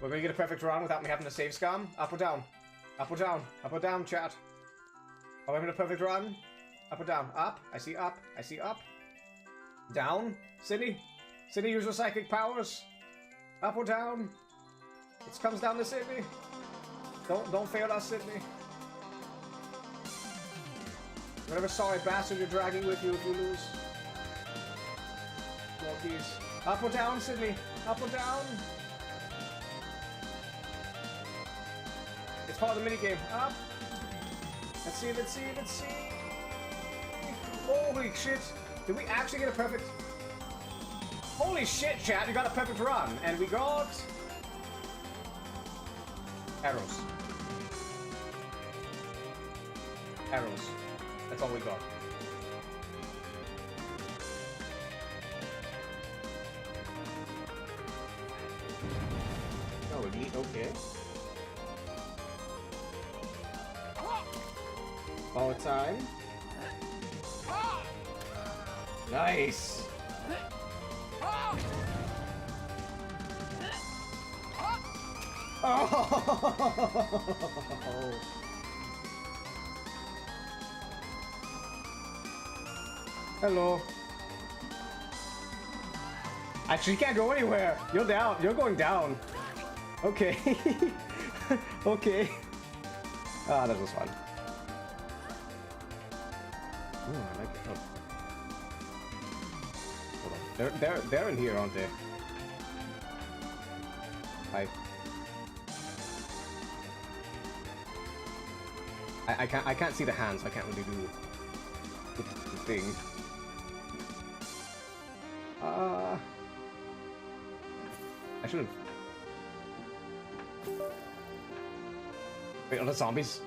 We're gonna get a perfect run without me having to save scum. Up or down? Up or down? Up or down, chat? Are we having a perfect run? Up or down? Up. I see up. I see up. Down. City. City, use your psychic powers. Up or down? It comes down to Sydney. Don't fail us, Sydney. Whatever sorry bastard you're dragging with you if you lose. Walkies. Up or down, Sydney? Up or down? It's part of the minigame. Up. Let's see, let's see, let's see. Holy shit. Did we actually get a perfect... Holy shit, chat, we got a perfect run. And we got... Arrows. Arrows. That's all we got. Oh, neat, okay. Power time. Nice! Oh! Hello. Actually, you can't go anywhere. You're down. You're going down. Okay. Okay. Ah, that was fun. Ooh, I like it. Oh. Hold on. They're in here, aren't they? Hi. I can't see the hands. So I can't really do the thing. I should've. Wait, are the zombies?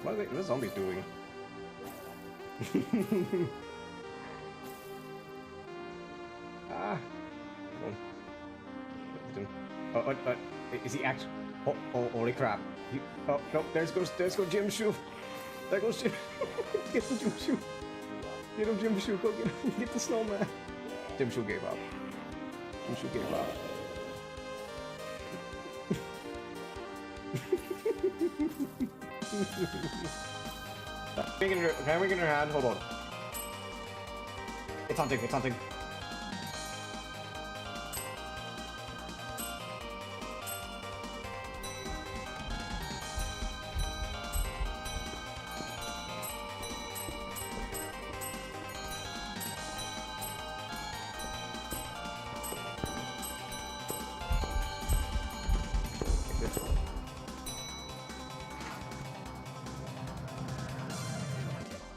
What are the zombies doing? Ah. Oh, is he actually? Oh, holy crap! Oh no, there's goes Jim Shoe. There goes Jim. Get the Jim Shoe. Get him, Jim Shoe. Go get him. Get the snowman. Jim Shoe gave up. Jim Shoe gave up. Hammer in her hand. Hold on. It's hunting. It's hunting.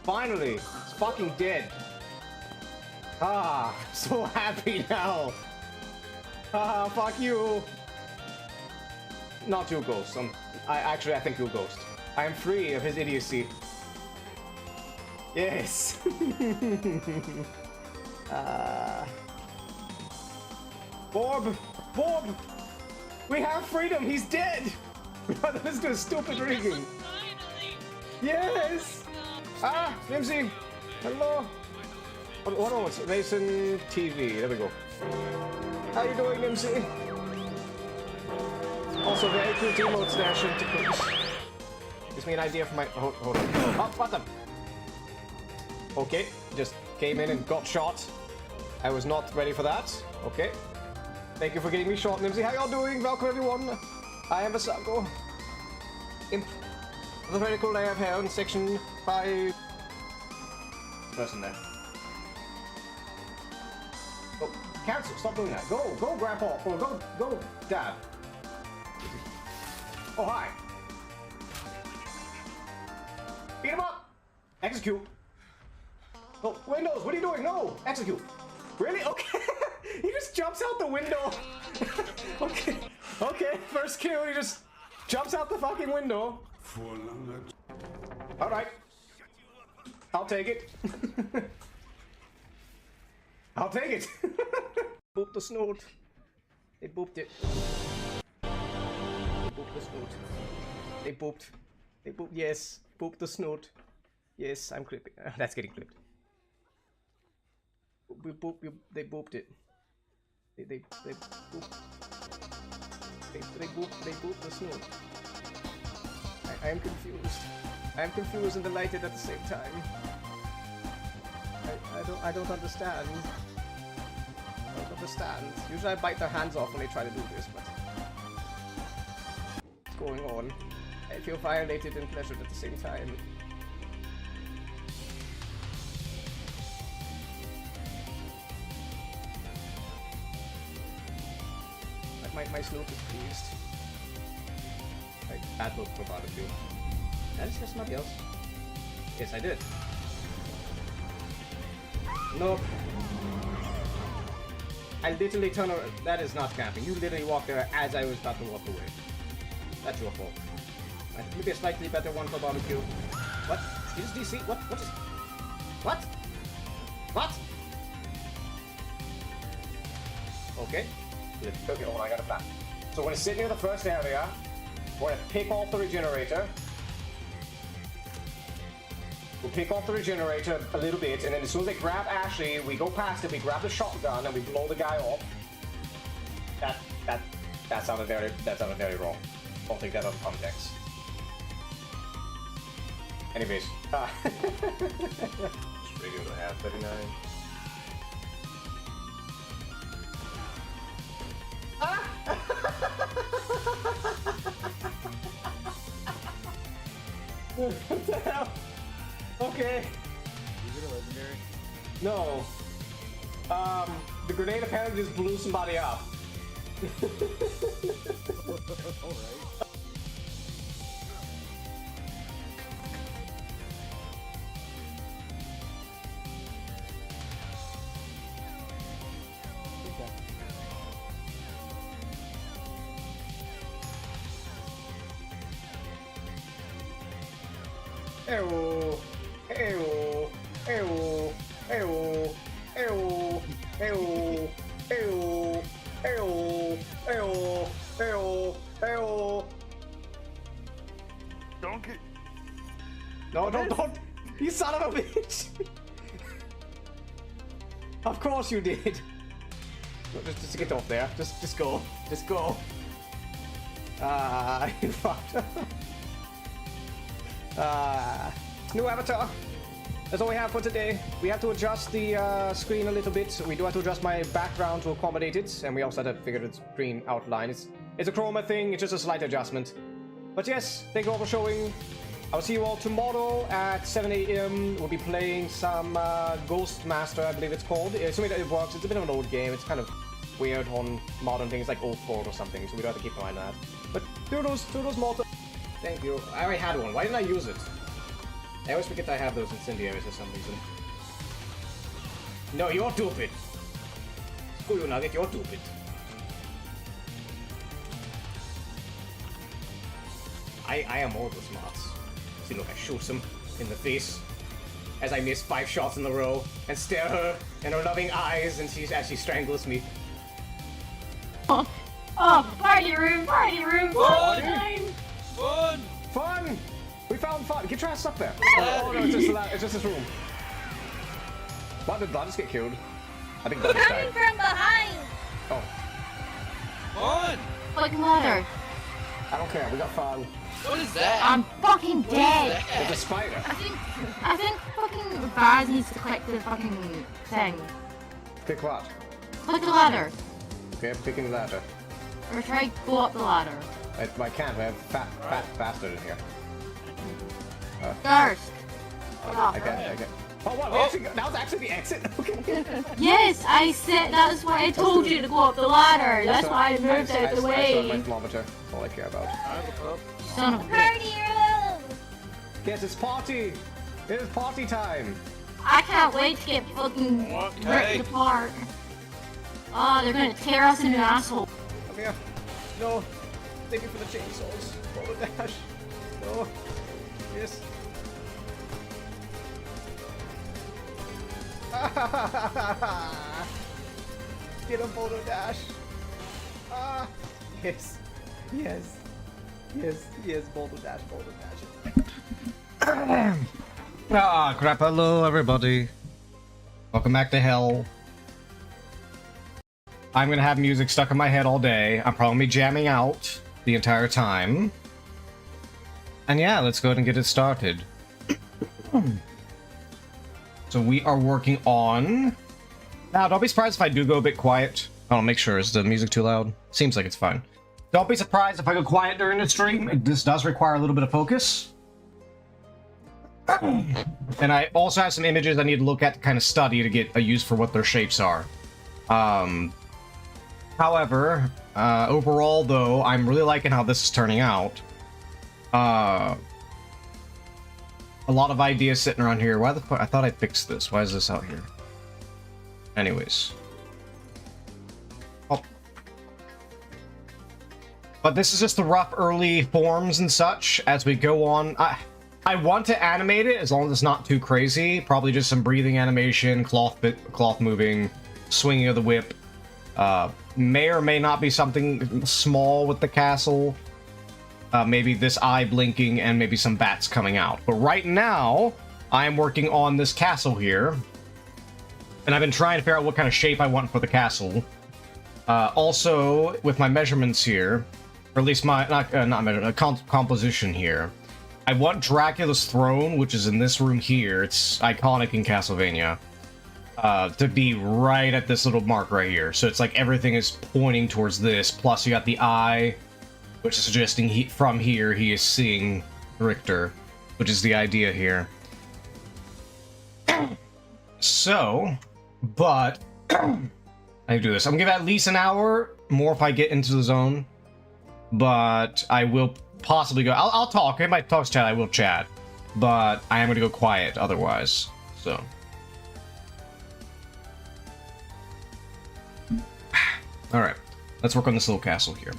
Finally! It's fucking dead! Ah, so happy now! Ah, fuck you! Not you, Ghost. I think you, Ghost. I am free of his idiocy. Yes! Borb! Borb! We have freedom! He's dead! Let's do stupid rigging! Yes! Ah, Nimsy! Hello! What else? Mason TV. There we go. How you doing, Nimsy? Also, very cool emotes there, shouldn't you please? Gives me an idea for my... Hold on. Oh, what the... Okay, just came in and got shot. I was not ready for that. Okay. Thank you for getting me shot, Nimsy. How y'all doing? Welcome, everyone. I am Basago. Imp. The vertical layer of hair in section 5. Person there. Oh, cancel! Stop doing that. Go, Grandpa, or go, Dad. Oh, hi. Beat him up. Execute. Oh, Windows, what are you doing? No, execute. Really? Okay. He just jumps out the window. Okay. First kill. He just jumps out the fucking window. All right. I'll take it. I'll take it. Boop the snoot. They booped it. They booped the snoot. They booped. They booped. Yes. Boop the snoot. Yes, I'm clipping. That's getting clipped. They booped it. They booped. They boop the snoot. I am confused. I am confused and delighted at the same time. I don't understand. I don't understand. Usually I bite their hands off when they try to do this, but what's going on? I feel violated and pleasured at the same time. My slope is pleased. Like, bad look for barbecue. Did I just hear somebody else? Yes, I did. Nope. I literally turned around. That is not camping. You literally walked there as I was about to walk away. That's your fault. Maybe a slightly better one for barbecue. What? You just DC? What? What is... What? What? Okay. Okay, hold on, I got a plan. So we're gonna sit near the first area. We're gonna pick off the regenerator. We'll pick off the regenerator a little bit, and then as soon as they grab Ashley, we go past it, we grab the shotgun, and we blow the guy off. That sounded very wrong. Don't take that out of context. Anyways, just radio to have 39. What the hell? Okay. Is it a legendary? No. The grenade apparently just blew somebody up. Alright. Ew, ew, ew, ew, ew, ew, ew, ew, ew, ew, ew. Don't get... No, don't, you son of a bitch. Of course you did. Just get off there. Just go. Just go. You fucked. New avatar. That's all we have for today. We have to adjust the screen a little bit. So we do have to adjust my background to accommodate it, and we also had to figure the screen outline. It's a chroma thing. It's just a slight adjustment. But yes, thank you all for showing. I'll see you all tomorrow at 7 AM. We'll be playing some Ghost Master, I believe it's called. Assuming that it works. It's a bit of an old game. It's kind of weird on modern things like Old Fort or something, so we do have to keep an eye on that. But those Malta. Thank you. I already had one. Why didn't I use it? I always forget I have those incendiaries for some reason. No, you're stupid. Screw you, Nugget. You're stupid. I am all the smarts. See, look, I shoot him in the face as I miss 5 shots in a row and stare her in her loving eyes, and as she strangles me. Oh, party room, party time! Fun! Fun! We found fun! Get your ass up there! Oh no, it's just this room. What, did Blood just get killed? I think Blood just died. Coming from behind! Oh. Fun! Fucking ladder. I don't care, we got fun. What is that? I'm fucking dead! It's a spider. I think fucking Baz needs to click the fucking thing. Pick what? Click the ladder. Okay, I'm picking the ladder. Or try to go up the ladder. I can't, I have fat bastard in here. First. I can't. Oh, what? That was actually the exit? Okay. Yes, I said that's why I told you to go up the ladder. That's why I moved out the I way. my thermometer. That's all I care about. Son of a bitch. Yes, it's party! It is party time! I can't wait to get fucking ripped apart. Oh, they're gonna tear us into an asshole. Come here. No. Thank you for the chainsaws. Forward dash. No. Yes. Get a boulder dash. Ah. Yes. Yes. Yes. Yes. Boulder dash. Boulder dash. Ah, crap. Hello, everybody. Welcome back to hell. I'm gonna have music stuck in my head all day. I'm probably jamming out the entire time. And yeah, let's go ahead and get it started. So we are working on... Now, don't be surprised if I do go a bit quiet. I'll make sure. Is the music too loud? Seems like it's fine. Don't be surprised if I go quiet during the stream. This does require a little bit of focus. And I also have some images I need to look at to kind of study to get a use for what their shapes are. However, overall, though, I'm really liking how this is turning out. A lot of ideas sitting around here. Why the fuck? I thought I fixed this. Why is this out here? Anyways. Oh. But this is just the rough early forms and such as we go on. I want to animate it as long as it's not too crazy. Probably just some breathing animation, cloth moving, swinging of the whip. May or may not be something small with the castle. Maybe this eye blinking and maybe some bats coming out. But right now, I am working on this castle here. And I've been trying to figure out what kind of shape I want for the castle. Also, with my measurements here, or at least my, composition here, I want Dracula's throne, which is in this room here. It's iconic in Castlevania. To be right at this little mark right here. So it's like everything is pointing towards this. Plus you got the eye, which is suggesting from here he is seeing Richter, which is the idea here. So, but I do this. I'm gonna give it at least an hour more if I get into the zone. But I will possibly go. I'll talk. If my talks chat, I will chat. But I am gonna go quiet otherwise. So. Alright, let's work on this little castle here.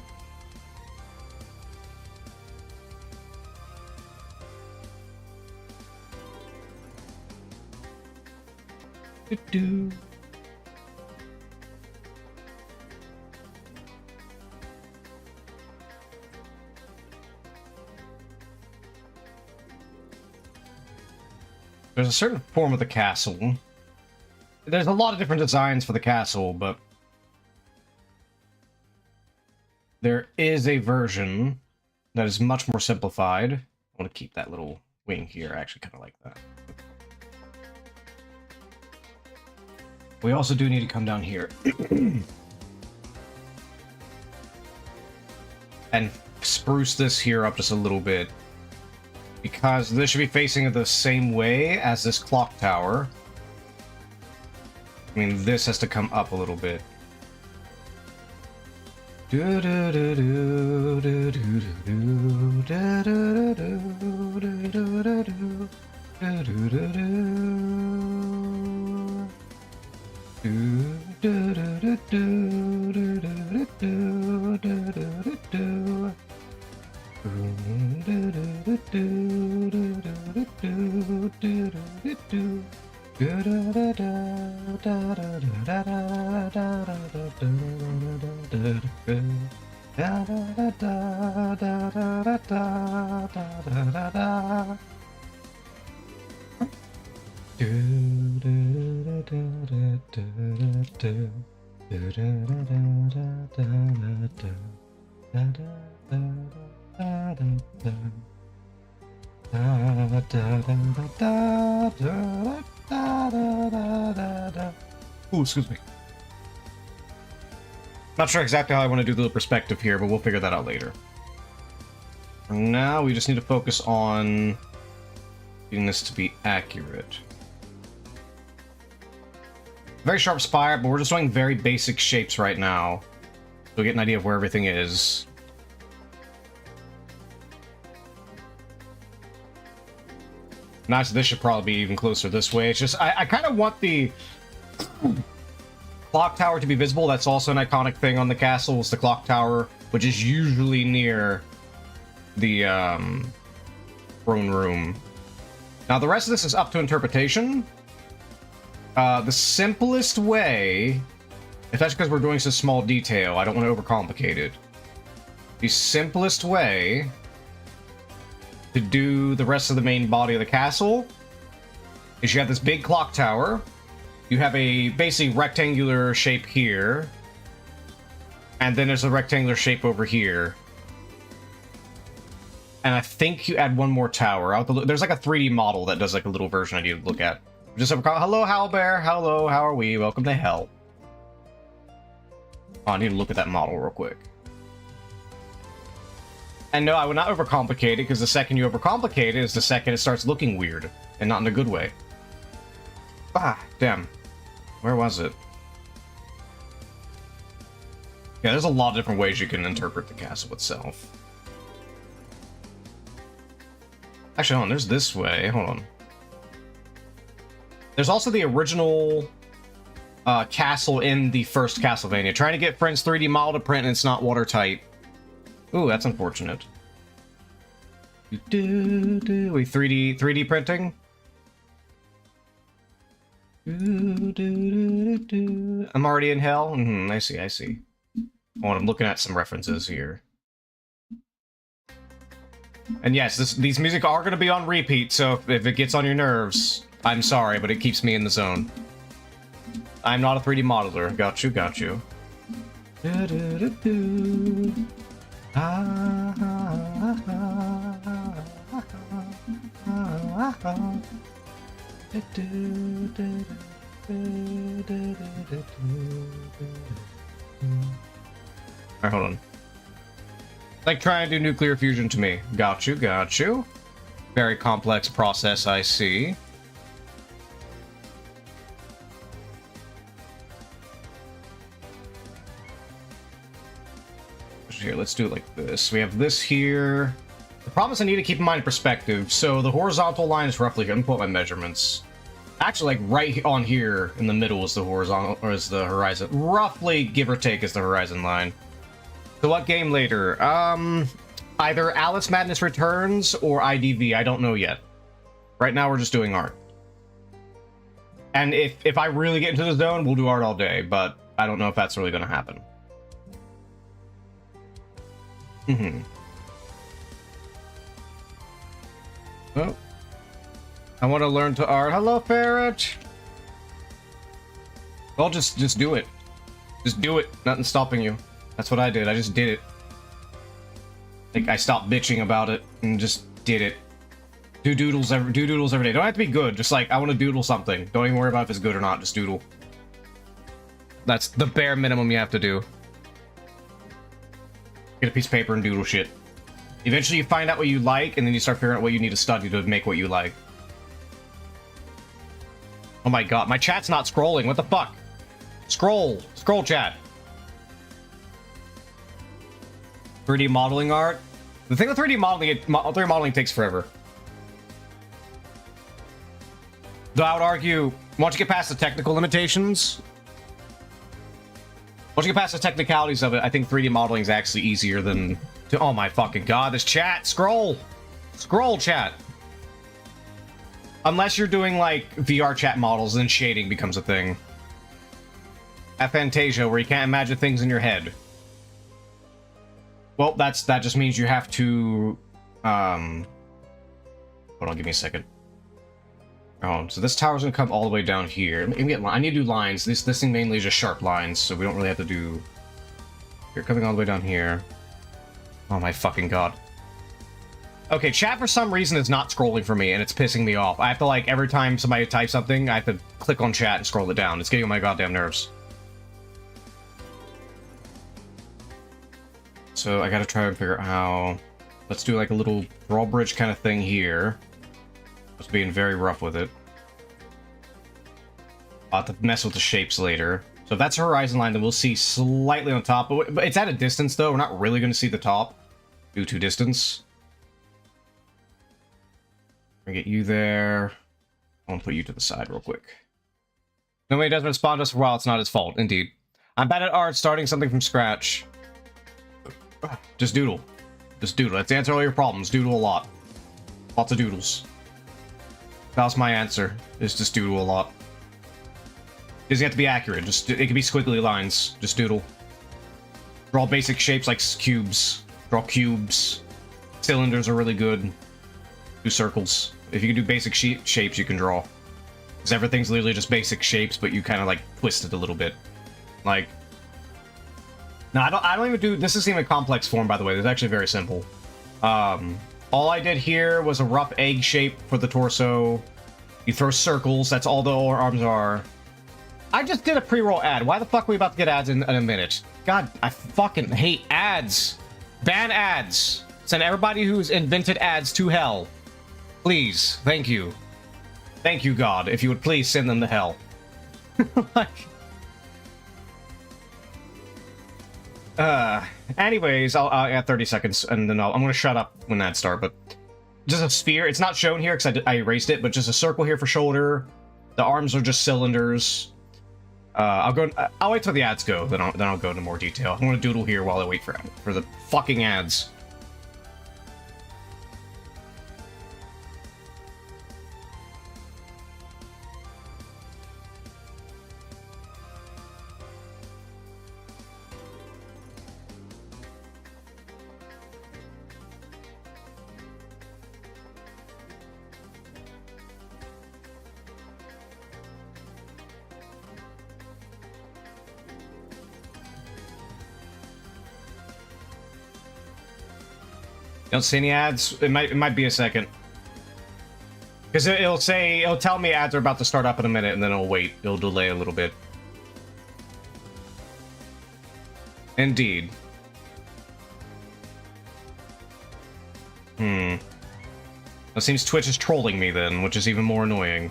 There's a certain form of the castle. There's a lot of different designs for the castle, but there is a version that is much more simplified. I want to keep that little wing here. I actually kind of like that. We also do need to come down here. And spruce this here up just a little bit. Because this should be facing the same way as this clock tower. I mean, this has to come up a little bit. Ooh, excuse me. Not sure exactly how I want to do the perspective here, but we'll figure that out later. For now, we just need to focus on getting this to be accurate. Very sharp spire, but we're just doing very basic shapes right now. So we get an idea of where everything is. Nice, this should probably be even closer this way. It's just, I kind of want the clock tower to be visible. That's also an iconic thing on the castle, is the clock tower, which is usually near the throne room. Now, the rest of this is up to interpretation. The simplest way, if that's because we're doing some small detail, I don't want to overcomplicate it. The simplest way to do the rest of the main body of the castle is you have this big clock tower. You have a basically rectangular shape here. And then there's a rectangular shape over here. And I think you add one more tower. There's like a 3D model that does like a little version I need to look at. Just hello, Howlbear. Hello, how are we? Welcome to hell. Oh, I need to look at that model real quick. And no, I would not overcomplicate it, because the second you overcomplicate it is the second it starts looking weird, and not in a good way. Ah, damn. Where was it? Yeah, there's a lot of different ways you can interpret the castle itself. Actually, hold on, there's this way. Hold on. There's also the original castle in the first Castlevania. Trying to get Friends 3D model to print and it's not watertight. Ooh, that's unfortunate. Wait, 3D printing? I'm already in hell? I see, I see. Oh, I'm looking at some references here. And yes, these music are going to be on repeat, so if it gets on your nerves, I'm sorry, but it keeps me in the zone. I'm not a 3D modeler. Got you, got you. Alright, hold on. Like trying to do nuclear fusion to me. Got you, got you. Very complex process, I see. Here, let's do it like this. We have this here. The problem is I need to keep in mind perspective. So the horizontal line is roughly, I'm gonna put my measurements. Actually, like right on here in the middle is the horizontal, or is the horizon. Roughly, give or take, is the horizon line. So what game later? Either Alice Madness Returns or IDV. I don't know yet. Right now we're just doing art. And if I really get into the zone, we'll do art all day, but I don't know if that's really going to happen. Oh. I want to learn to art. Hello, Ferret! Well, just do it. Just do it. Nothing's stopping you. That's what I did. I just did it. Like, I stopped bitching about it and just did it. Do doodles every day. Don't have to be good. Just like, I want to doodle something. Don't even worry about if it's good or not. Just doodle. That's the bare minimum you have to do. Get a piece of paper and doodle shit. Eventually you find out what you like, and then you start figuring out what you need to study to make what you like. Oh my god, my chat's not scrolling. What the fuck? Scroll. Scroll, chat. 3D modeling art. The thing with 3D modeling takes forever. Though I would argue, once you get past the technical limitations, once you get past the technicalities of it, I think 3D modeling is actually easier than... Oh my fucking god, this chat! Scroll! Scroll, chat! Unless you're doing, like, VR chat models, then shading becomes a thing. Aphantasia, where you can't imagine things in your head. Well, that just means you have to... Hold on, give me a second. Oh, so this tower's gonna come all the way down here. I need to do lines. This thing mainly is just sharp lines, so we don't really have to do... You're coming all the way down here. Oh my fucking god. Okay, chat for some reason is not scrolling for me, and it's pissing me off. I have to, like, every time somebody types something, I have to click on chat and scroll it down. It's getting on my goddamn nerves. So I gotta try and figure out how... Let's do, like, a little drawbridge kind of thing here. Just being very rough with it. I'll have to mess with the shapes later. So if that's a horizon line, then we'll see slightly on top. But it's at a distance, though. We're not really going to see the top due to distance. I'm going to get you there. I want to put you to the side real quick. Nobody doesn't respond to us for a while. It's not his fault. Indeed. I'm bad at art, starting something from scratch. Just doodle. Just doodle. Let's answer all your problems. Doodle a lot. Lots of doodles. That's my answer. Is just doodle a lot. It doesn't have to be accurate. Just it can be squiggly lines. Just doodle. Draw basic shapes like cubes. Draw cubes. Cylinders are really good. Do circles. If you can do basic shapes, you can draw. Because everything's literally just basic shapes, but you kind of like twist it a little bit. Like No, I don't even do... This isn't even a complex form, by the way. It's actually very simple. All I did here was a rough egg shape for the torso. You throw circles. That's all the arms are. I just did a pre-roll ad. Why the fuck are we about to get ads in a minute? God, I fucking hate ads. Ban ads. Send everybody who's invented ads to hell. Please. Thank you. Thank you, God. If you would please send them to hell. Like... Anyways, I'll add 30 seconds, and then I'm gonna shut up when ads start, but... Just a sphere. It's not shown here, because I erased it, but just a circle here for shoulder. The arms are just cylinders. I'll wait till the ads go, then I'll go into more detail. I'm gonna doodle here while I wait for the fucking ads. You don't see any ads? It might be a second. Because it'll tell me ads are about to start up in a minute, and then it'll wait. It'll delay a little bit. Indeed. It seems Twitch is trolling me then, which is even more annoying.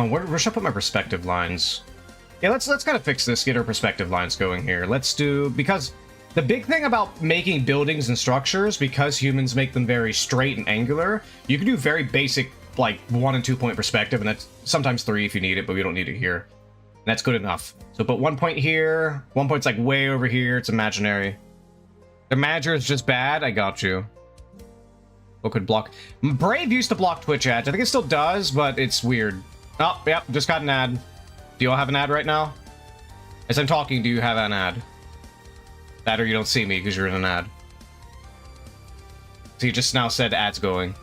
Oh, where should I put my perspective lines? Yeah, let's kind of fix this, get our perspective lines going here. Let's do... Because... The big thing about making buildings and structures, because humans make them very straight and angular, you can do very basic, like, 1 and 2 point perspective, and that's sometimes 3 if you need it, but we don't need it here. And that's good enough. So put 1 point here, 1 point's like way over here, it's imaginary. The manager is just bad, I got you. What could block? Brave used to block Twitch ads, I think it still does, but it's weird. Oh, yep, just got an ad. Do you all have an ad right now? As I'm talking, do you have an ad? That or you don't see me because you're in an ad. So you just now said ads going.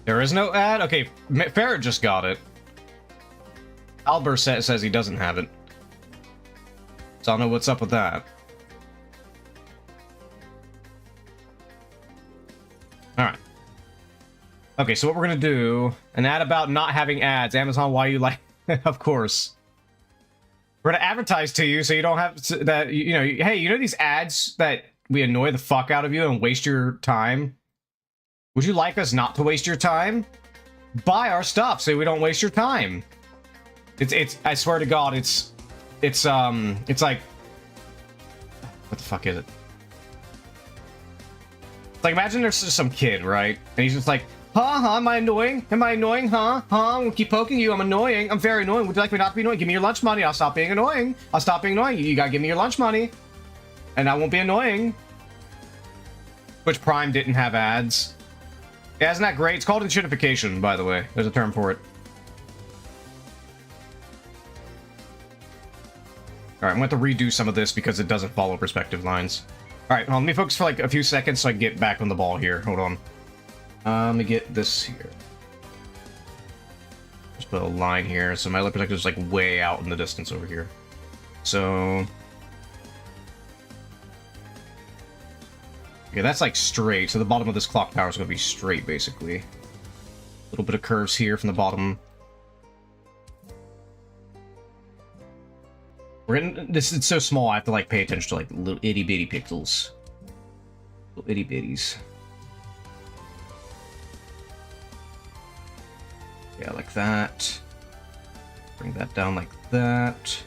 There is no ad? Okay, Farrah just got it. Albert says he doesn't have it. So I don't know what's up with that. Alright. Okay, so what we're gonna do... An ad about not having ads. Amazon, why you like... Of course. We're gonna advertise to you so you don't have to, that, you know, hey, you know these ads that we annoy the fuck out of you and waste your time? Would you like us not to waste your time? Buy our stuff so we don't waste your time. It's I swear to God, it's like, what the fuck is it? It's like, imagine there's just some kid, right? And he's just like, huh, am I annoying? Am I annoying, huh? I'm gonna keep poking you, I'm annoying. I'm very annoying. Would you like me not to be annoying? Give me your lunch money, I'll stop being annoying. I'll stop being annoying. You gotta give me your lunch money. And I won't be annoying. Which Prime didn't have ads. Yeah, isn't that great? It's called enshittification, by the way. There's a term for it. Alright, I'm going to redo some of this because it doesn't follow perspective lines. Alright, let me focus for like a few seconds so I can get back on the ball here. Hold on. Let me get this here. Just put a line here, so my lip protector is like way out in the distance over here. So... Okay, that's like straight, so the bottom of this clock tower is going to be straight, basically. A little bit of curves here from the bottom. We're in this. It's so small. I have to like pay attention to like little itty bitty pixels, little itty bitties. Yeah, like that. Bring that down like that.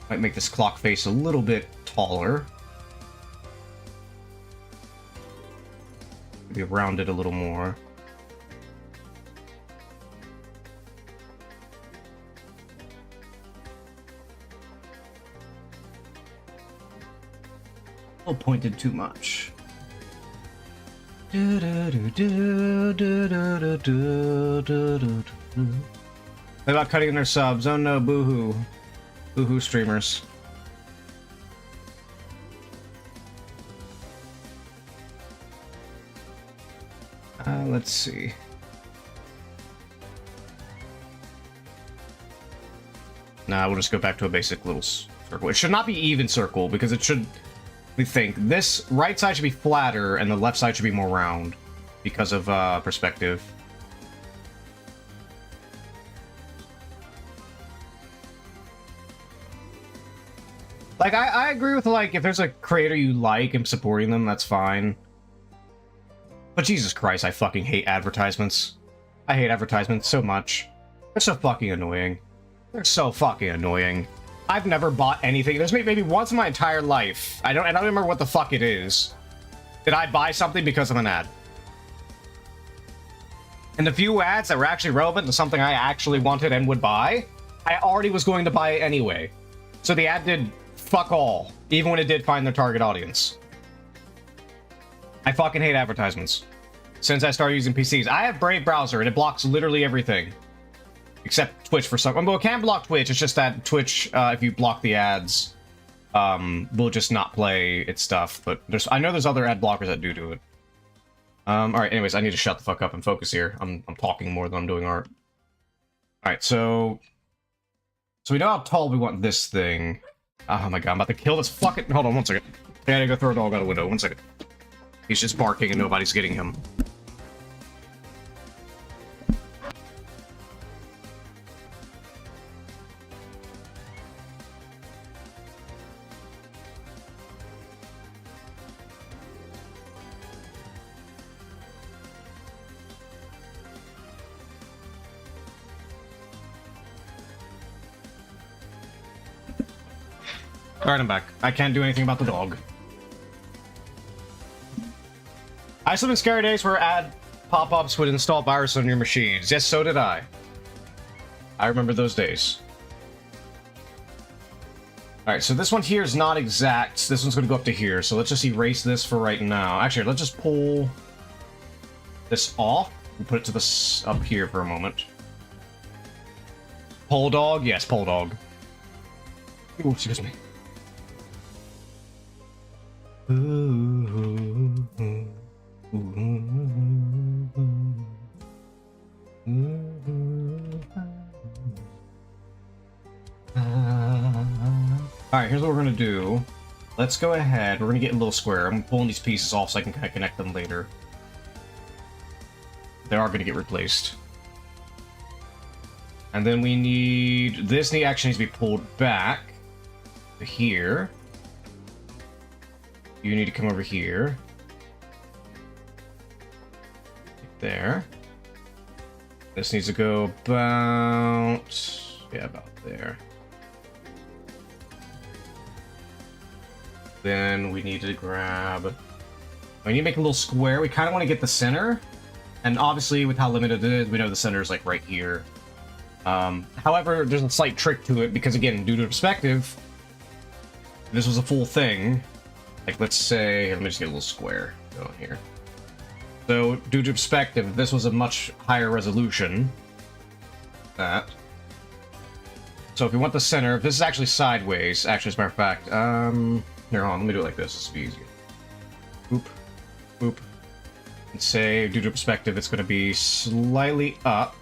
Might make this clock face a little bit taller. Maybe round it a little more. Pointed too much. What about cutting their subs? Oh no, boo-hoo. Boo-hoo streamers. Let's see. Nah, we'll just go back to a basic little circle. It should not be even circle, because it should... We think this right side should be flatter, and the left side should be more round, because of perspective. Like, I agree with, like, if there's a creator you like and supporting them, that's fine. But Jesus Christ, I fucking hate advertisements. I hate advertisements so much. They're so fucking annoying. They're so fucking annoying. I've never bought anything. There's maybe once in my entire life. I don't remember what the fuck it is. Did I buy something because of an ad? And the few ads that were actually relevant to something I actually wanted and would buy, I already was going to buy it anyway. So the ad did fuck all, even when it did find their target audience. I fucking hate advertisements. Since I started using PCs. I have Brave browser and it blocks literally everything. Except Twitch for some... Well, it can block Twitch, it's just that Twitch, if you block the ads, will just not play its stuff. But I know there's other ad blockers that do it. Alright, anyways, I need to shut the fuck up and focus here. I'm talking more than I'm doing art. Alright, so we know how tall we want this thing. Oh my god, I'm about to kill this fucking... Hold on, one second. I gotta go throw a dog out a window, one second. He's just barking and nobody's getting him. Alright, I'm back. I can't do anything about the dog. I used to live in scary days where ad pop-ups would install virus on your machines. Yes, so did I. I remember those days. Alright, so this one here is not exact. This one's going to go up to here, so let's just erase this for right now. Actually, let's just pull this off and put it to this up here for a moment. Pole dog? Yes, pole dog. Ooh, excuse me. Alright, here's what we're gonna do. Let's go ahead. We're gonna get a little square. I'm pulling these pieces off so I can kind of connect them later. They are gonna get replaced. And then we need... This actually needs to be pulled back to here. You need to come over here. There. This needs to go about... Yeah, about there. Then we need to grab... We need to make a little square. We kind of want to get the center. And obviously, with how limited it is, we know the center is like right here. However, there's a slight trick to it, because again, due to perspective, if this was a full thing, like let's say, let me just get a little square going here. So, due to perspective, if this was a much higher resolution, that. So if we want the center, if this is actually sideways, actually as a matter of fact, here, hold on, let me do it like this, this will be easier. Boop, boop. And say, due to perspective, it's going to be slightly up.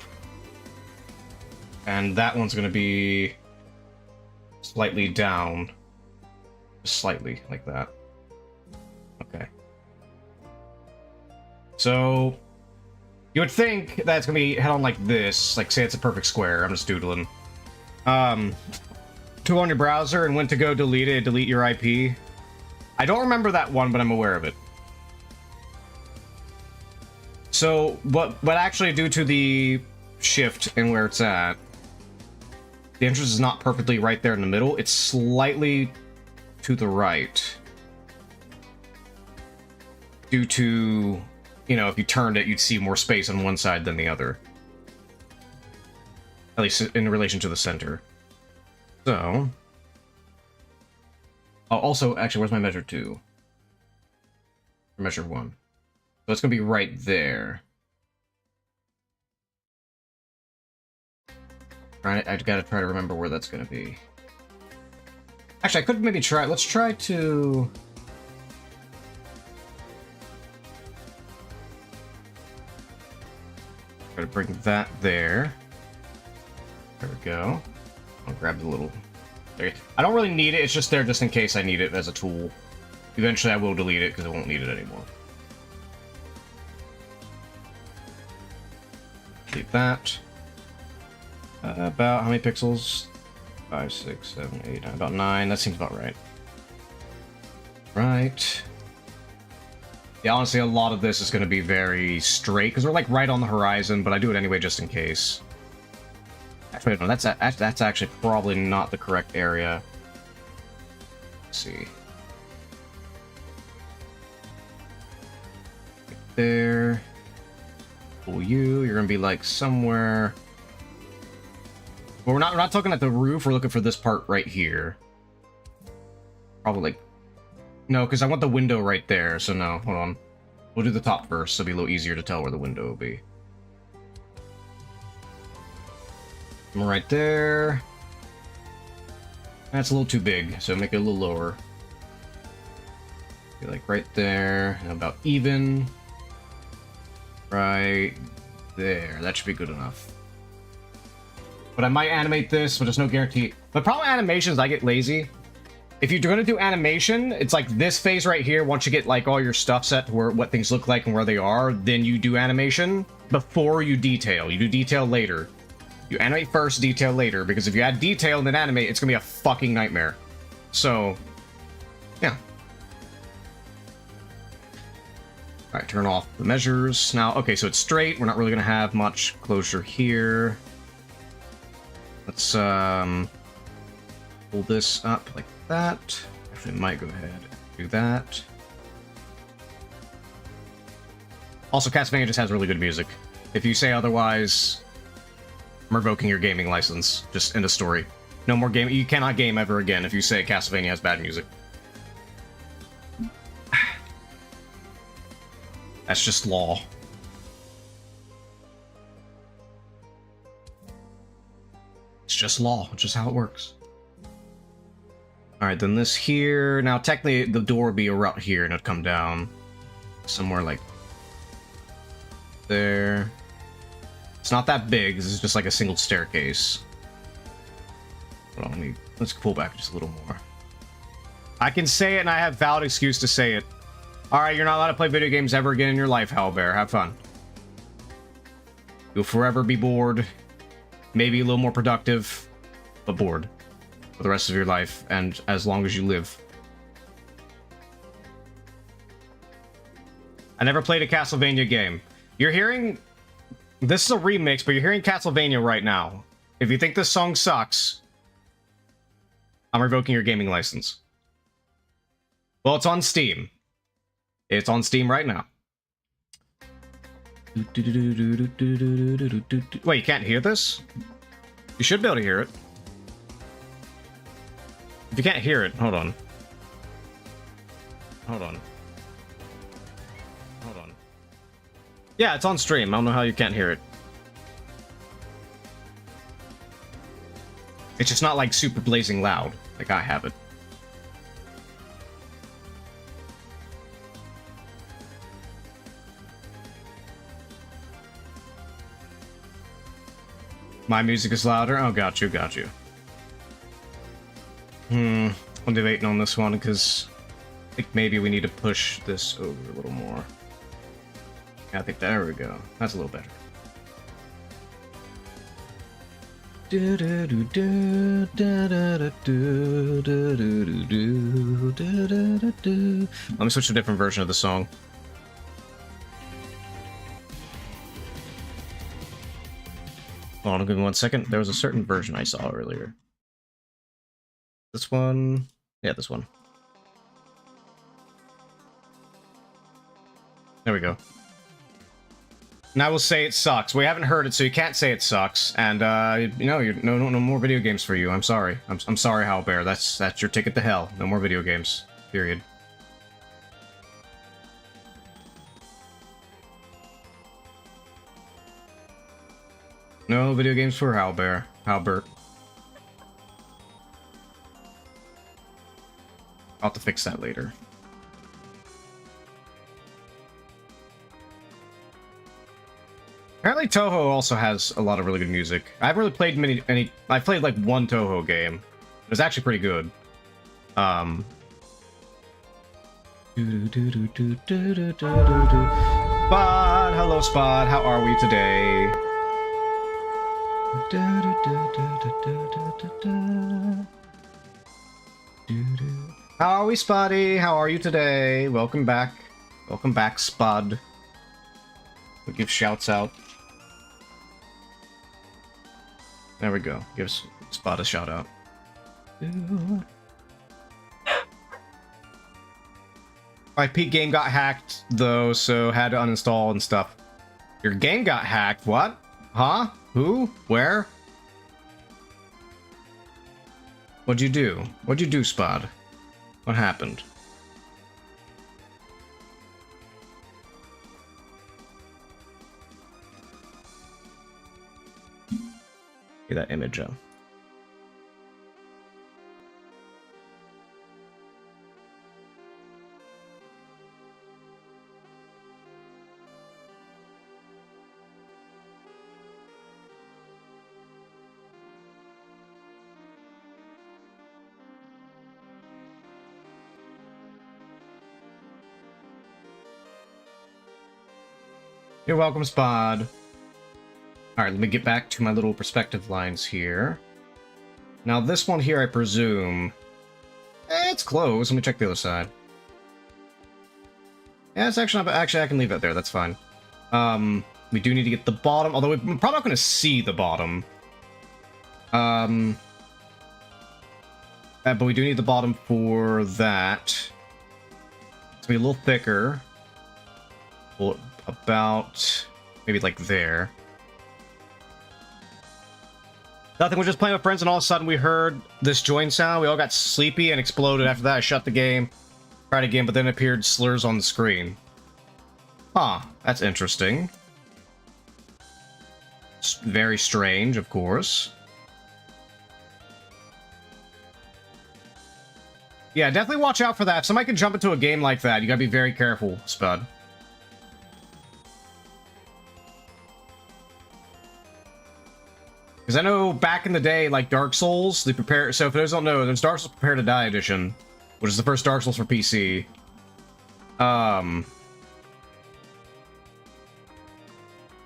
And that one's going to be slightly down. Just slightly, like that. Okay. So, you would think that it's going to be head on like this. Like, say it's a perfect square. I'm just doodling. Tool on your browser and when to go delete it, delete your IP. I don't remember that one, but I'm aware of it. So, but actually due to the shift and where it's at, the entrance is not perfectly right there in the middle. It's slightly to the right. Due to, you know, if you turned it, you'd see more space on one side than the other. At least in relation to the center. So... Oh, also, actually, where's my measure 2? Or measure 1. So it's going to be right there. Right, I've got to try to remember where that's going to be. Actually, I could maybe try... Let's try to... Try to bring that there. There we go. I'll grab the little... There. I don't really need it, it's just there just in case I need it as a tool. Eventually I will delete it because I won't need it anymore. Delete that. About how many pixels? 5, 6, 7, 8, 9, about 9. That seems about right. Right. Yeah, honestly, a lot of this is going to be very straight, because we're, like, right on the horizon, but I do it anyway just in case. Actually, no, that's actually probably not the correct area. Let's see. Right there. Pull you. You're going to be, like, somewhere... Well, we're not talking at the roof, we're looking for this part right here. Probably, like... No, because I want the window right there, so no, hold on. We'll do the top first, so it'll be a little easier to tell where the window will be. Right there. That's a little too big, so make it a little lower. Be like right there, and about even. Right there, that should be good enough. But I might animate this, but there's no guarantee. The problem with animation is I get lazy. If you're going to do animation, it's like this phase right here. Once you get like all your stuff set to where what things look like and where they are, then you do animation before you detail. You do detail later. You animate first, detail later, because if you add detail and then animate, it's going to be a fucking nightmare. So, yeah. All right, turn off the measures. Now, okay, so it's straight. We're not really going to have much closure here. Let's pull this up like that. Actually, I might go ahead and do that. Also, Castlevania just has really good music. If you say otherwise, I'm revoking your gaming license. Just end of story. No more game. You cannot game ever again if you say Castlevania has bad music. That's just law. It's just law. It's just how it works. Alright, then this here. Now, technically, the door would be around here, and it'd come down somewhere like there. It's not that big. This is just like a single staircase. Hold on, let's pull back just a little more. I can say it, and I have valid excuse to say it. Alright, you're not allowed to play video games ever again in your life, Howlbear. Have fun. You'll forever be bored. Maybe a little more productive, but bored for the rest of your life, and as long as you live. I never played a Castlevania game. You're hearing... This is a remix, but you're hearing Castlevania right now. If you think this song sucks, I'm revoking your gaming license. Well, it's on Steam. It's on Steam right now. Wait, you can't hear this? You should be able to hear it. If you can't hear it, hold on. Hold on. Hold on. Yeah, it's on stream. I don't know how you can't hear it. It's just not like super blazing loud, like I have it. My music is louder? Oh, got you, got you. I'm debating on this one, because I think maybe we need to push this over a little more. Yeah, I think there we go. That's a little better. Let me switch to a different version of the song. Hold on, give me 1 second. There was a certain version I saw earlier. This one? Yeah, this one. There we go. And I will say it sucks. We haven't heard it, so you can't say it sucks. And, you know, no more video games for you. I'm sorry. I'm sorry, Howlbear. That's your ticket to hell. No more video games. Period. No video games for Howlbear. Halbert. I'll have to fix that later. Apparently Toho also has a lot of really good music. I haven't really played any. I played like one Toho game. It was actually pretty good. Spud, hello Spud, how are we today? How are we, Spuddy? How are you today? Welcome back. Welcome back, Spud. We'll give shouts out. There we go. Give Spud a shout out. My Peak game got hacked, though, so had to uninstall and stuff. Your game got hacked? What? Huh? Who? Where? What'd you do? What'd you do, Spud? What happened? Get that image up. You're welcome, Spud. Alright, let me get back to my little perspective lines here. Now, this one here, I presume... it's closed. Let me check the other side. Yeah, it's actually not... Actually, I can leave that there. That's fine. We do need to get the bottom, although we're probably not going to see the bottom. But we do need the bottom for that. It's going to be a little thicker. Well, about maybe like there. Nothing, we're just playing with friends and all of a sudden we heard this join sound. We all got sleepy and exploded. After that I shut the game, tried again, but then appeared slurs on the screen. Huh, that's interesting. It's very strange, of course. Yeah, definitely watch out for that. If somebody can jump into a game like that, you gotta be very careful, Spud. Because I know back in the day, like Dark Souls, they prepare... So for those who don't know, there's Dark Souls Prepare to Die edition, which is the first Dark Souls for PC.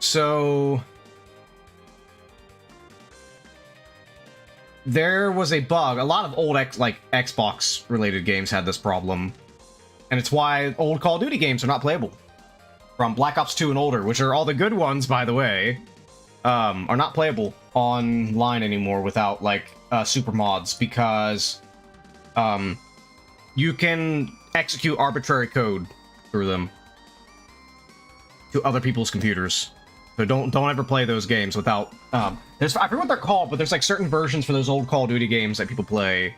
So... there was a bug. A lot of old Xbox-related games had this problem. And it's why old Call of Duty games are not playable. From Black Ops 2 and older, which are all the good ones, by the way, are not playable online anymore without like super mods, because you can execute arbitrary code through them to other people's computers. So don't ever play those games without there's, I forget what they're called, but there's like certain versions for those old Call of Duty games that people play.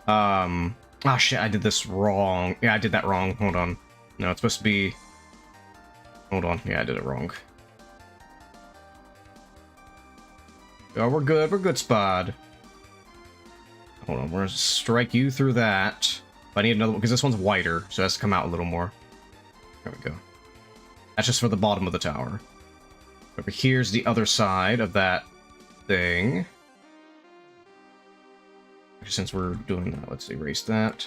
Oh shit, I did this wrong. Yeah, I did that wrong. Hold on. No, it's supposed to be, hold on. Yeah, I did it wrong. Oh, we're good, Spud. Hold on, we're gonna strike you through that. But I need another one, because this one's wider, so it has to come out a little more. There we go. That's just for the bottom of the tower. Over here's the other side of that thing. Since we're doing that, let's erase that.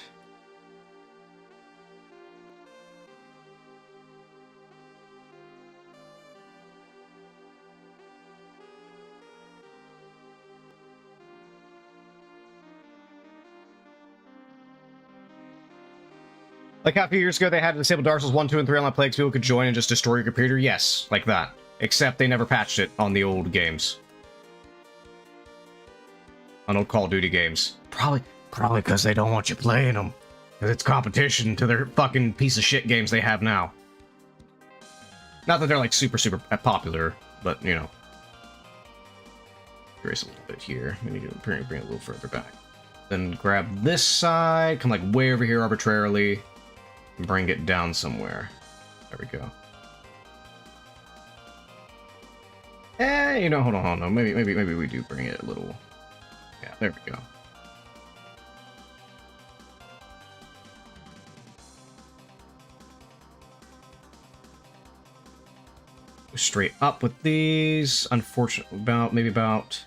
Like how a few years ago they had to disable Dark Souls 1, 2, and 3 on my plagues, people could join and just destroy your computer? Yes, like that. Except they never patched it on the old games. On old Call of Duty games. Probably because they don't want you playing them. Because it's competition to their fucking piece of shit games they have now. Not that they're like super popular, but you know. Erase a little bit here. We need to bring it a little further back. Then grab this side, come like way over here arbitrarily. And bring it down somewhere. There we go. You know, hold on. Maybe we do bring it a little. Yeah, there we go. straight up with these. Unfortunately, maybe about...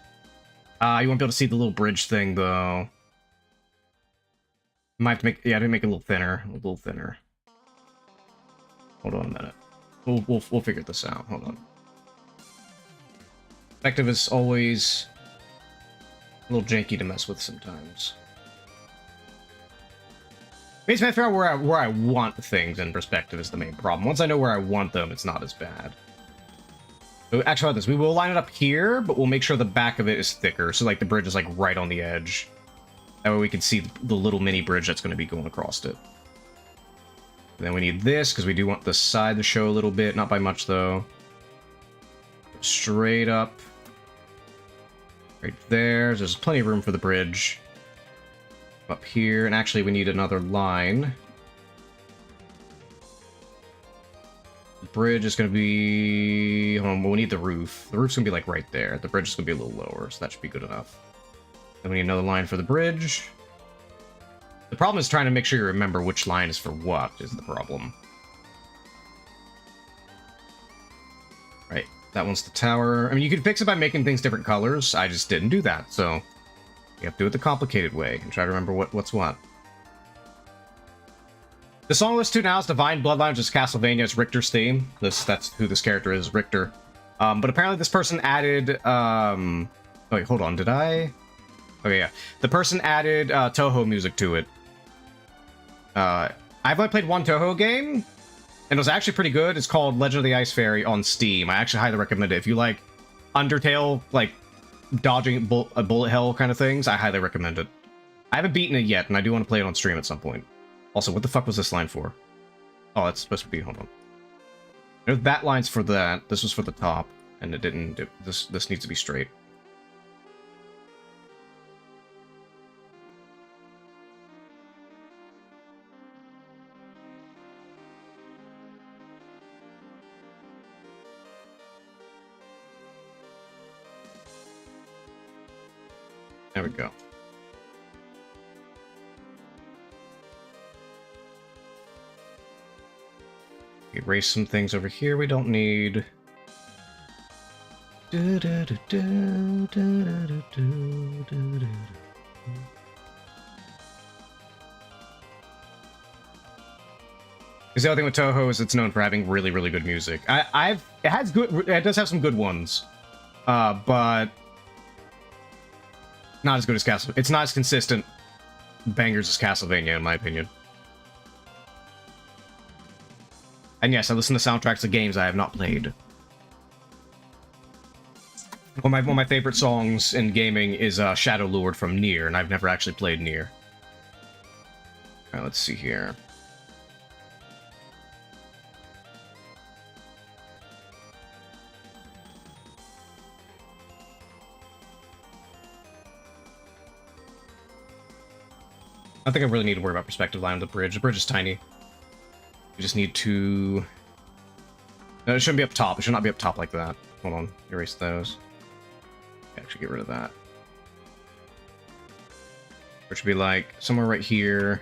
you won't be able to see the little bridge thing, though. Might have to make... Yeah, I didn't make it a little thinner. A little thinner. Hold on a minute. We'll figure this out. Hold on. Perspective is always a little janky to mess with sometimes. Basically, I figure out where I want things in perspective is the main problem. Once I know where I want them, it's not as bad. So actually, how about this? We will line it up here, but we'll make sure the back of it is thicker, so like the bridge is like right on the edge. That way we can see the little mini bridge that's going to be going across it. And then we need this, because we do want the side to show a little bit, not by much though. Straight up. Right there. There's plenty of room for the bridge. Up here, and actually we need another line. The bridge is going to be... we need the roof. The roof's going to be like right there. The bridge is going to be a little lower, so that should be good enough. Then we need another line for the bridge. The problem is trying to make sure you remember which line is for what, is the problem. Right, that one's the tower. I mean, you could fix it by making things different colors. I just didn't do that, so... you have to do it the complicated way and try to remember what's what. The song list to now is Divine Bloodline, which is Castlevania's Richter's theme. That's who this character is, Richter. But apparently this person added... oh, wait, hold on, did I... okay, yeah. The person added Toho music to it. I've only played one Toho game, and it was actually pretty good. It's called Legend of the Ice Fairy on Steam. I actually highly recommend it. If you like Undertale, like, dodging bullet hell kind of things, I highly recommend it. I haven't beaten it yet, and I do want to play it on stream at some point. Also, what the fuck was this line for? Oh, that's supposed to be... hold on. There's that line's for that. This was for the top, and it didn't... this needs to be straight. There we go. Erase some things over here we don't need. Is the other thing with Toho is it's known for having really, really good music. It does have some good ones, but not as good as Castlevania. It's not as consistent bangers as Castlevania, in my opinion. And yes, I listen to soundtracks of games I have not played. One of my favorite songs in gaming is Shadow Lord from Nier, and I've never actually played Nier. Alright, let's see here. I don't think I really need to worry about perspective line on the bridge. The bridge is tiny. We just need to... no, it shouldn't be up top. It should not be up top like that. Hold on. Erase those. Actually, get rid of that. It should be like somewhere right here.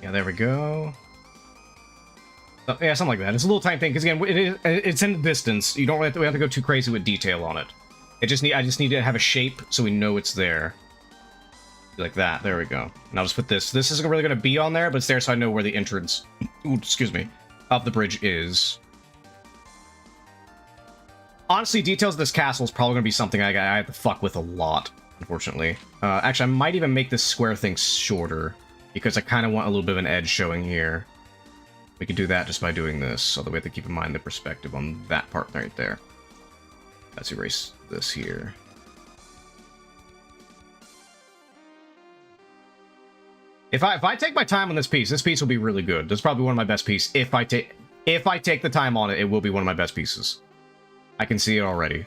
Yeah, there we go. Yeah, something like that. It's a little tiny thing, because again, it's in the distance. You don't have to go too crazy with detail on it. I just need to have a shape so we know it's there. Like that. There we go. And I'll just put this. This isn't really going to be on there, but it's there so I know where the entrance, ooh, excuse me, of the bridge is. Honestly, details of this castle is probably going to be something I have to fuck with a lot, unfortunately. Actually, I might even make this square thing shorter, because I kind of want a little bit of an edge showing here. We can do that just by doing this, although we have to keep in mind the perspective on that part right there. Let's erase this here. If I take my time on this piece will be really good. This is probably one of my best pieces. If I take the time on it, it will be one of my best pieces. I can see it already.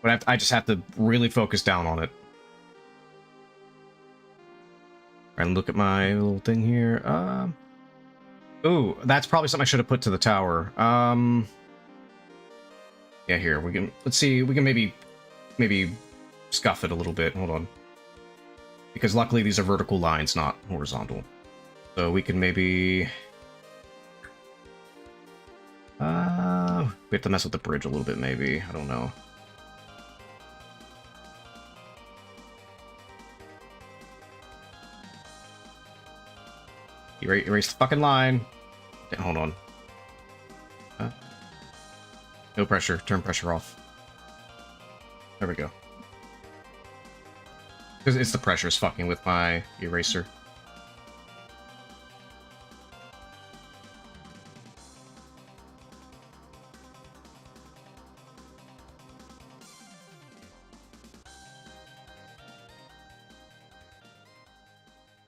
But I just have to really focus down on it. And look at my little thing here. Ooh, that's probably something I should have put to the tower. Yeah, here, we can, let's see, we can maybe scuff it a little bit. Hold on. Because luckily these are vertical lines, not horizontal. So we can maybe... we have to mess with the bridge a little bit, maybe. I don't know. Erase the fucking line. Okay, hold on. No pressure. Turn pressure off. There we go. Because it's the pressure's fucking with my eraser.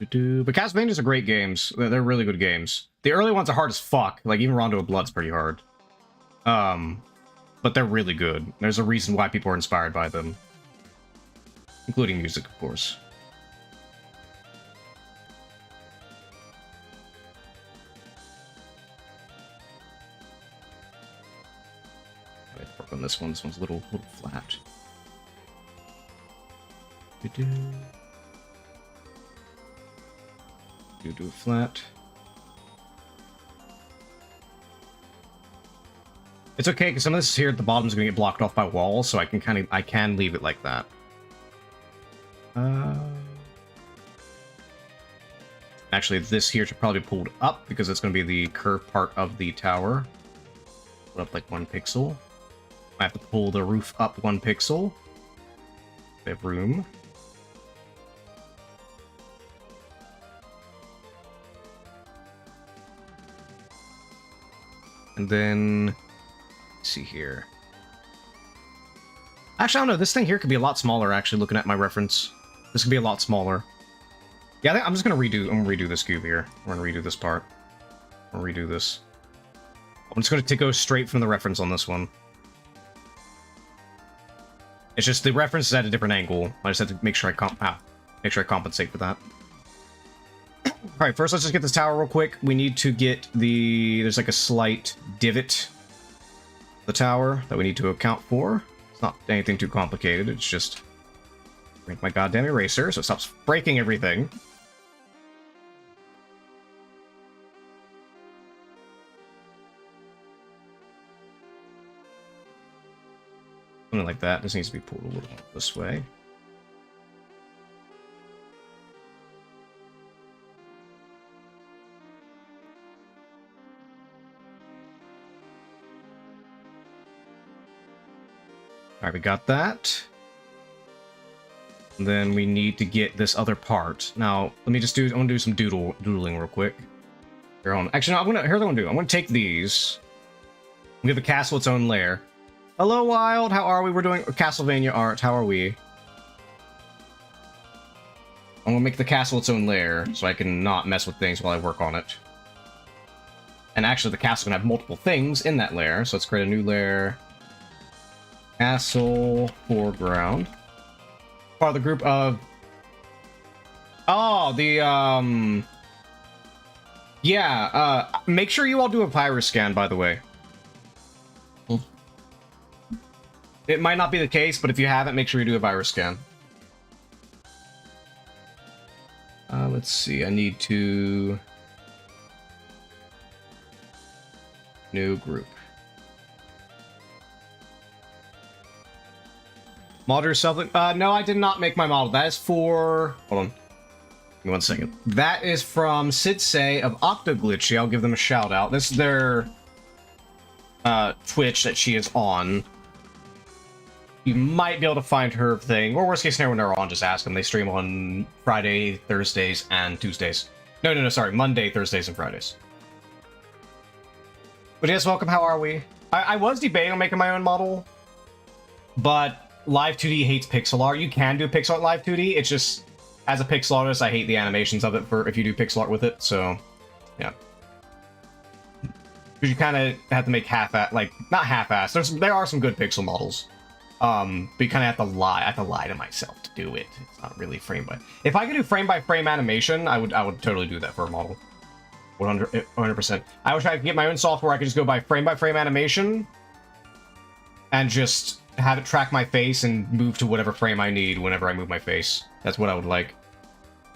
But Castlevanias are great games. They're really good games. The early ones are hard as fuck. Like, even Rondo of Blood's pretty hard. But they're really good. There's a reason why people are inspired by them. Including music, of course. I have to work on this one. This one's a little flat. Do it flat. It's okay because some of this here at the bottom is going to get blocked off by walls, so I can leave it like that. Actually, this here should probably be pulled up because it's going to be the curved part of the tower. Put up like 1 pixel. I have to pull the roof up 1 pixel. We have room. And then, let's see here. Actually, I don't know. This thing here could be a lot smaller, actually, looking at my reference. This could be a lot smaller. Yeah, I'm just going to redo this cube here. We're going to redo this part. I'm going to redo this. I'm just going to go straight from the reference on this one. It's just the reference is at a different angle. I just have to make sure I compensate for that. Alright, first let's just get this tower real quick. We need to get there's like a slight divot the tower that we need to account for. It's not anything too complicated, it's just break my goddamn eraser so it stops breaking everything. Something like that. This needs to be pulled a little this way. Alright, we got that. And then we need to get this other part. Now, let me just I want to do some doodling real quick. Here, actually, no, here's what I'm gonna do. I'm gonna take these. Give the castle its own layer. Hello, Wild. How are we? We're doing Castlevania art. How are we? I'm gonna make the castle its own layer so I can not mess with things while I work on it. And actually, the castle can have multiple things in that layer, so let's create a new layer. Castle foreground. Part of the group of... Oh, yeah, make sure you all do a virus scan, by the way. It might not be the case, but if you haven't, make sure you do a virus scan. Let's see, I need to... New group. Model yourself. No, I did not make my model. That is for... Hold on. Give me 1 second. That is from Sid Say of Octoglitchy. I'll give them a shout out. This is their Twitch that she is on. You might be able to find her thing. Or worst case scenario, when they're on, just ask them. They stream on Friday, Thursdays, and Tuesdays. No, sorry. Monday, Thursdays, and Fridays. But yes, welcome. How are we? I was debating on making my own model, but Live 2D hates pixel art. You can do pixel art Live 2D. It's just, as a pixel artist, I hate the animations of it for if you do pixel art with it. So, yeah. Because you kind of have to make not half-ass. There are some good pixel models. But you kind of have to lie. I have to lie to myself to do it. It's not really frame by. If I could do frame by frame animation, I would totally do that for a model. 100%. I wish I could get my own software. I could just go by frame animation. and just have it track my face and move to whatever frame I need whenever I move my face. That's what I would like.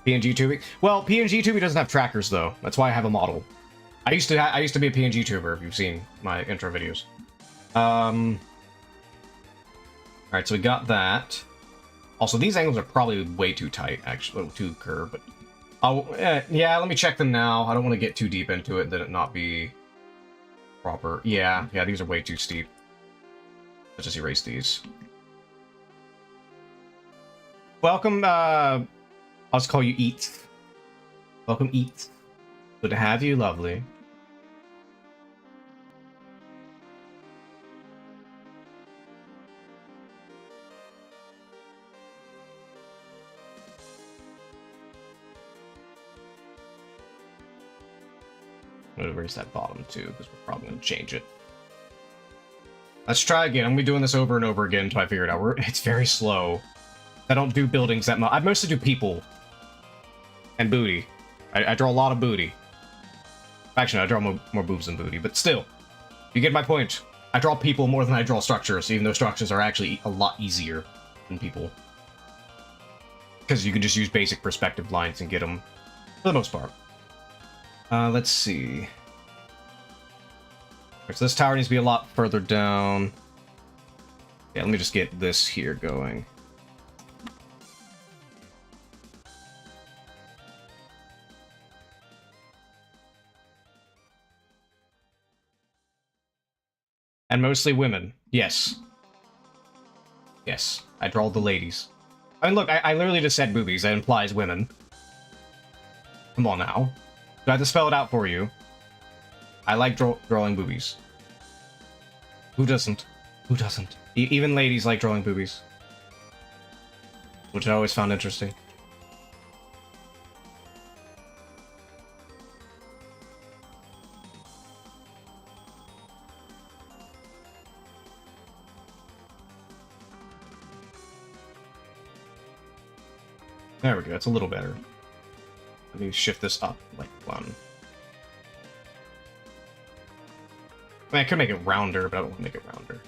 PNG tubing? Well, PNG tubing doesn't have trackers though. That's why I have a model. I used to be a PNG tuber, if you've seen my intro videos. Alright, so we got that. Also, these angles are probably way too tight, actually, a little too curved, but... yeah, let me check them now. I don't want to get too deep into it, then it not be proper. Yeah, these are way too steep. Let's just erase these. Welcome, I'll just call you Eats. Welcome, Eats. Good to have you, lovely. I'm gonna erase that bottom too, because we're probably gonna change it. Let's try again. I'm gonna be doing this over and over again until I figure it out. It's very slow. I don't do buildings that much. I mostly do people. And booty. I draw a lot of booty. Actually, no, I draw more boobs than booty, but still. You get my point. I draw people more than I draw structures, even though structures are actually a lot easier than people. Because you can just use basic perspective lines and get them, for the most part. Let's see. So this tower needs to be a lot further down. Yeah, let me just get this here going. And mostly women. Yes. Yes. I draw the ladies. I mean, look, I literally just said boobies. That implies women. Come on now. Do I have to spell it out for you? I like drawing boobies. Who doesn't? Who doesn't? Even ladies like drawing boobies. Which I always found interesting. There we go, it's a little better. Let me shift this up like one. I mean, I could make it rounder, but I don't want to make it rounder.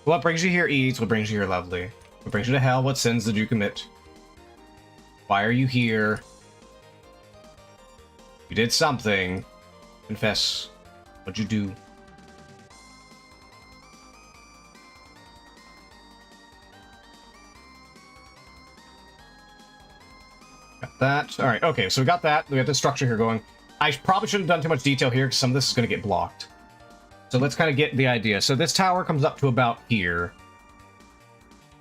What brings you here eats, what brings you here lovely. What brings you to hell, what sins did you commit? Why are you here? You did something. Confess. What'd you do? Got that. Alright, okay, so we got that. We got the structure here going. I probably shouldn't have done too much detail here, because some of this is going to get blocked. So let's kind of get the idea. So this tower comes up to about here.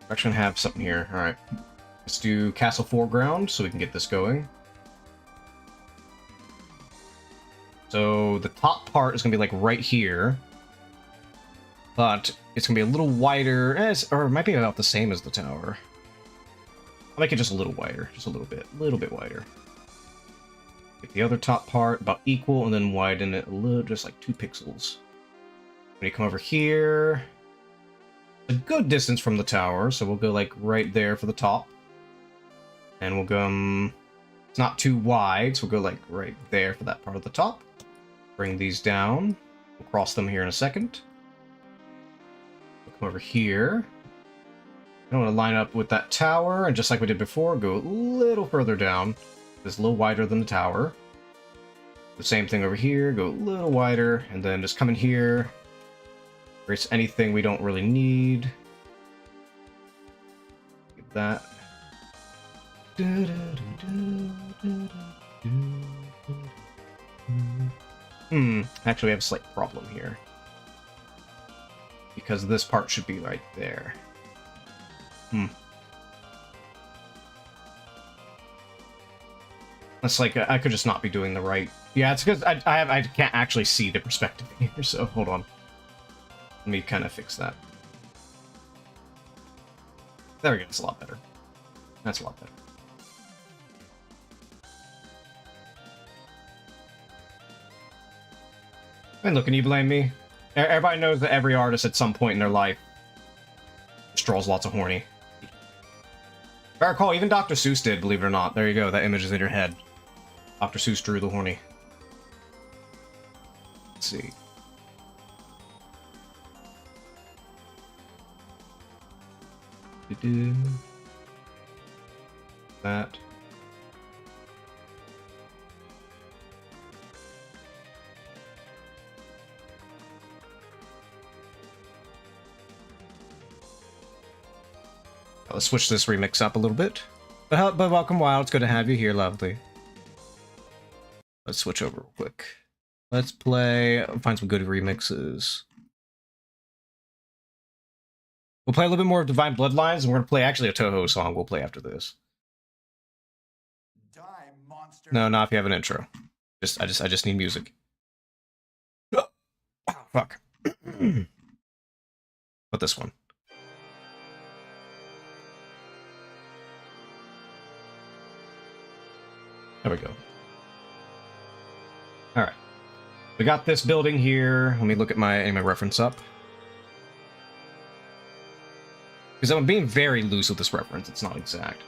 We're actually going to have something here. Alright. Let's do castle foreground, so we can get this going. So the top part is going to be like right here. But it's going to be a little wider, or it might be about the same as the tower. I'll make it just a little wider, just a little bit wider. Get the other top part about equal, and then widen it a little, just like 2 pixels. When you come over here, a good distance from the tower, so we'll go like right there for the top. And we'll go, it's not too wide, so we'll go like right there for that part of the top. Bring these down. We'll cross them here in a second. We'll come over here. I want to line up with that tower, and just like we did before, go a little further down. It's a little wider than the tower. The same thing over here, go a little wider, and then just come in here. Erase anything we don't really need. Get that. Actually, we have a slight problem here. Because this part should be right there. That's like, I could just not be doing the right... Yeah, it's because I can't actually see the perspective here, so hold on. Let me kind of fix that. There we go, it's a lot better. That's a lot better. And look, can you blame me? Everybody knows that every artist at some point in their life just draws lots of horny. If I recall, even Dr. Seuss did, believe it or not. There you go, that image is in your head. Dr. Seuss drew the horny. Let's see. That. Let's switch this remix up a little bit. But welcome, Wild. It's good to have you here, lovely. Let's switch over real quick. Let's play, find some good remixes. We'll play a little bit more of Divine Bloodlines, and we're gonna play actually a Toho song we'll play after this. Die, monster. No, not if you have an intro. I just need music. Oh, fuck. Put this one. There we go. Alright. We got this building here. Let me look at my reference up. Because I'm being very loose with this reference. It's not exact.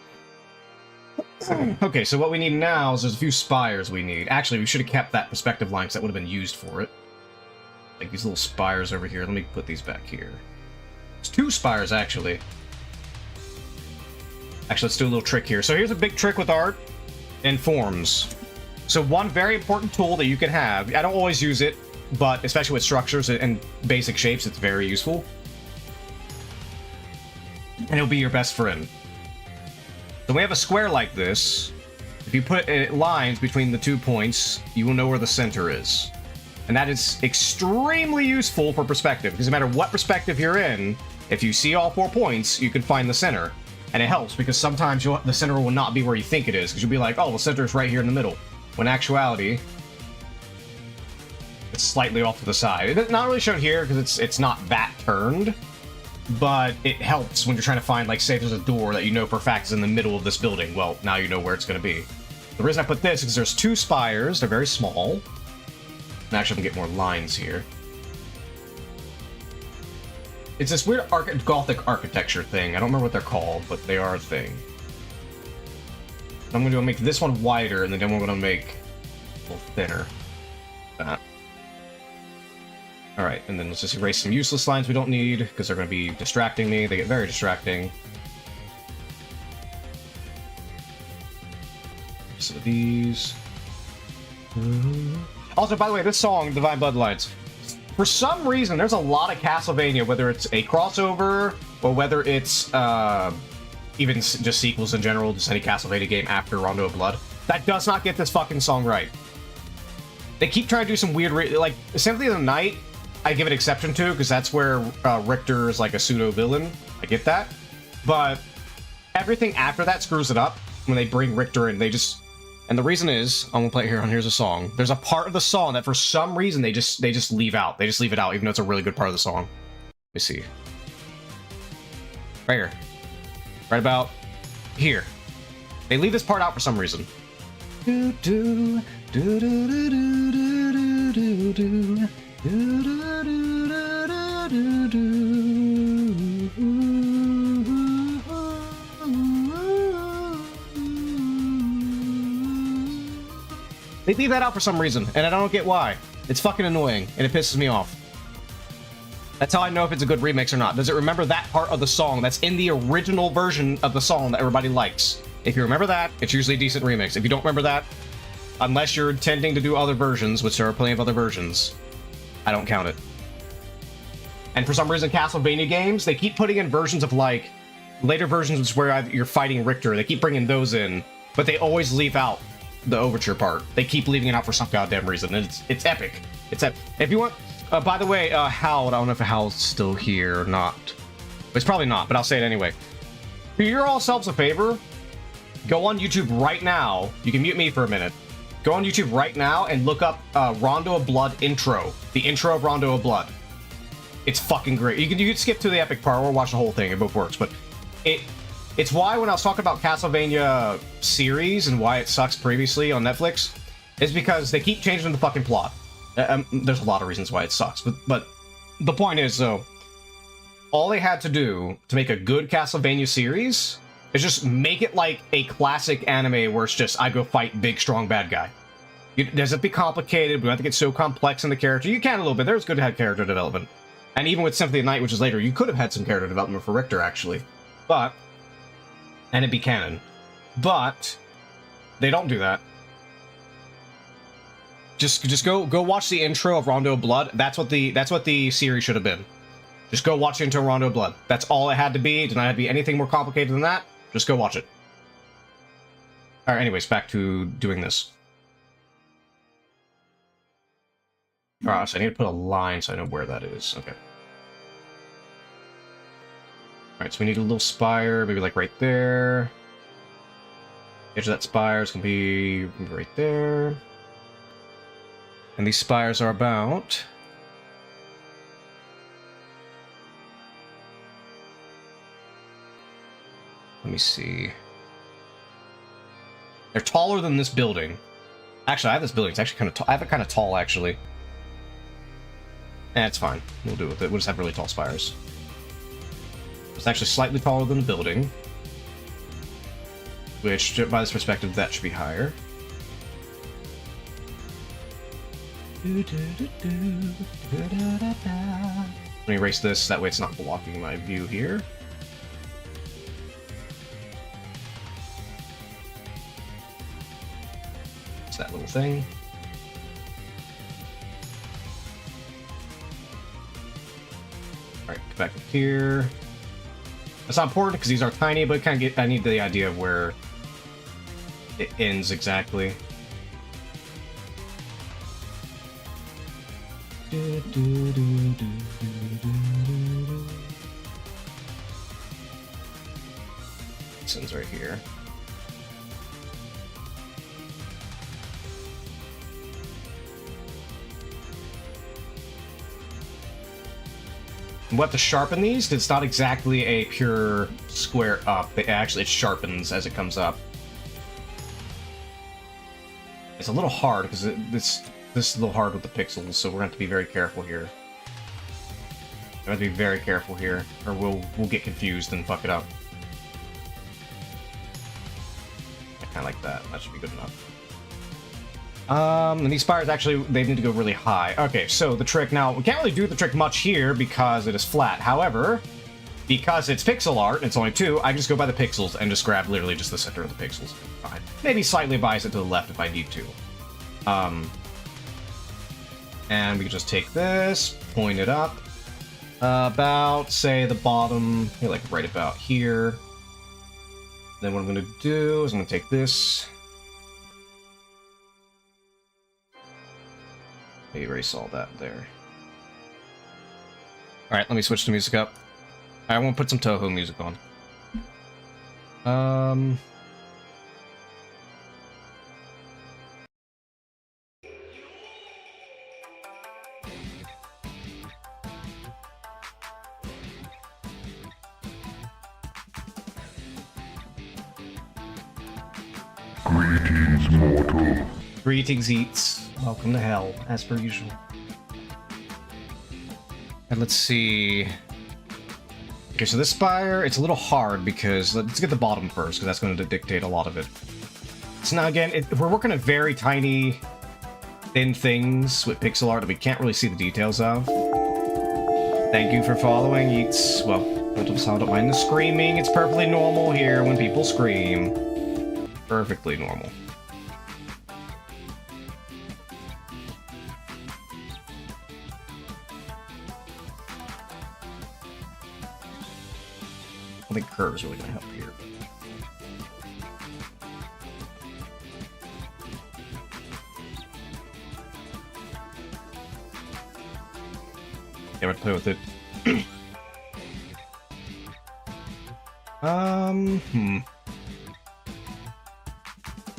Okay, so what we need now is there's a few spires we need. Actually, we should have kept that perspective line because that would have been used for it. Like these little spires over here. Let me put these back here. It's 2 spires, actually. Actually, let's do a little trick here. So here's a big trick with art and forms. So one very important tool that you can have, I don't always use it, but especially with structures and basic shapes, it's very useful. And it'll be your best friend. So we have a square like this. If you put lines between the 2 points, you will know where the center is. And that is extremely useful for perspective, because no matter what perspective you're in, if you see all 4 points, you can find the center. And it helps, because sometimes the center will not be where you think it is, because you'll be like, oh, the center is right here in the middle. When in actuality, it's slightly off to the side. It's not really shown here, because it's not that turned, but it helps when you're trying to find, like, say there's a door that you know for a fact is in the middle of this building. Well, now you know where it's going to be. The reason I put this is because there's 2 spires. They're very small. And actually, I can get more lines here. It's this weird Gothic architecture thing. I don't remember what they're called, but they are a thing. I'm going to make this one wider, and then I'm going to make a little thinner. That. Alright, and then let's just erase some useless lines we don't need, because they're going to be distracting me. They get very distracting. So these... Also, by the way, this song, Divine Bloodlines, for some reason, there's a lot of Castlevania, whether it's a crossover, or whether it's, even just sequels in general, just any Castlevania game after Rondo of Blood, that does not get this fucking song right. They keep trying to do some weird, like, Symphony of the Night, I give an exception to, because that's where Richter is like a pseudo-villain. I get that. But everything after that screws it up. When they bring Richter in, they just... And the reason is, I'm gonna play it here on Here's a Song. There's a part of the song that for some reason they just leave out. They just leave it out, even though it's a really good part of the song. Let me see. Right here. Right about here. They leave this part out for some reason. They leave that out for some reason, and I don't get why. It's fucking annoying, and it pisses me off. That's how I know if it's a good remix or not. Does it remember that part of the song that's in the original version of the song that everybody likes? If you remember that, it's usually a decent remix. If you don't remember that, unless you're intending to do other versions, which there are plenty of other versions, I don't count it. And for some reason, Castlevania games, they keep putting in versions of, like, later versions where you're fighting Richter. They keep bringing those in, but they always leave out the overture part. They keep leaving it out for some goddamn reason. It's epic. It's epic. If you want... by the way, Hal, I don't know if Hal's still here or not. It's probably not, but I'll say it anyway. Do your all selves a favor. Go on YouTube right now. You can mute me for a minute. Go on YouTube right now and look up Rondo of Blood intro. The intro of Rondo of Blood. It's fucking great. You can skip to the epic part or watch the whole thing. It both works, but it's why when I was talking about Castlevania series and why it sucks previously on Netflix, is because they keep changing the fucking plot. There's a lot of reasons why it sucks, but the point is, though, all they had to do to make a good Castlevania series is just make it like a classic anime where it's just, I go fight big, strong, bad guy. It doesn't be complicated, we don't have to get so complex in the character. You can a little bit, there's good to have character development. And even with Symphony of the Night, which is later, you could have had some character development for Richter, actually. But and it'd be canon. But they don't do that. Just go watch the intro of Rondo of Blood. That's what the series should have been. Just go watch the intro of Rondo of Blood. That's all it had to be. It did not have to be anything more complicated than that. Just go watch it. Alright, anyways, back to doing this. Alright, so I need to put a line so I know where that is. Okay. Alright, so we need a little spire, maybe like right there. Edge of that spire is going to be right there. And these spires are about... Let me see. They're taller than this building. Actually, I have this building. It's actually kind of tall. I have it kind of tall, actually. It's fine. We'll do it with it. We'll just have really tall spires. It's actually slightly taller than the building. Which, by this perspective, that should be higher. Let me erase this. That way it's not blocking my view here. It's that little thing. Alright, go back up here. That's not important because these are tiny, but I need the idea of where it ends exactly. This ends right here. We'll have to sharpen these, because it's not exactly a pure square up. It sharpens as it comes up. It's a little hard, because this is a little hard with the pixels, so we're going to have to be very careful here. We're going to have to be very careful here, or we'll get confused and fuck it up. I kind of like that. That should be good enough. And these spires actually, they need to go really high. Okay, so the trick now, we can't really do the trick much here because it is flat. However, because it's pixel art, and it's only 2, I can just go by the pixels and just grab literally just the center of the pixels. Fine. Maybe slightly bias it to the left if I need to. And we can just take this, point it up, about, say, the bottom, like right about here. Then what I'm going to do is I'm going to take this, erase all that there. Alright, let me switch the music up. I want to put some Toho music on. Greetings, mortal. Greetings, Eats. Welcome to hell, as per usual. And let's see... Okay, so this spire, it's a little hard because... Let's get the bottom first, because that's going to dictate a lot of it. So now again, we're working at very tiny, thin things with pixel art that we can't really see the details of. Thank you for following, Eats. Well, don't mind the screaming. It's perfectly normal here when people scream. Perfectly normal. I think curve is really going to help here. Yeah, we're to play with it.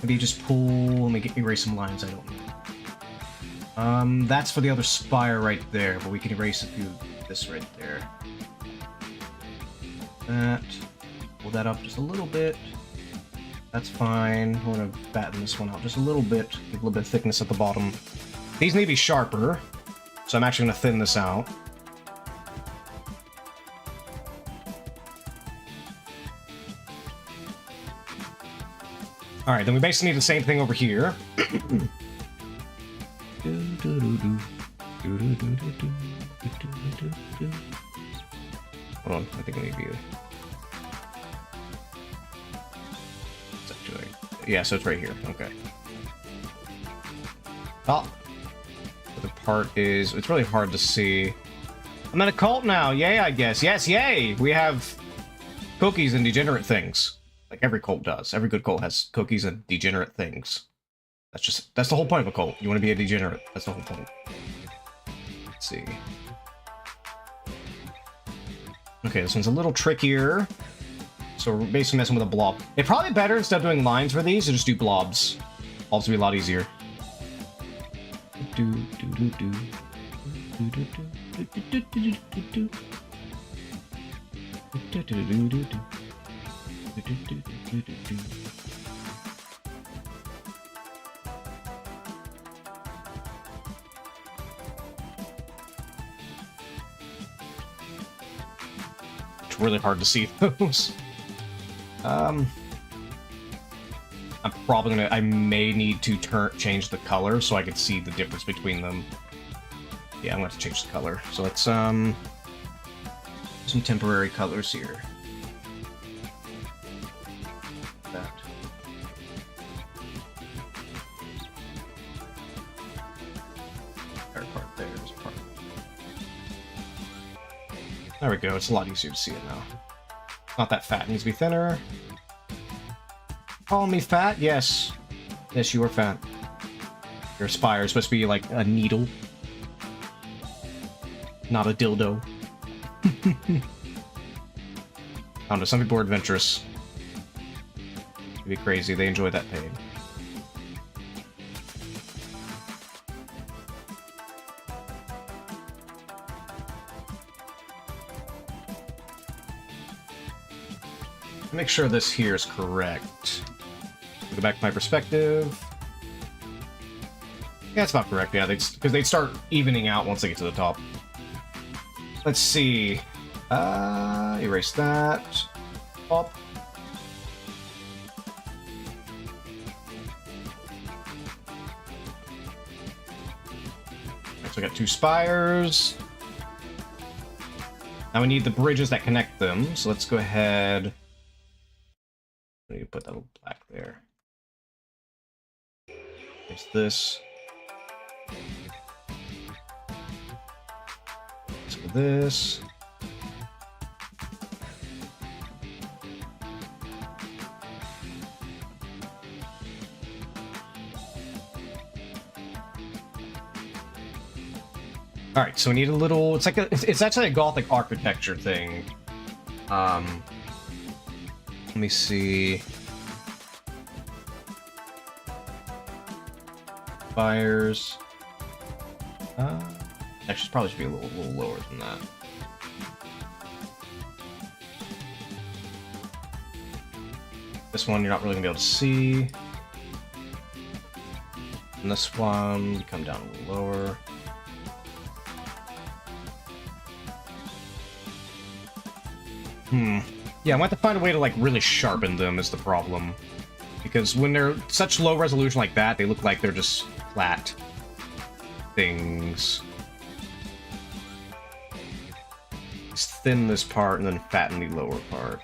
Maybe just pull, let me erase some lines I don't need. That's for the other spire right there, but we can erase it through this right there. That. Pull that up just a little bit. That's fine. I'm gonna batten this one out just a little bit. Give a little bit of thickness at the bottom. These need to be sharper, so I'm actually gonna thin this out. Alright, then we basically need the same thing over here. Hold on, I think I need you. Yeah, so it's right here. Okay. Oh. The part is... It's really hard to see. I'm in a cult now. Yay, I guess. Yes, yay! We have cookies and degenerate things. Like every cult does. Every good cult has cookies and degenerate things. That's the whole point of a cult. You want to be a degenerate. That's the whole point. Let's see. Okay, this one's a little trickier. So we're basically messing with a blob. It's probably better instead of doing lines for these to just do blobs. Blobs would be a lot easier. It's really hard to see those. I'm probably gonna... I may need to change the color so I can see the difference between them. Yeah, I'm gonna have to change the color. So let's, some temporary colors here. That. Part there's part. There we go, it's a lot easier to see it now. Not that fat, it needs to be thinner. Call me fat? Yes. Yes, you are fat. Your spire is supposed to be like a needle. Not a dildo. I don't know, some people are adventurous. It'd be crazy, they enjoy that pain. Make sure this here is correct. Go back to my perspective. Yeah, it's about correct. Yeah, because they'd start evening out once they get to the top. Let's see. Erase that. Up. So I got 2 spires. Now we need the bridges that connect them. So let's go ahead. I need to put that little black there. There's this. Let's go this. All right, so we need a little. It's like it's actually a Gothic architecture thing. Let me see. Spires. Actually, probably should be a little lower than that. This one you're not really gonna be able to see. And this one, you come down a little lower. Yeah, I want to find a way to, like, really sharpen them is the problem. Because when they're such low resolution like that, they look like they're just flat things. Just thin this part and then fatten the lower part.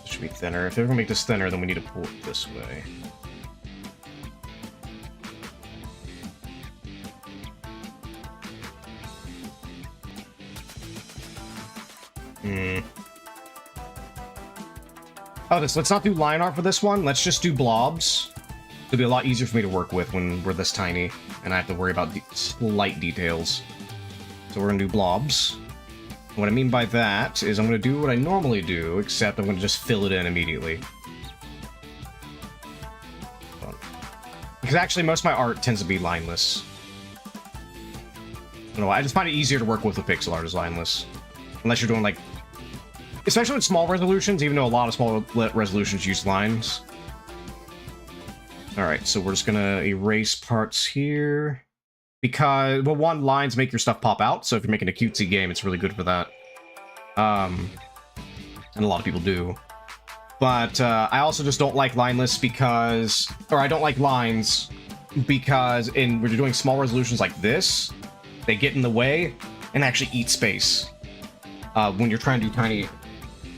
It should be thinner. If they're gonna make this thinner, then we need to pull it this way. Oh, let's not do line art for this one. Let's just do blobs. It'll be a lot easier for me to work with when we're this tiny, and I have to worry about the slight details. So we're gonna do blobs. And what I mean by that is I'm gonna do what I normally do, except I'm gonna just fill it in immediately. Because actually, most of my art tends to be lineless. I don't know, I just find it easier to work with pixel art as lineless. Unless you're doing, like, especially with small resolutions, even though a lot of small resolutions use lines. Alright, so we're just gonna erase parts here. Because, well, one, lines make your stuff pop out, so if you're making a cutesy game, it's really good for that. And a lot of people do. But, I also just don't like lineless because... Or I don't like lines because when you're doing small resolutions like this, They get in the way and actually eat space when you're trying to do tiny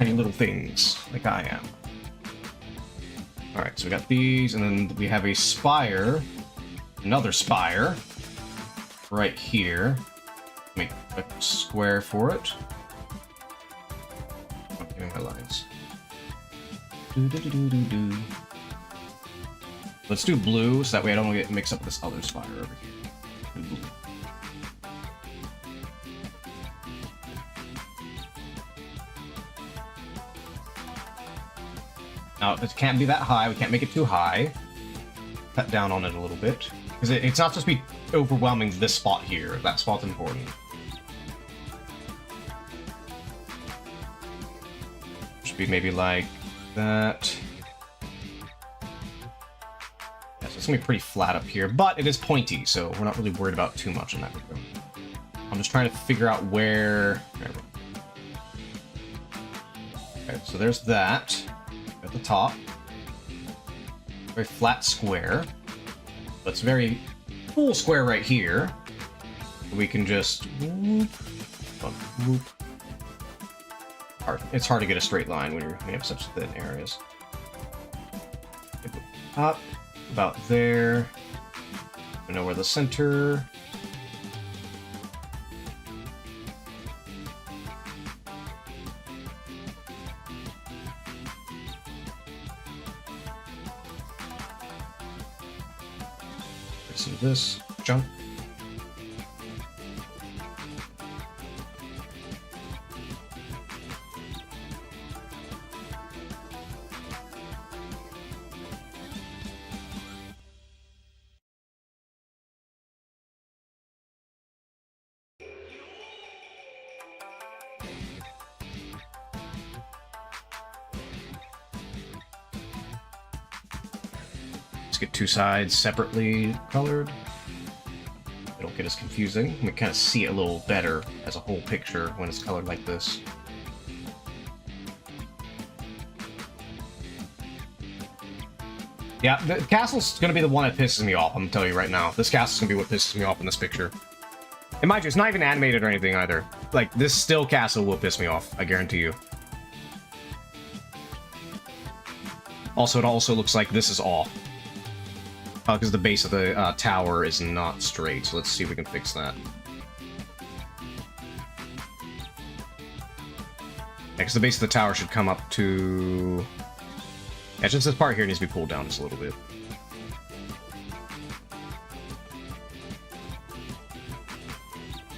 little things like I am. Alright, so we got these, and then we have a spire, another spire, right here. Make a square for it. I'm getting my lines. Let's do blue, so that way I don't get mixed up with this other spire over here. Do blue. Now, it can't be that high. We can't make it too high. Cut down on it a little bit. Because it's not supposed to be overwhelming this spot here. That spot's important. Should be maybe like that. Yeah, so it's going to be pretty flat up here. But it is pointy, so we're not really worried about too much in that regard. I'm just trying to figure out where... Okay, so there's that. At the top. Very flat square. But it's very full square right here. We can just whoop, whoop. It's hard to get a straight line when you have such thin areas. Up, about there. I know where the center. Some of this junk. Get two sides separately colored. It'll get us confusing. We kind of see it a little better as a whole picture when it's colored like this. Yeah, the castle's gonna be the one that pisses me off, I'm telling you right now. This castle's gonna be what pisses me off in this picture. And mind you, it's not even animated or anything either. Like, this still castle will piss me off, I guarantee you. Also, it also looks like this is off. Because the base of the tower is not straight, so let's see if we can fix that. Because the base of the tower should come up to... Yeah, just this part here needs to be pulled down just a little bit.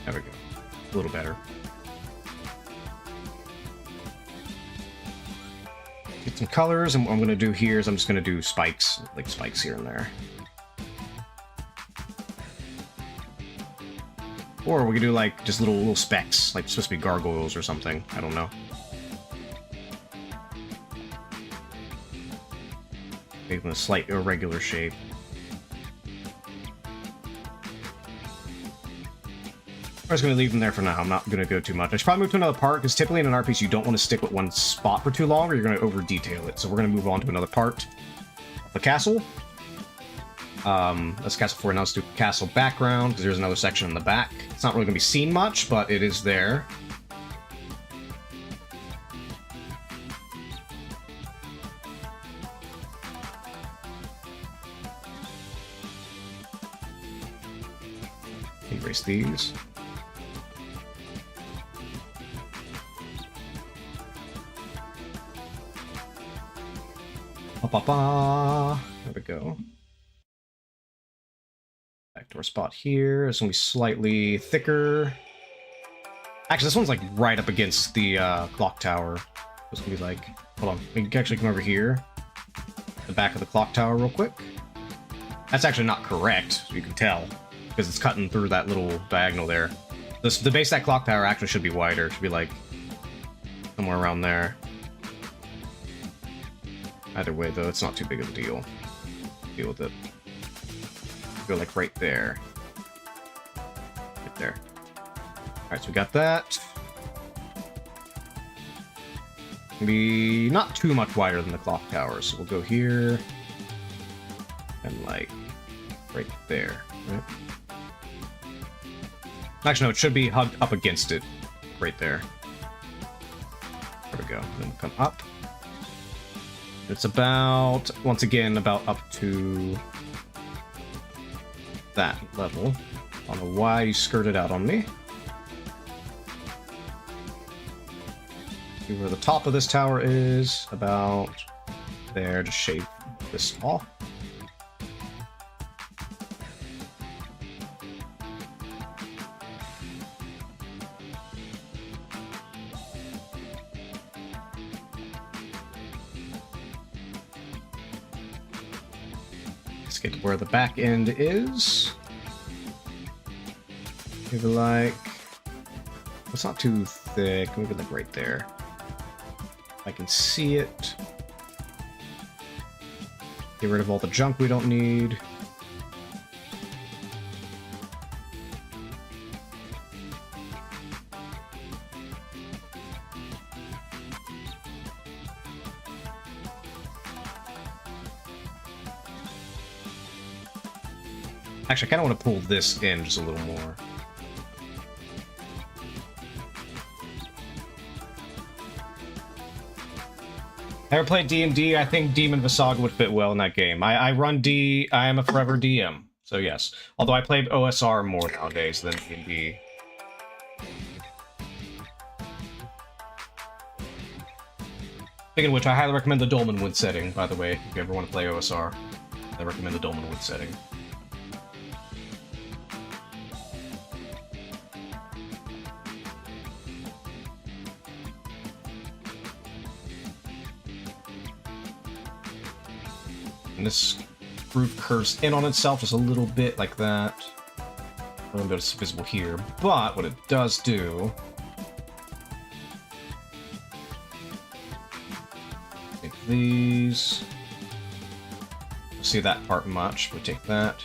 There we go. A little better. Get some colors, and what I'm going to do here is I'm just going to do spikes, like spikes here and there. Or we could do like just little specks, like supposed to be gargoyles or something. I don't know. Make them a slight irregular shape. I'm just going to leave them there for now. I'm not going to go too much. I should probably move to another part, because typically in an RPG you don't want to stick with one spot for too long, or you're going to over-detail it. So we're going to move on to another part of the castle. That's Castle 4, now let's do Castle Background, because there's another section in the back. It's not really going to be seen much, but it is there. Erase these. There we go. Back to our spot here. It's gonna be slightly thicker. Actually, this one's like right up against the clock tower. It's gonna be like, hold on, we can actually come over here, the back of the clock tower real quick. That's actually not correct, you can tell, because it's cutting through that little diagonal there. The base of that clock tower actually should be wider. It should be like somewhere around there. Either way, though, it's not too big of a deal. Deal with it. Go like right there. Right there. Alright, so we got that. Be not too much wider than the clock tower, so we'll go here. And like right there. Right? Actually, no, it should be hugged up against it. Right there. There we go. Then we'll come up. It's about, once again, about up to that level. I don't know why you skirted out on me. See where the top of this tower is, about there, to shave this off. Let's get to where the back end is. Maybe like, it's not too thick, maybe like right there. I can see it. Get rid of all the junk we don't need. Actually, I kind of want to pull this in just a little more. Ever played D&D? I think Demon Visaga would fit well in that game. I run D. I am a forever DM, so yes. Although I play OSR more nowadays than D&D. Speaking of which, I highly recommend the Dolmenwood setting, by the way, if you ever want to play OSR. I recommend the Dolmenwood setting. And this roof curves in on itself just a little bit like that. I don't know if it's visible here, but what it does do... Take these. Don't see that part much, but take that.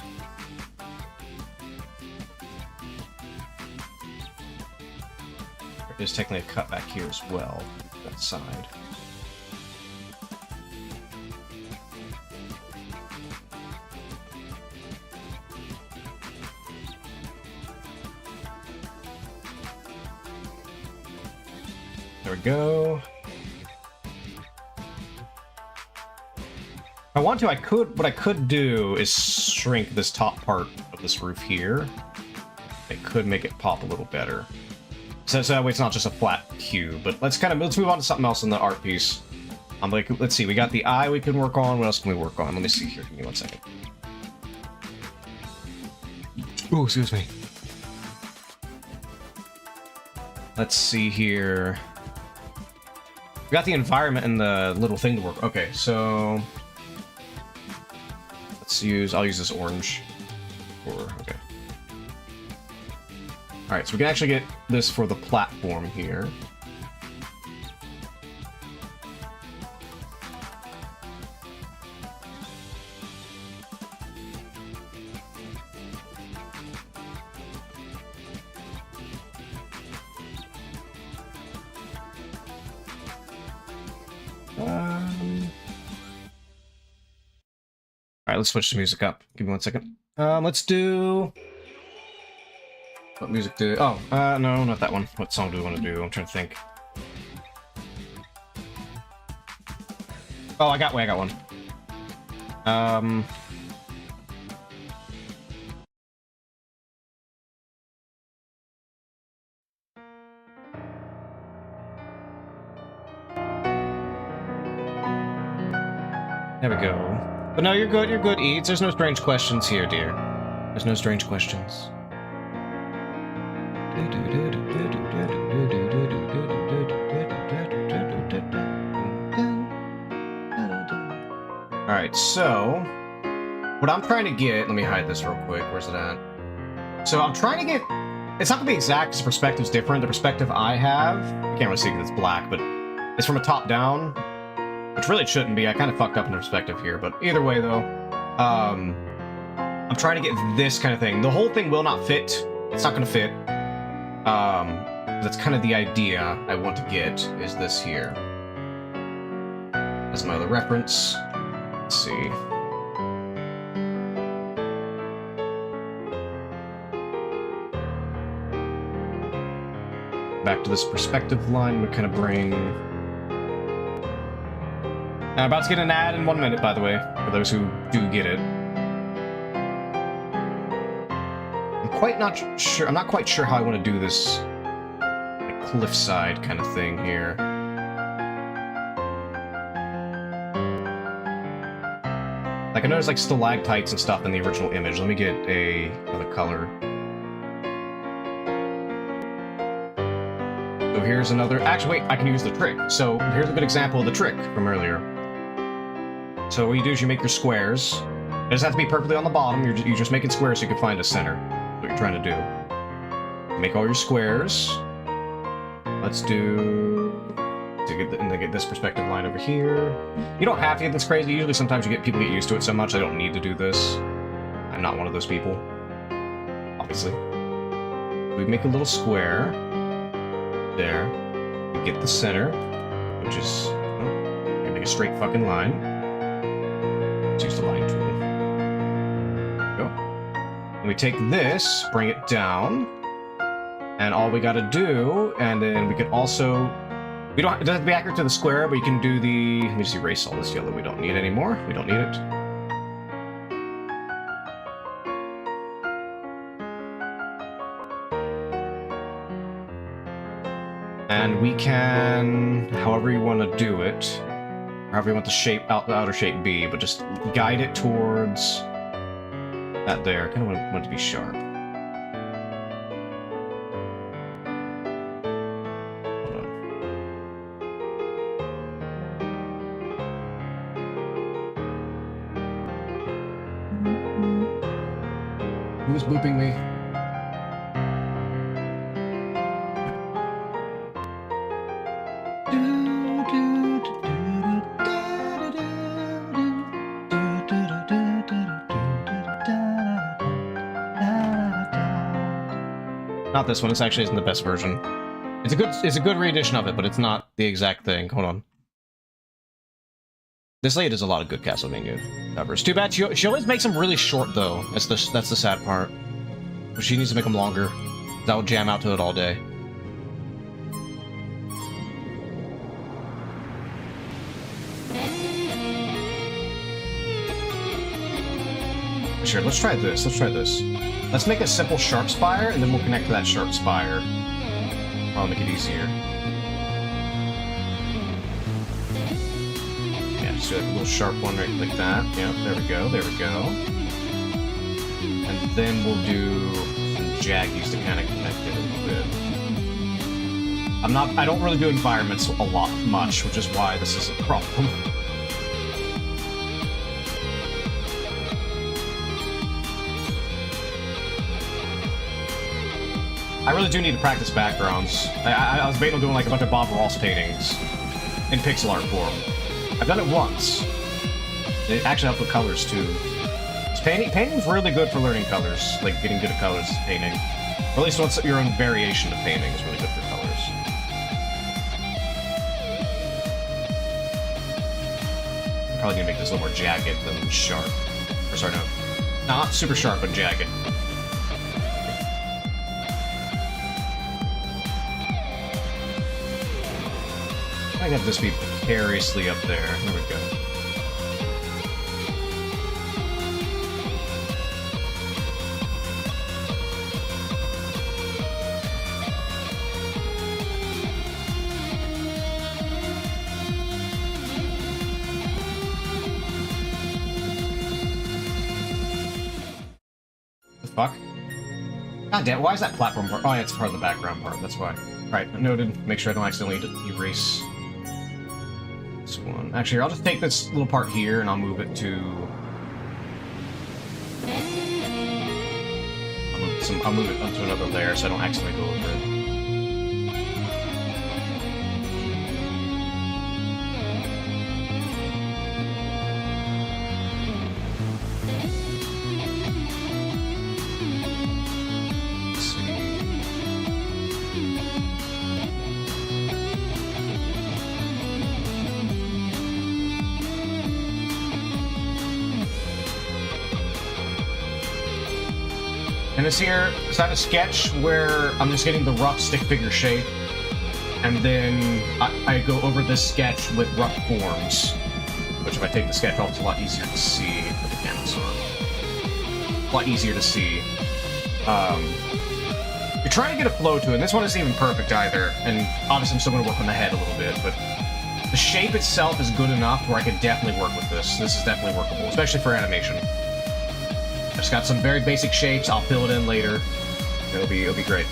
There is technically a cut back here as well, that side. There we go. If I want to, what I could do is shrink this top part of this roof here. It could make it pop a little better. So that way it's not just a flat cube, but let's move on to something else in the art piece. Let's see, we got the eye we can work on. What else can we work on? Let me see here, give me 1 second. Ooh, excuse me. Let's see here. We got the environment and the little thing to work. Okay, so I'll use this orange okay. Alright, so we can actually get this for the platform here. Alright, let's switch the music up. Give me 1 second. Let's do... What music do... Oh, no, not that one. What song do we want to do? I'm trying to think. Oh, I got one. There we go. But no, you're good, Eads. There's no strange questions here, dear. There's no strange questions. Alright, so... What I'm trying to get... Let me hide this real quick. Where's it at? So I'm trying to get... It's not going to be exact, because the perspective's different. The perspective I have... I can't really see because it's black, but... It's from a top down. Which really it shouldn't be. I kind of fucked up in the perspective here, but either way, though, I'm trying to get this kind of thing. The whole thing will not fit. It's not going to fit. That's kind of the idea I want to get, is this here. As my other reference. Let's see. Back to this perspective line, we kind of bring... I'm about to get an ad in 1 minute, by the way, for those who do get it. I'm not quite sure how I want to do this like, cliffside kind of thing here. Like I noticed like stalactites and stuff in the original image. Let me get another color. So here's another. Actually, wait, I can use the trick. So here's a good example of the trick from earlier. So what you do is you make your squares. It doesn't have to be perfectly on the bottom. You're just making squares so you can find a center. That's what you're trying to do. Make all your squares. Let's do to get this perspective line over here. You don't have to get this crazy. Usually, sometimes people get used to it so much they don't need to do this. I'm not one of those people, obviously. We make a little square there. We get the center, which is make a straight fucking line. Let's use the line tool. Go. And we take this, bring it down, and all we gotta do, and then we can also, it doesn't have to be accurate to the square, but you can do the, let me just erase all this yellow we don't need anymore. We don't need it. And we can, however you want to do it, however you want the outer shape be, but just guide it towards that there. I kind of want it to be sharp. Hold on. Who's booping me? Not this one. This actually isn't the best version. It's a good re-edition of it, but it's not the exact thing. Hold on. This lady does a lot of good Castlevania covers. Too bad she always makes them really short though. That's the sad part. She needs to make them longer. That would jam out to it all day. Sure, let's try this. Let's make a simple sharp spire, and then we'll connect to that sharp spire. I'll make it easier. Yeah, just do like a little sharp one right like that. Yeah, there we go. And then we'll do some jaggies to kind of connect it a little bit. I don't really do environments much, which is why this is a problem. I really do need to practice backgrounds. I was waiting on doing like a bunch of Bob Ross paintings in pixel art form. I've done it once. It actually helped with colors too. Painting's really good for learning colors, like getting good at colors, painting. Or at least once your own variation of painting is really good for colors. I'm probably gonna make this a little more jagged than sharp. Or sorry, no. Not super sharp, but jagged. I have this be precariously up there. There we go. The fuck? God damn, why is that platform part? Oh, yeah, it's part of the background part, that's why. Alright, noted. Make sure I don't accidentally erase this one. Actually, here, I'll just take this little part here and I'll move it to... I'll move it onto another layer so I don't accidentally go over it. And this here, is that a sketch where I'm just getting the rough stick figure shape, and then I go over this sketch with rough forms, which if I take the sketch off, it's a lot easier to see. Put the canvas on. A lot easier to see. You're trying to get a flow to it, and this one isn't even perfect either, and obviously I'm still going to work on the head a little bit, but the shape itself is good enough where I could definitely work with this. This is definitely workable, especially for animation. I've just got some very basic shapes, I'll fill it in later. It'll be great.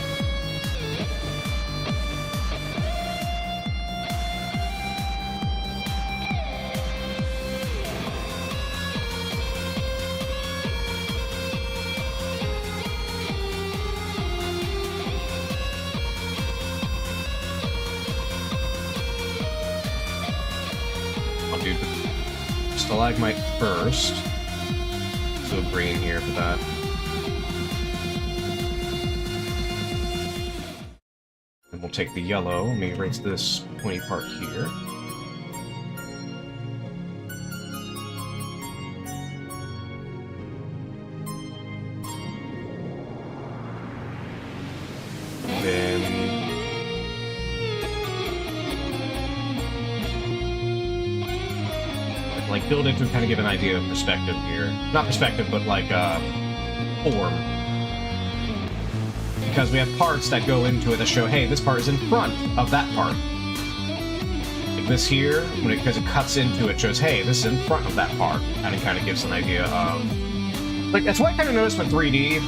I'll do the stalagmite first. So green here for that. And we'll take the yellow. Let me erase this pointy part here. Build it to kind of give an idea of perspective here. Not perspective, but like, form. Because we have parts that go into it that show, hey, this part is in front of that part. Like this here, because it cuts into it, shows, hey, this is in front of that part. And it kind of gives an idea of... Like, that's what I kind of noticed with 3D,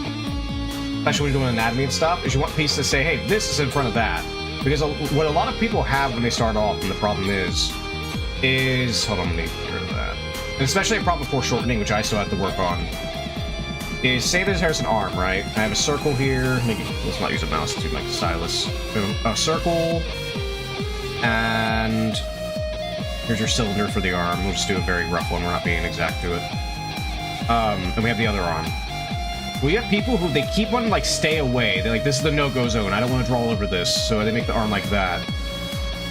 especially when you're doing anatomy and stuff, is you want pieces to say, hey, this is in front of that. Because what a lot of people have when they start off, and the problem is... Hold on, let me get rid of that. And especially a problem with foreshortening, which I still have to work on, is say there's an arm, right? I have a circle here. Let's not use a mouse, let's use like a stylus. A circle, and here's your cylinder for the arm. We'll just do a very rough one, we're not being exact to it. And we have the other arm. We have people who, they keep wanting to like stay away. They're like, this is the no-go zone, I don't want to draw over this, so they make the arm like that.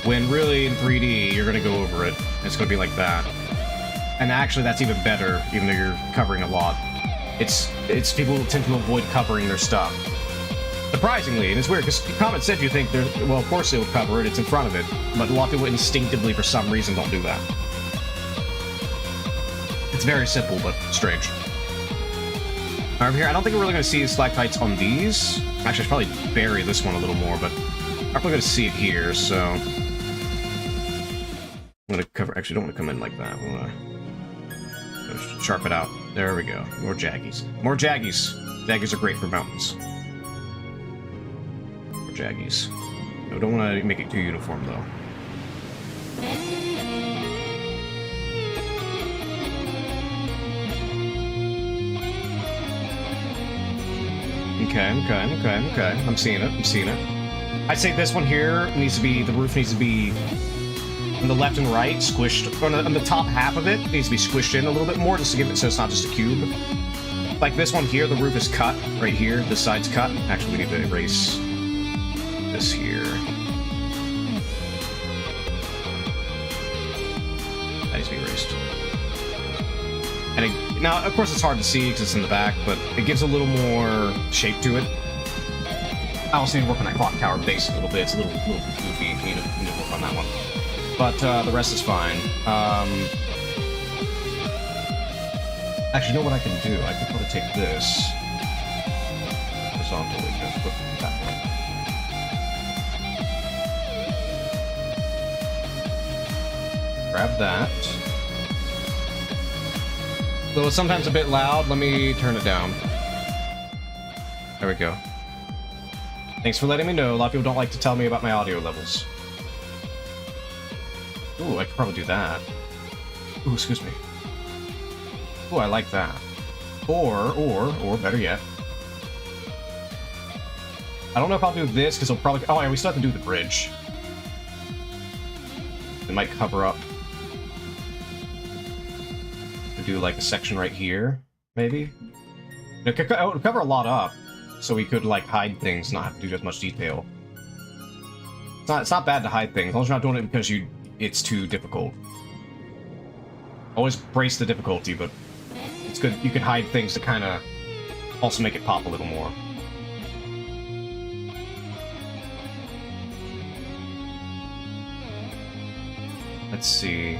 When really, in 3D, you're going to go over it. It's going to be like that. And actually, that's even better, even though you're covering a lot. It's people tend to avoid covering their stuff. Surprisingly, and it's weird, because Comet said you think, well, of course it will cover it, it's in front of it. But a lot of people instinctively, for some reason, don't do that. It's very simple, but strange. Over here, I don't think we're really going to see the stalactites on these. Actually, I should probably bury this one a little more, but I'm probably going to see it here, so... I'm gonna cover. Actually, don't want to come in like that. I'm gonna sharp it out. There we go. More jaggies. More jaggies. Jaggies are great for mountains. More jaggies. No, don't want to make it too uniform though. Okay. I'm seeing it. I'd say this one here needs to be. The roof needs to be. On the left and right, squished. On the top half of it needs to be squished in a little bit more, just to give it so it's not just a cube. Like this one here, the roof is cut right here. This side's cut. Actually, we need to erase this here. That needs to be erased. And now, of course, it's hard to see because it's in the back, but it gives a little more shape to it. I also need to work on that clock tower base a little bit. It's a little goofy. Need to work on that one. But the rest is fine. Actually, you know what I can do? I can probably take this horizontally and put it that way. Grab that. Though it's sometimes a bit loud, let me turn it down. There we go. Thanks for letting me know. A lot of people don't like to tell me about my audio levels. Ooh, I could probably do that. Ooh, excuse me. Ooh, I like that. Or better yet. I don't know if I'll do this, because it'll probably... Oh, yeah, we still have to do the bridge. It might cover up. We'll do, like, a section right here, maybe? It would cover a lot up, so we could, like, hide things, not have to do as much detail. It's not bad to hide things, as long as you're not doing it because it's too difficult. Always brace the difficulty, but it's good. You can hide things to kind of Also make it pop a little more. Let's see.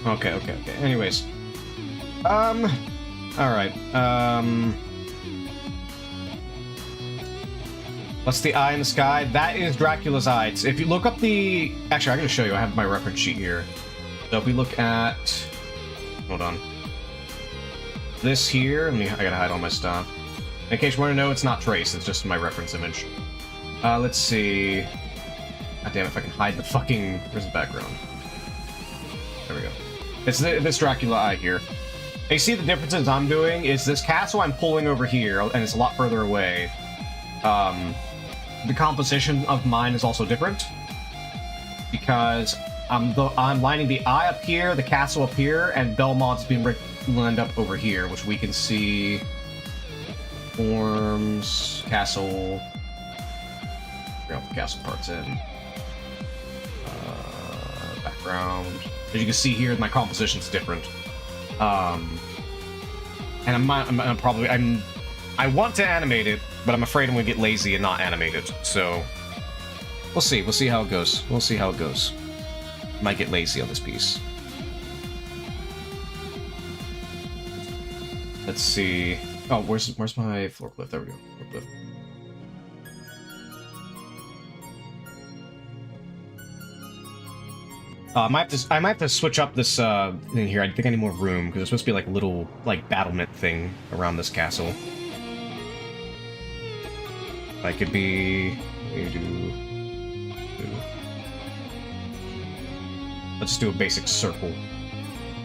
Okay. Anyways. Alright. What's the eye in the sky? That is Dracula's eye. If you look up the... Actually, I'm going to show you. I have my reference sheet here. So if we look at... Hold on. This here... I gotta hide all my stuff. In case you want to know, it's not Trace. It's just my reference image. Let's see... God damn it, if I can hide the fucking... Where's the background? There we go. It's this Dracula eye here. And you see the differences I'm doing? Is this castle I'm pulling over here, and it's a lot further away. The composition of mine is also different. Because I'm lining the eye up here, the castle up here, and Belmont's being lined up over here, which we can see... Forms... Castle... Figure out the castle part's in. Background... As you can see here, my composition's different. And I want to animate it, but I'm afraid I'm gonna get lazy and not animate it. So we'll see. We'll see how it goes. We'll see how it goes. Might get lazy on this piece. Let's see. Oh, where's my floor cliff? There we go. Floor cliff. I might have to switch up this thing here. I think I need more room because there's supposed to be like a little battlement thing around this castle. I could be. Let's just do a basic circle.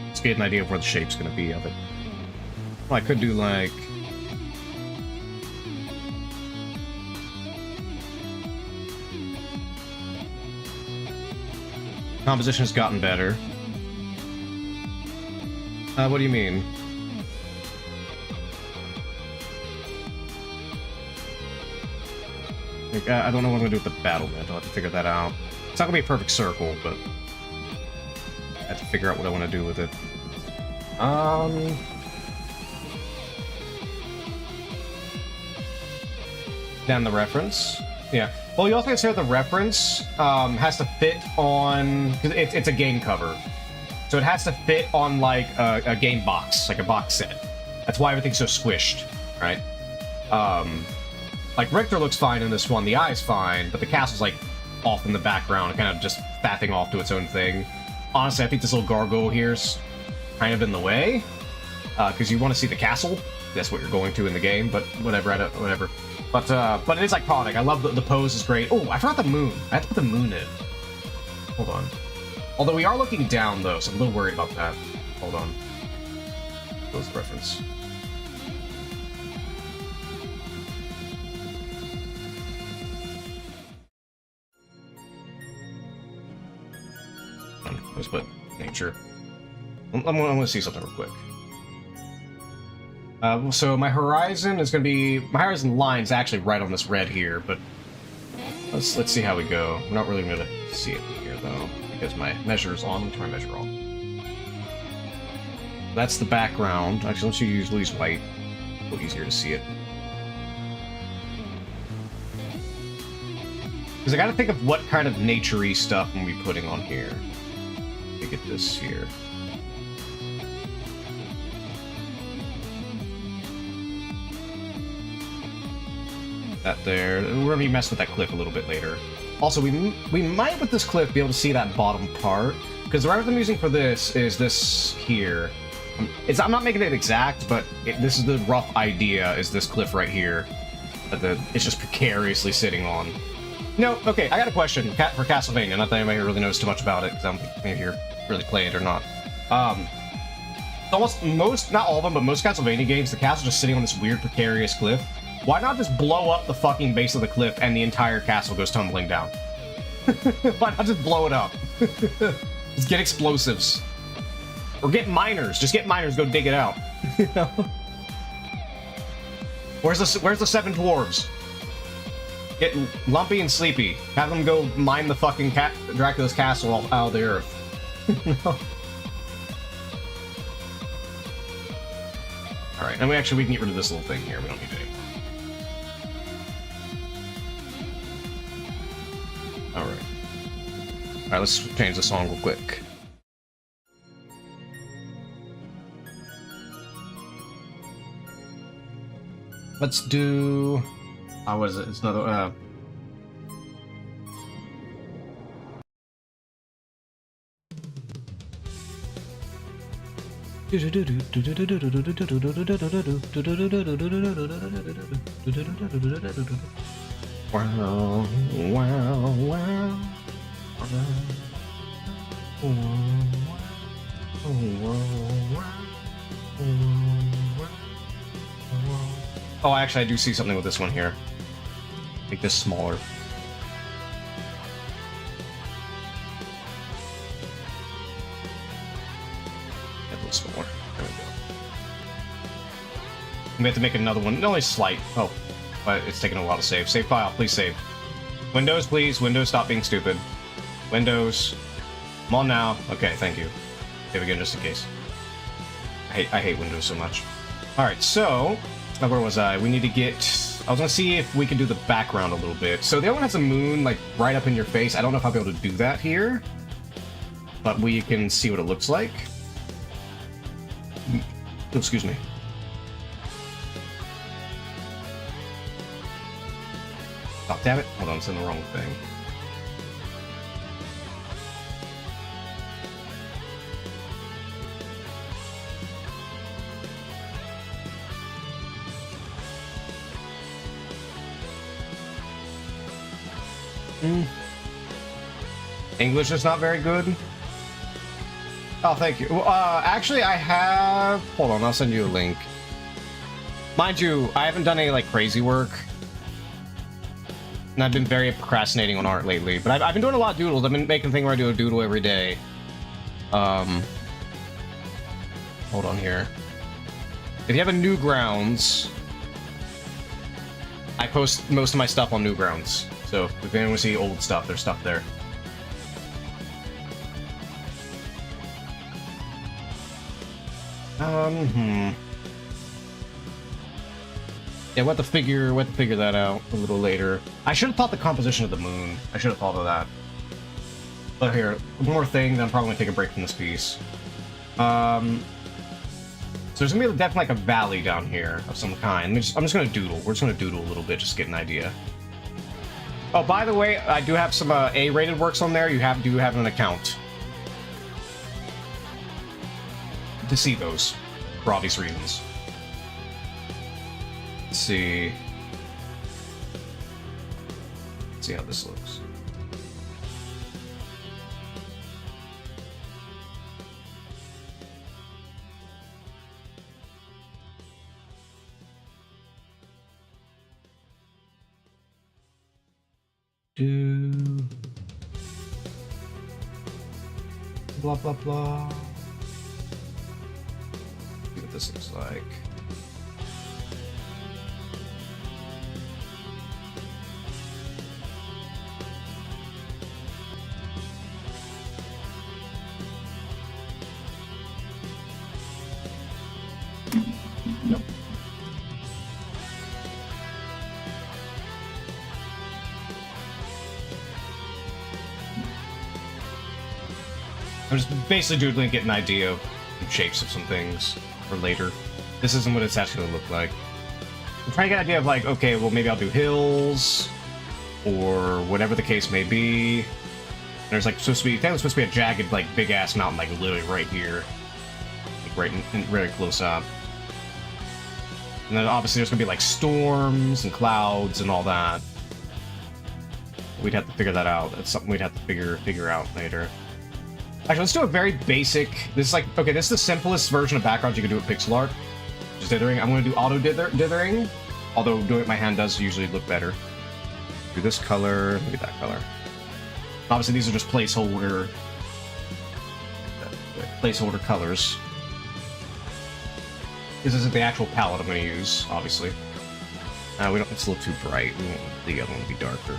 Let's get an idea of where the shape's gonna be of it. Well, I could do like. Composition has gotten better. What do you mean? Like, I don't know what I'm gonna do with the battlement. I'll have to figure that out. It's not gonna be a perfect circle, but I have to figure out what I want to do with it. Down the reference. Yeah. Well, you also consider the reference has to fit on... Cause it's a game cover. So it has to fit on, like, a game box, like a box set. That's why everything's so squished, right? Like, Richter looks fine in this one, the eye's fine, but the castle's, like, off in the background, kind of just faffing off to its own thing. Honestly, I think this little gargoyle here's kind of in the way, because you want to see the castle. That's what you're going to in the game, but whatever, whatever. But it is iconic. I love the pose is great. Oh, I forgot the moon. I have to put the moon in. Hold on. Although we are looking down, though, so I'm a little worried about that. Hold on. Close the reference. Let's put nature. I'm gonna see something real quick. So my horizon is going to be... My horizon line's actually right on this red here, but... Let's see how we go. We're not really going to see it here, though, because my measure's on. Let me turn my measure on. That's the background. Actually, let's use white. A little easier to see it. Because I got to think of what kind of nature-y stuff I'm going to be putting on here. Let me get this here. That there. We're gonna be messing with that cliff a little bit later. Also, we might with this cliff be able to see that bottom part, because the reference I'm using for this is this here. I'm not making it exact, but this is the rough idea. Is this cliff right here that it's just precariously sitting on? No, okay. I got a question for Castlevania. Not that anybody really knows too much about it, because I'm maybe here really playing it or not. Not all of them, but most Castlevania games, the castle's just sitting on this weird precarious cliff. Why not just blow up the fucking base of the cliff and the entire castle goes tumbling down? Why not just blow it up? Just get explosives. Or get miners. Just get miners, go dig it out. You know? Where's the 7 dwarves? Get Lumpy and Sleepy. Have them go mine the fucking Dracula's castle out of the earth. No. Alright, and we can get rid of this little thing here. We don't need it anymore. Alright. Alright, let's change the song real quick. Let's do... what is it? It's another... Wow, wow, wow. Oh, actually, I do see something with this one here. Make this smaller. A little smaller. There we go. We have to make another one. Only slight. Oh, but it's taking a while to save. Save file. Please save. Windows, please. Windows, stop being stupid. Windows. Come on now. Okay, thank you. Save again just in case. I hate Windows so much. Alright, so... where was I? We need to get... I was gonna see if we can do the background a little bit. So the other one has a moon, like, right up in your face. I don't know if I'll be able to do that here. But we can see what it looks like. Oh, excuse me. Oh, damn it. Hold on, it's in the wrong thing. English is not very good. Oh, thank you. Actually, I have... Hold on, I'll send you a link. Mind you, I haven't done any, like, crazy work. And I've been very procrastinating on art lately. But I've been doing a lot of doodles. I've been making a thing where I do a doodle every day. Hold on here. If you have a Newgrounds, I post most of my stuff on Newgrounds. So if anyone wants to see old stuff, there's stuff there. Yeah, we'll have to figure that out a little later. I should have thought the composition of the moon. I should have thought of that. But here, one more thing, then I'm probably gonna take a break from this piece. So there's gonna be definitely like a valley down here of some kind. I'm just gonna doodle. We're just gonna doodle a little bit, just to get an idea. Oh, by the way, I do have some A-rated works on there. You do have an account to see those, for obvious reasons. Let's see. Let's see how this looks. Blah blah blah. See what this looks like. Yep. I'm just basically doodling to get an idea of the shapes of some things for later. This isn't what it's actually going to look like. I'm trying to get an idea of like, okay, well maybe I'll do hills, or whatever the case may be. There's like supposed to be a jagged, like big ass mountain, like literally right here, like right in very close up. And then obviously there's gonna be like storms and clouds and all that. We'd have to figure that out. That's something we'd have to figure out later. Actually, let's do a very basic... This is like... Okay, this is the simplest version of backgrounds you can do with pixel art. Just dithering. I'm going to do auto dithering. Although doing it with my hand does usually look better. Do this color. Maybe that color. Obviously, these are just placeholder colors. This isn't the actual palette I'm going to use, obviously. We don't... It's a little too bright. We want the other one to be darker.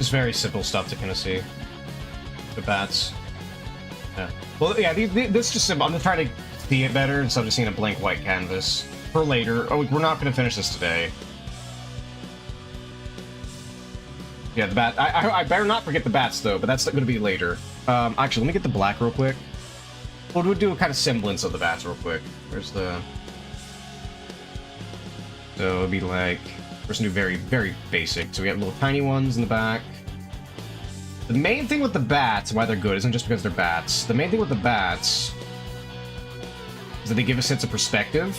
Just very simple stuff to kind of see. The bats. Yeah. Well, yeah, this is just simple. I'm just trying to see it better instead of just seeing a blank white canvas. For later. Oh, we're not going to finish this today. Yeah, the bat. I better not forget the bats, though, but that's going to be later. Actually, let me get the black real quick. We'll do a kind of semblance of the bats real quick. Where's the... So it'll be like... We're gonna do very, very basic. So we have little tiny ones in the back. The main thing with the bats, why they're good, isn't just because they're bats. The main thing with the bats is that they give a sense of perspective.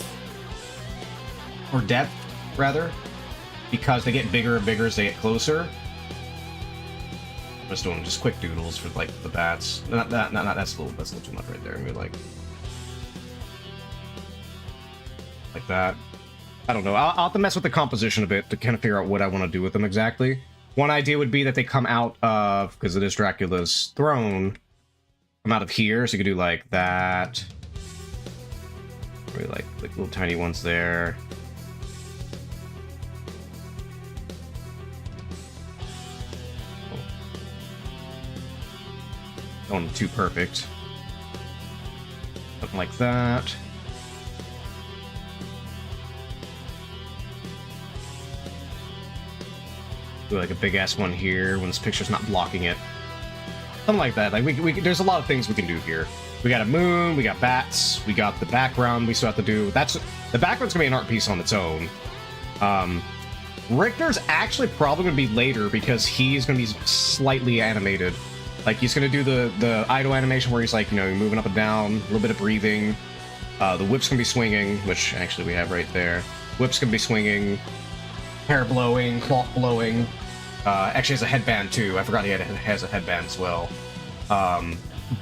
Or depth, rather. Because they get bigger and bigger as they get closer. I'm just doing just quick doodles for, like, the bats. Not that's a little too much right there. Maybe like that. I don't know. I'll have to mess with the composition a bit to kind of figure out what I want to do with them exactly. One idea would be that they come out of, because it is Dracula's throne, come out of here, so you could do like that. Maybe like little tiny ones there. Going too perfect. Something like that. Do like a big ass one here when this picture's not blocking it. Something like that. Like there's a lot of things we can do here. We got a moon, we got bats, we got the background we still have to do. The background's gonna be an art piece on its own. Richter's actually probably gonna be later because he's gonna be slightly animated. Like he's gonna do the idle animation where he's like, you know, moving up and down, a little bit of breathing. The whip's gonna be swinging, which actually we have right there. Whip's gonna be swinging. Hair blowing, cloth blowing. Actually has a headband too. I forgot he has a headband as well.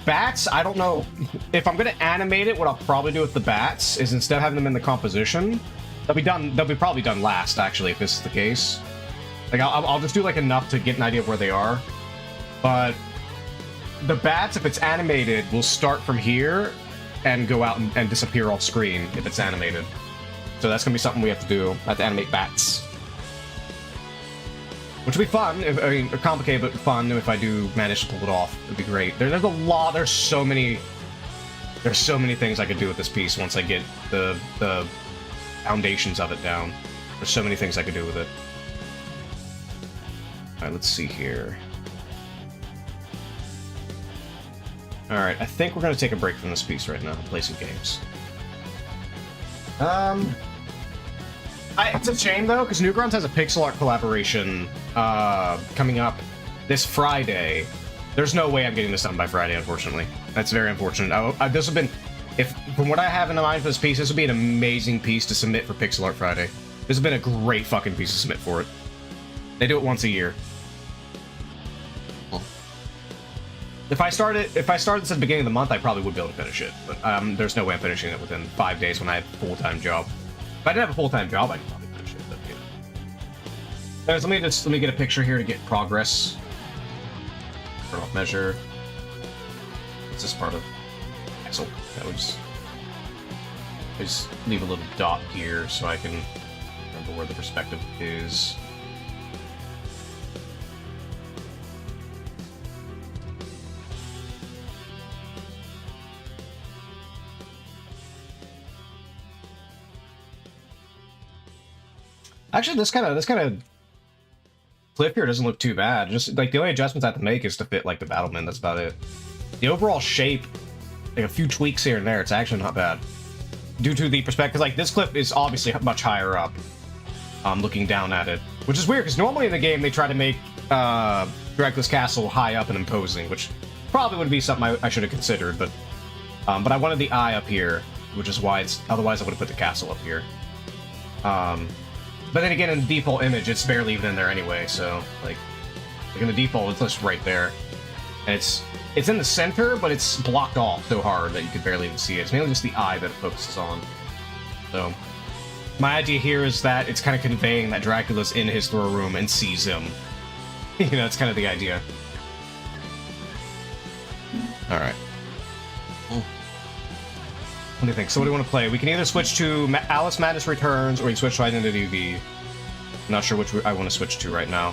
Bats, I don't know. If I'm gonna animate it, what I'll probably do with the bats is instead of having them in the composition, they'll be probably done last, actually, if this is the case. Like, I'll just do like enough to get an idea of where they are. But the bats, if it's animated, will start from here and go out and disappear off screen if it's animated. So that's gonna be something we have to do. I have to animate bats. Which will be fun, I mean, complicated but fun if I do manage to pull it off. It'd be great. There's a lot, there's so many things I could do with this piece once I get the foundations of it down. There's so many things I could do with it. Alright, let's see here. Alright, I think we're gonna take a break from this piece right now and play some games. It's a shame, though, because Newgrounds has a pixel art collaboration coming up this Friday. There's no way I'm getting this done by Friday, unfortunately. That's very unfortunate. This would have been, from what I have in mind for this piece, this would be an amazing piece to submit for Pixel Art Friday. This has been a great fucking piece to submit for it. They do it once a year. If I started this at the beginning of the month, I probably would be able to finish it. But there's no way I'm finishing it within 5 days when I have a full-time job. If I didn't have a full-time job, I could probably finish it. But, you know. Anyways, let me get a picture here to get progress. Turn off measure. What's this part of? Axle. That would just leave a little dot here so I can remember where the perspective is. Actually, this kind of clip here doesn't look too bad. Just like the only adjustments I have to make is to fit like the Battleman. That's about it. The overall shape, like a few tweaks here and there, it's actually not bad. Due to the perspective, like this clip is obviously much higher up. Looking down at it, which is weird because normally in the game they try to make Dracula's castle high up and imposing, which probably would be something I should have considered. But I wanted the eye up here, which is why otherwise I would have put the castle up here. But then again, in the default image, it's barely even in there anyway, so, like in the default, it's just right there. And it's in the center, but it's blocked off so hard that you could barely even see it. It's mainly just the eye that it focuses on. So, my idea here is that it's kind of conveying that Dracula's in his throne room and sees him. You know, that's kind of the idea. Alright. What do you think? So what do you want to play? We can either switch to Alice Madness Returns, or we can switch right into DV. I'm not sure which I want to switch to right now.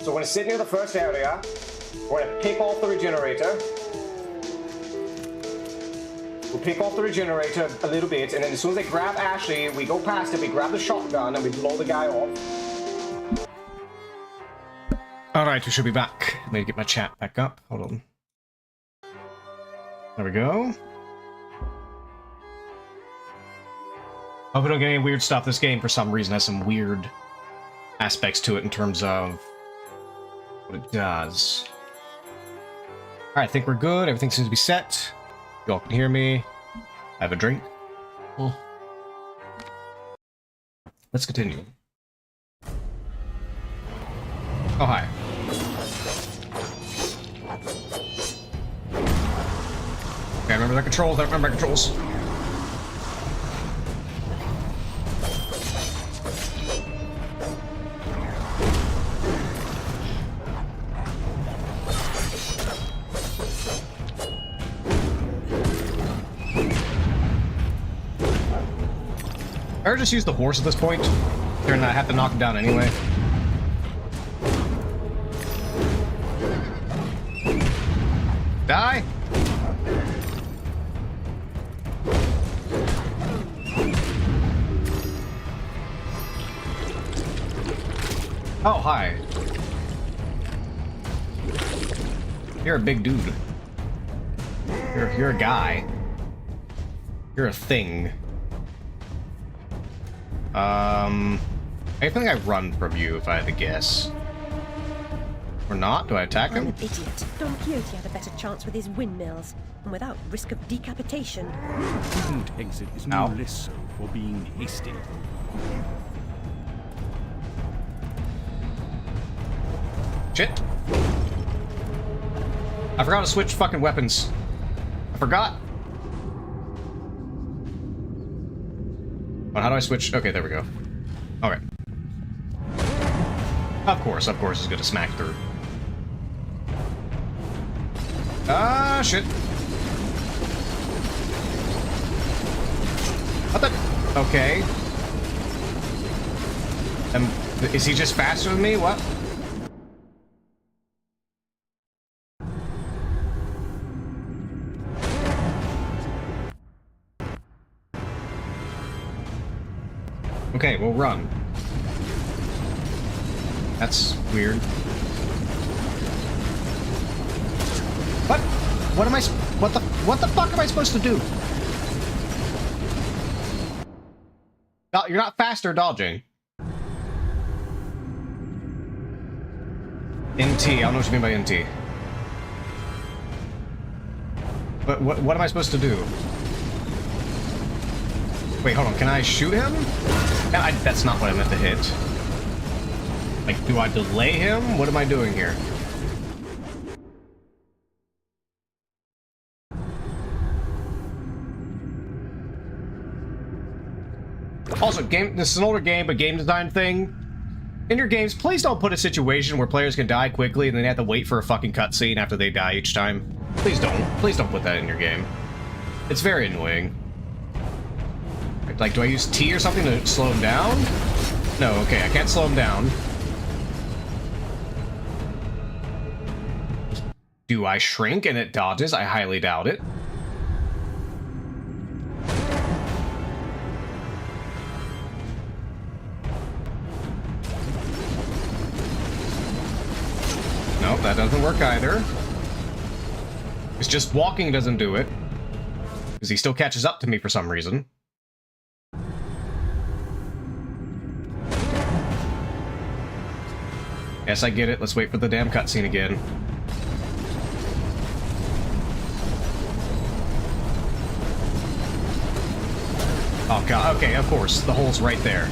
So we're gonna sit near the first area. We're gonna pick off the regenerator. We'll pick off the regenerator a little bit, and then as soon as they grab Ashley, we go past it, we grab the shotgun, and we blow the guy off. Alright, we should be back. Let me get my chat back up. Hold on. There we go. Hope we don't get any weird stuff. This game, for some reason, has some weird aspects to it in terms of what it does. Alright, I think we're good. Everything seems to be set. You all can hear me. I have a drink. Let's continue. Oh, hi. Okay, I remember the controls. I remember my controls. Or just use the horse at this point. They're not have to knock him down anyway. Die! Oh, hi. You're a big dude. You're a guy. You're a thing. I think I run from you if I had to guess. Or not? Do I attack him? I'm an idiot. Don Quixote had a better chance with his windmills, and without risk of decapitation. Prudent exit is no less so for being hasty. Shit. I forgot to switch fucking weapons. I forgot. But how do I switch? Okay, there we go. Alright. Of course, it's gonna smack through. Ah, shit. What the? Okay. Is he just faster than me? What? Okay, we'll run. That's weird. What? What am I? What the fuck am I supposed to do? You're not faster dodging. NT. I don't know what you mean by NT. But what am I supposed to do? Wait, hold on. Can I shoot him? That's not what I meant to hit. Like, do I delay him? What am I doing here? Also, this is an older game, but game design thing. In your games, please don't put a situation where players can die quickly and then they have to wait for a fucking cutscene after they die each time. Please don't. Please don't put that in your game. It's very annoying. Like, do I use T or something to slow him down? No, okay, I can't slow him down. Do I shrink and it dodges? I highly doubt it. Nope, that doesn't work either. It's just walking doesn't do it. Because he still catches up to me for some reason. Yes, I get it. Let's wait for the damn cutscene again. Oh god, okay, of course. The hole's right there.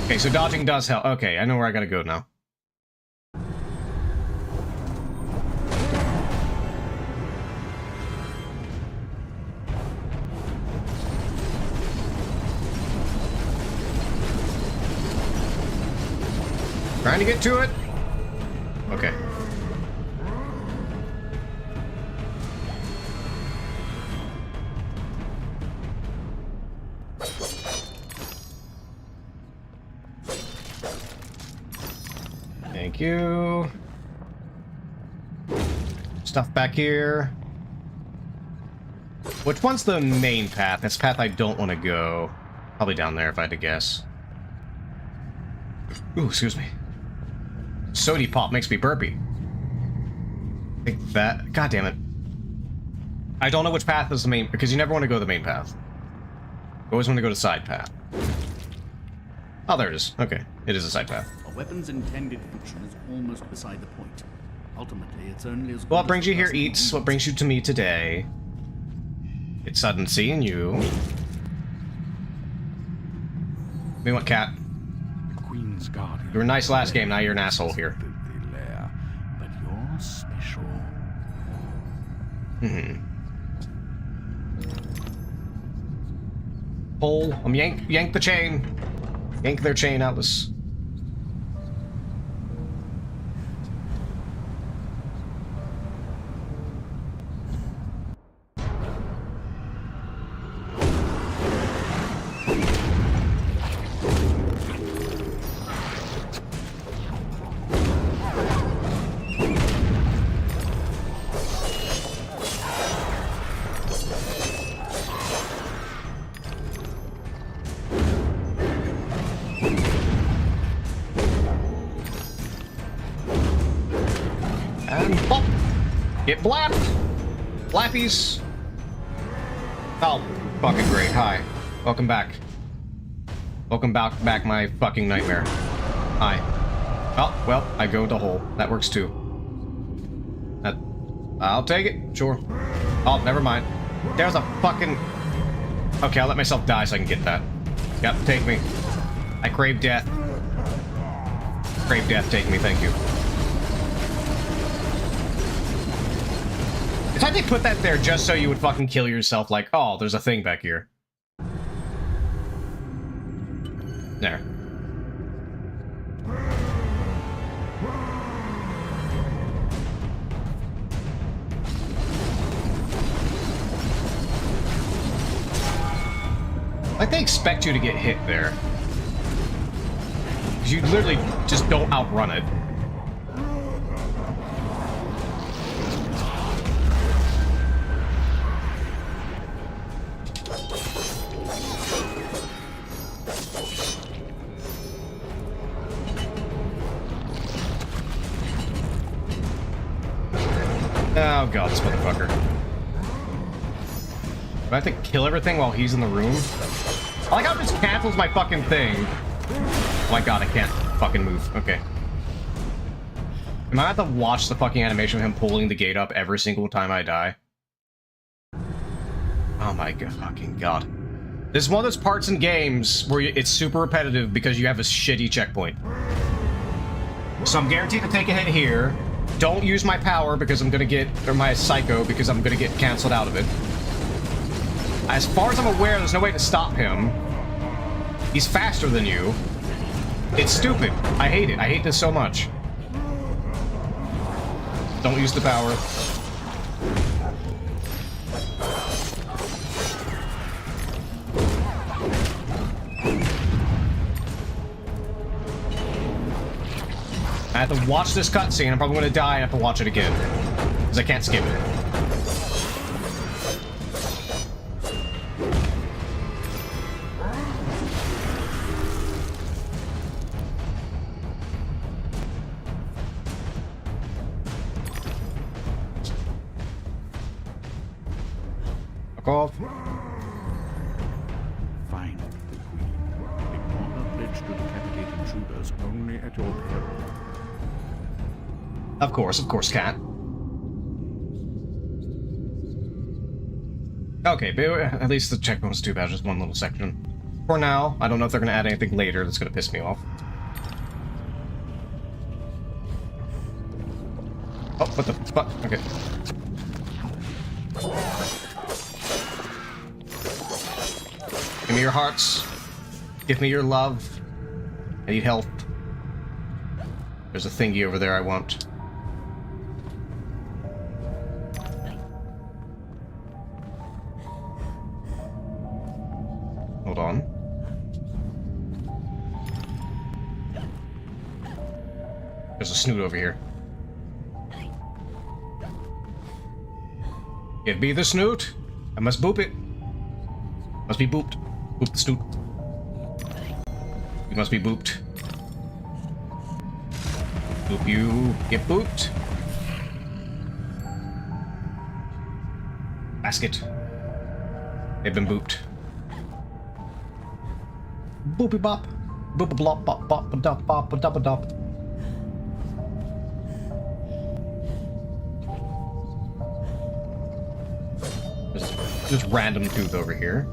Okay, so dodging does help. Okay, I know where I gotta go now. Trying to get to it. Okay. Thank you. Stuff back here. Which one's the main path? That's the path I don't want to go. Probably down there if I had to guess. Ooh, excuse me. Sody pop makes me burpy. Take that. God damn it. I don't know which path is the main, because you never want to go the main path. You always want to go to the side path. Oh, there it is. Okay. It is a side path. A weapon's intended function is almost beside the point. Ultimately, it's only as good What as brings the you here person who eats. What uses brings it. you to me today? It's sudden seeing you. Me what, cat? The Queen's Guardian. You were nice last game, now you're an asshole here. Filthy lair, but you're special. Pull. Yank the chain. Yank their chain, Atlas. And bop! Get blapped! Blappies! Oh, fucking great. Hi. Welcome back. Welcome back my fucking nightmare. Hi. Oh, well, I go to hole. That works too. I'll take it. Sure. Oh, never mind. There's a fucking... Okay, I'll let myself die so I can get that. Yep, take me. I crave death. Crave death, take me, thank you. It's like they put that there just so you would fucking kill yourself, like, oh, there's a thing back here. There. Like they expect you to get hit there. 'Cause you literally just don't outrun it. Oh god, this motherfucker. Do I have to kill everything while he's in the room? I like how it just cancels my fucking thing. Oh my god, I can't fucking move. Okay. Am I have to watch the fucking animation of him pulling the gate up every single time I die? Oh my god, fucking god. This is one of those parts in games where it's super repetitive because you have a shitty checkpoint. So I'm guaranteed to take a hit here. Don't use my power because I'm gonna get, or my psycho because I'm gonna get canceled out of it. As far as I'm aware, there's no way to stop him. He's faster than you. It's stupid. I hate it. I hate this so much. Don't use the power. I have to watch this cutscene. I'm probably going to die and have to watch it again. Because I can't skip it. Fuck off. Find the Queen. Ignore her pledge to decapitate intruders only at your peril. Of course, cat. Okay, but at least the checkpoint was too bad, just one little section. For now, I don't know if they're going to add anything later that's going to piss me off. Oh, what the fuck? Okay. Give me your hearts. Give me your love. I need help. There's a thingy over there I want. Hold on. There's a snoot over here. Give me the snoot. I must boop it. Must be booped. Boop the snoot. You must be booped. Boop you. Get booped. Basket. They've been booped. Boopy bop. Boop a blop bop bop a dop bop a dop a dop. Just random tooth over here.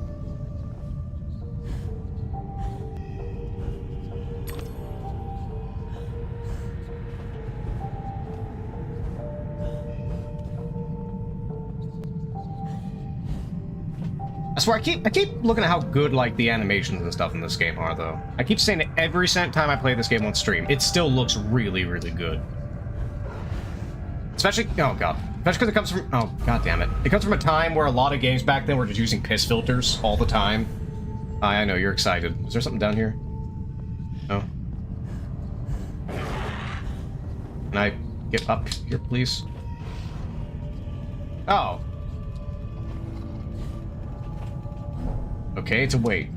I swear, I keep looking at how good, like, the animations and stuff in this game are, though. I keep saying it every time I play this game on stream. It still looks really, really good. Especially, oh god. Especially because it comes from, oh god damn it. It comes from a time where a lot of games back then were just using piss filters all the time. I know, you're excited. Is there something down here? No? Can I get up here, please? Oh. Okay, it's a wait.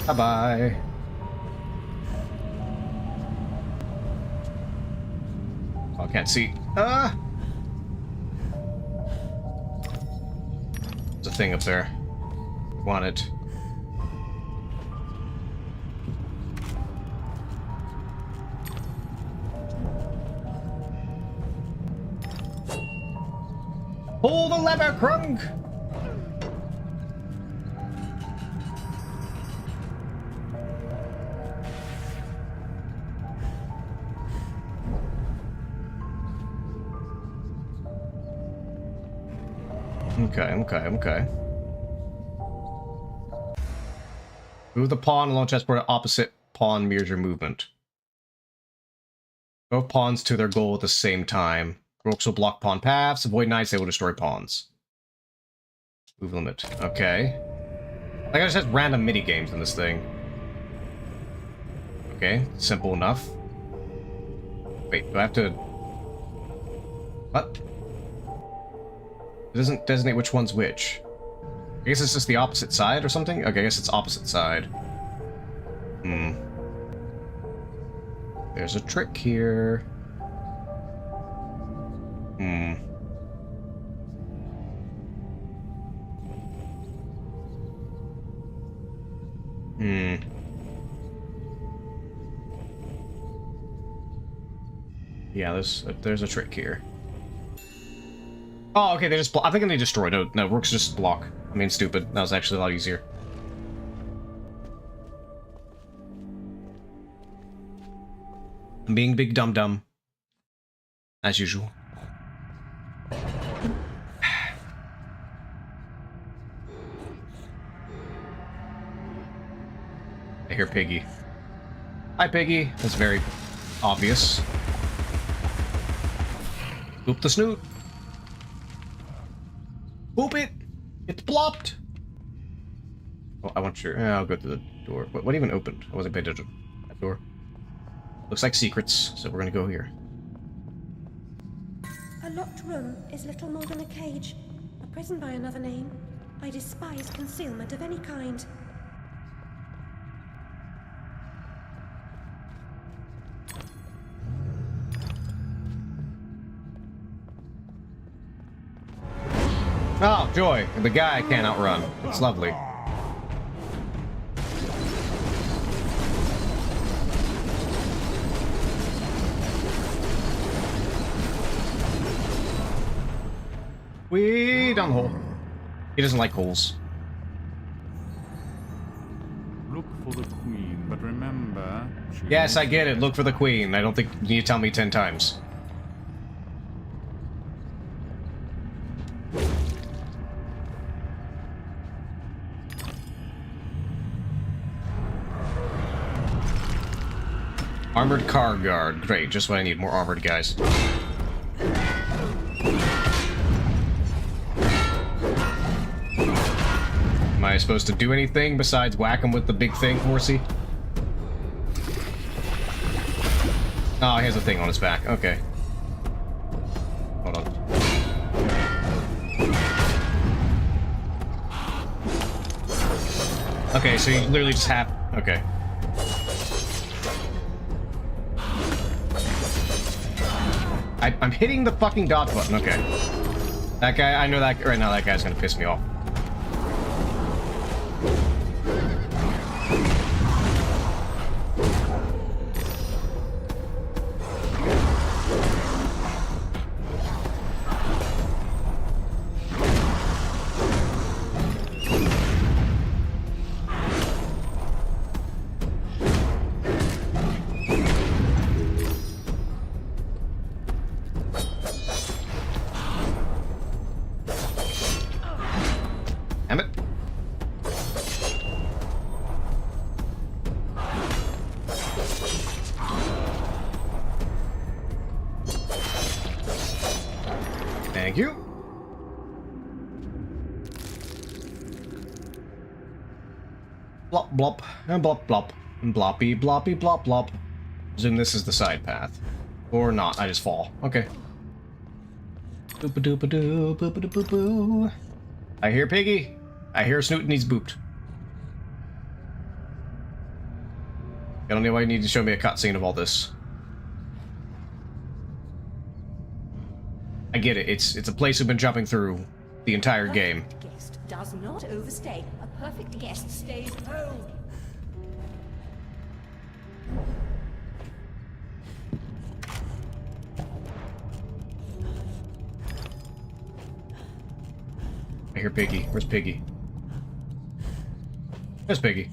Bye-bye. Oh, I can't see. There's a thing up there. Want it. Pull the lever, Krunk! Okay. Move the pawn along chessboard at opposite pawn mirrors your movement. Both pawns to their goal at the same time. Rooks will block pawn paths. Avoid knights, they will destroy pawns. Move limit. Okay. Like I just has random mini games in this thing. Okay, simple enough. Wait, do I have to... What? It doesn't designate which one's which. I guess it's just the opposite side or something? Okay, I guess it's opposite side. There's a trick here. Yeah, there's a trick here. Oh, okay, they just I think they destroy. No, rooks just block. I mean, stupid. That was actually a lot easier. I'm being big dum-dum. As usual. I hear Piggy. Hi, Piggy. That's very obvious. Boop the snoot. Boop it! It's blopped! Oh, I want your... I'll go to the door. What even opened? I wasn't paying attention. That door. Looks like secrets, so we're gonna go here. A locked room is little more than a cage. A prison by another name. I despise concealment of any kind. Oh, joy. The guy I can't outrun. It's lovely. Wee down the hole. He doesn't like holes. Look for the queen, but remember... Yes, I get it. Look for the queen. I don't think you need to tell me 10 times. Armored car guard. Great, just what I need. More armored guys. Am I supposed to do anything besides whack him with the big thing, horsey? Oh, he has a thing on his back. Okay. Hold on. Okay, so you literally just have... Okay. I'm hitting the fucking dodge button. Okay. That guy, I know that right now that guy's gonna piss me off. Damn it. Thank you. Blop blop and blop blop and bloppy bloppy blop blop. Presume this is the side path. Or not, I just fall. Okay. Boop a doop a doo, boop a doo boo boo. I hear Piggy. I hear Snoot and he's booped. I don't know why you need to show me a cutscene of all this. I get it. It's a place we've been jumping through the entire game. A perfect guest does not overstay. A perfect guest stays home. I hear Piggy. Where's Piggy? There's Piggy.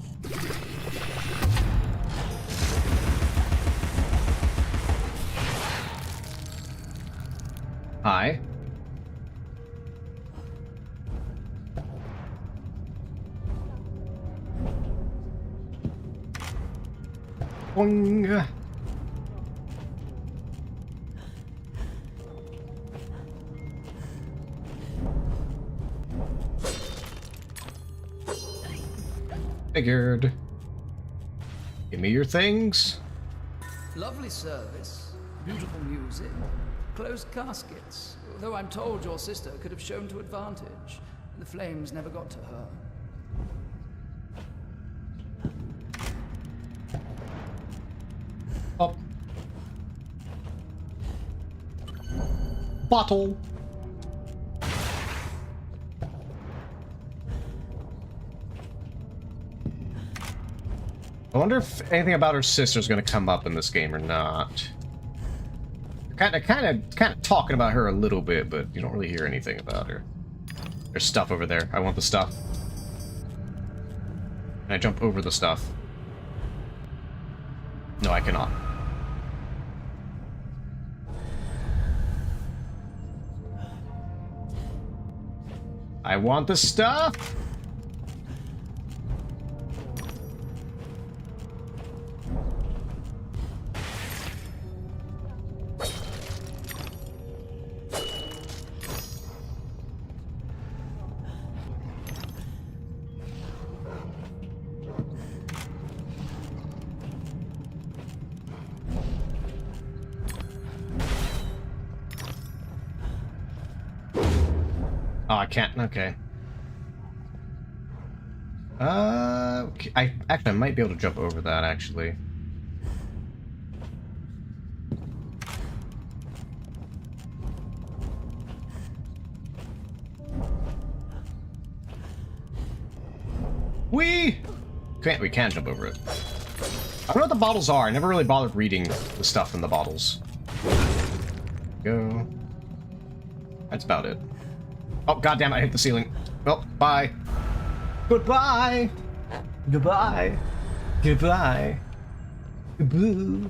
Hi. Boing. Figured. Give me your things. Lovely service, beautiful music, closed caskets. Though I'm told your sister could have shown to advantage. The flames never got to her. Up. Bottle. I wonder if anything about her sister's gonna come up in this game or not. Kind of talking about her a little bit, but you don't really hear anything about her. There's stuff over there. I want the stuff. Can I jump over the stuff? No, I cannot. I want the stuff! Oh, I can't. Okay. Okay. I might be able to jump over that, actually. We can jump over it. I don't know what the bottles are. I never really bothered reading the stuff in the bottles. Go. That's about it. Oh, goddamn! I hit the ceiling. Well, bye. Goodbye. Goodbye. Goodbye. Goodboo.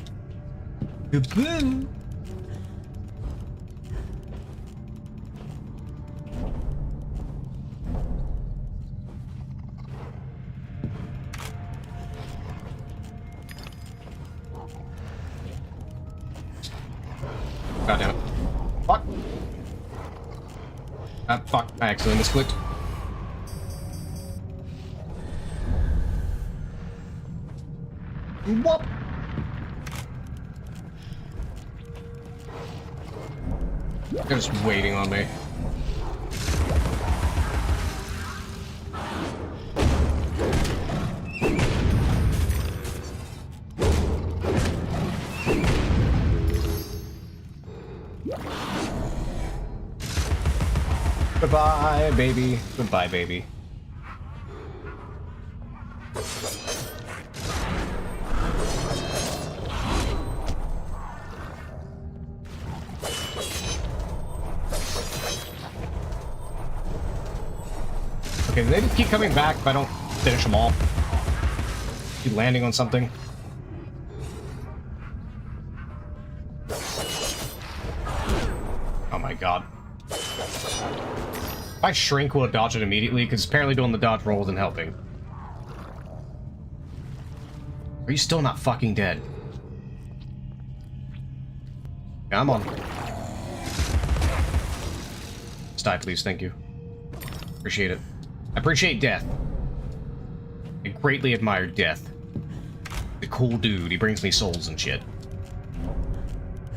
Goodboo. Fuck, I accidentally misclicked. Whoop! They're just waiting on me. Goodbye, baby. Goodbye, baby. Okay, they just keep coming back if I don't finish them all. Keep landing on something. Oh my god. If I shrink, will it dodge it immediately? Because apparently doing the dodge roll isn't helping. Are you still not fucking dead? Yeah, I'm on. Just die, please. Thank you. Appreciate it. I appreciate death. I greatly admire death. The cool dude. He brings me souls and shit.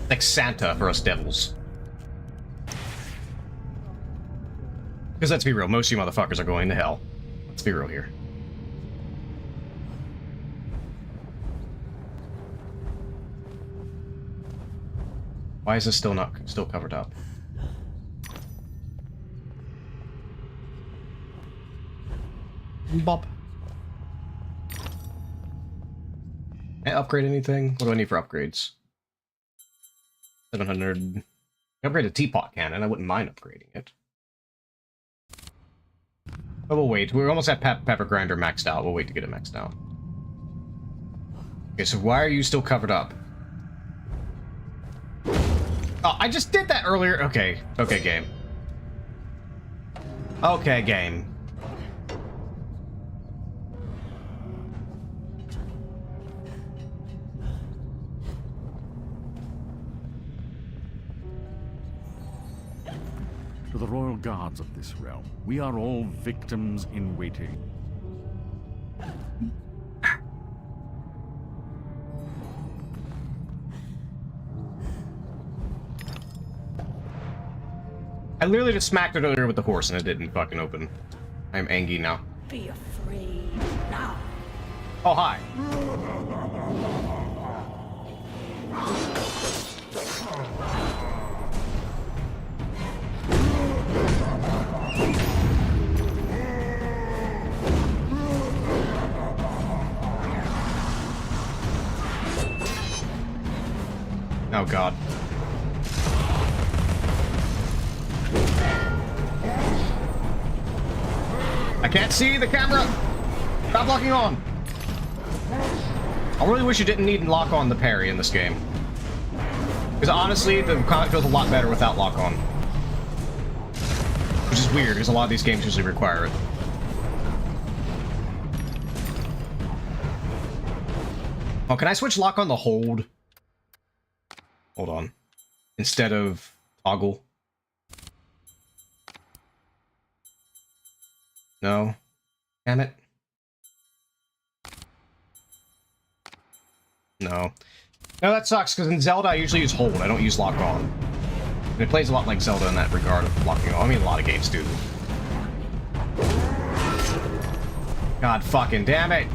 Like Santa for us devils. Because let's be real, most of you motherfuckers are going to hell. Let's be real here. Why is this still covered up? Bop. Can I upgrade anything? What do I need for upgrades? 700. Upgrade a teapot cannon. I wouldn't mind upgrading it. Oh, we'll wait. We're almost at pepper grinder maxed out. We'll wait to get it maxed out. Okay, so why are you still covered up? Oh, I just did that earlier. Okay. Okay, game. Okay, game. To the royal guards of this realm, we are all victims in waiting. I literally just smacked it earlier with the horse and it didn't fucking open. I'm angry now. Be afraid now. Oh, hi. Oh, God. I can't see the camera! Stop locking on! I really wish you didn't need to lock on the parry in this game. Because honestly, the combat feels a lot better without lock on. Which is weird, because a lot of these games usually require it. Oh, can I switch lock on to hold? Hold on. Instead of toggle. No. Damn it. No. No, that sucks, because in Zelda I usually use hold. I don't use lock on. And it plays a lot like Zelda in that regard of locking on. I mean, a lot of games do. God fucking damn it!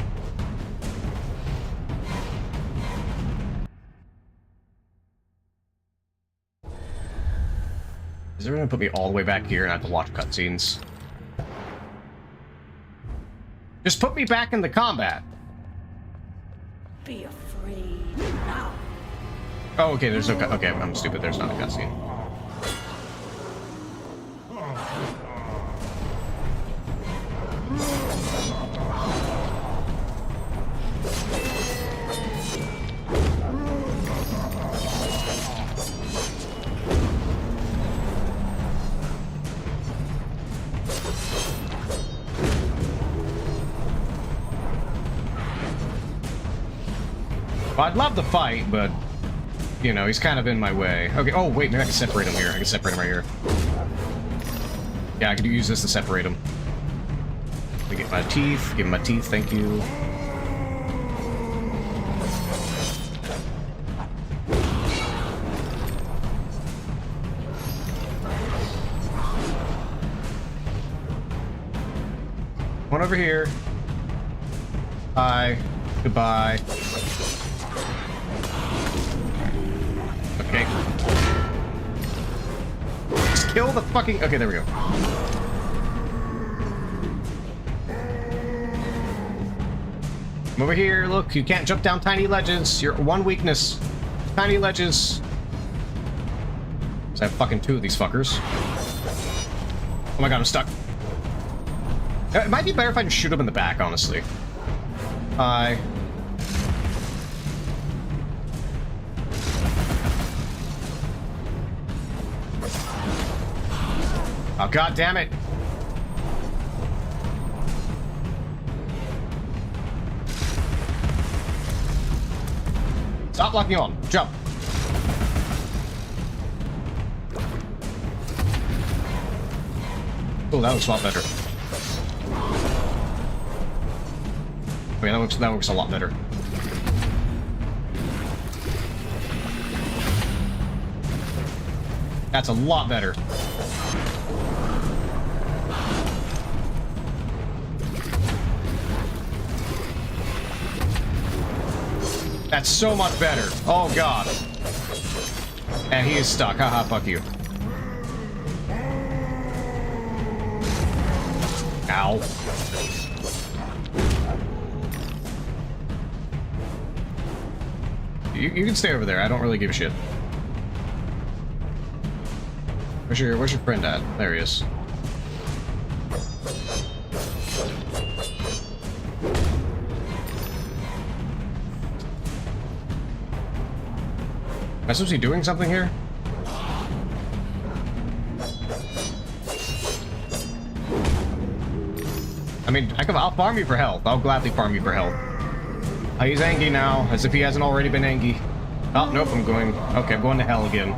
Is it gonna put me all the way back here and I have to watch cutscenes? Just put me back in the combat. Be afraid now. Oh, okay, there's no okay, I'm stupid, there's not a cutscene. Well, I'd love to fight, but, you know, he's kind of in my way. Okay, oh, wait, maybe I can separate him here. I can separate him right here. Yeah, I could use this to separate them. Let me get my teeth. Give him my teeth, thank you. One over here. Bye. Goodbye. Okay. Just kill the fucking... Okay, there we go. Come over here, look, you can't jump down tiny ledges. Your one weakness. Tiny ledges. So I have fucking 2 of these fuckers. Oh my god, I'm stuck. It might be better if I just shoot him in the back, honestly. Hi. Oh, god damn it. Stop locking on. Jump. Oh, that looks a lot better. Okay, that works a lot better. That's a lot better. That's so much better. Oh god. And he is stuck. Haha, fuck you. Ow. You can stay over there. I don't really give a shit. Where's your friend at? There he is. Am I supposed to be doing something here? I mean, I'll farm you for health. I'll gladly farm you for health. Oh, he's angry now, as if he hasn't already been angry. Oh, nope, I'm going to hell again.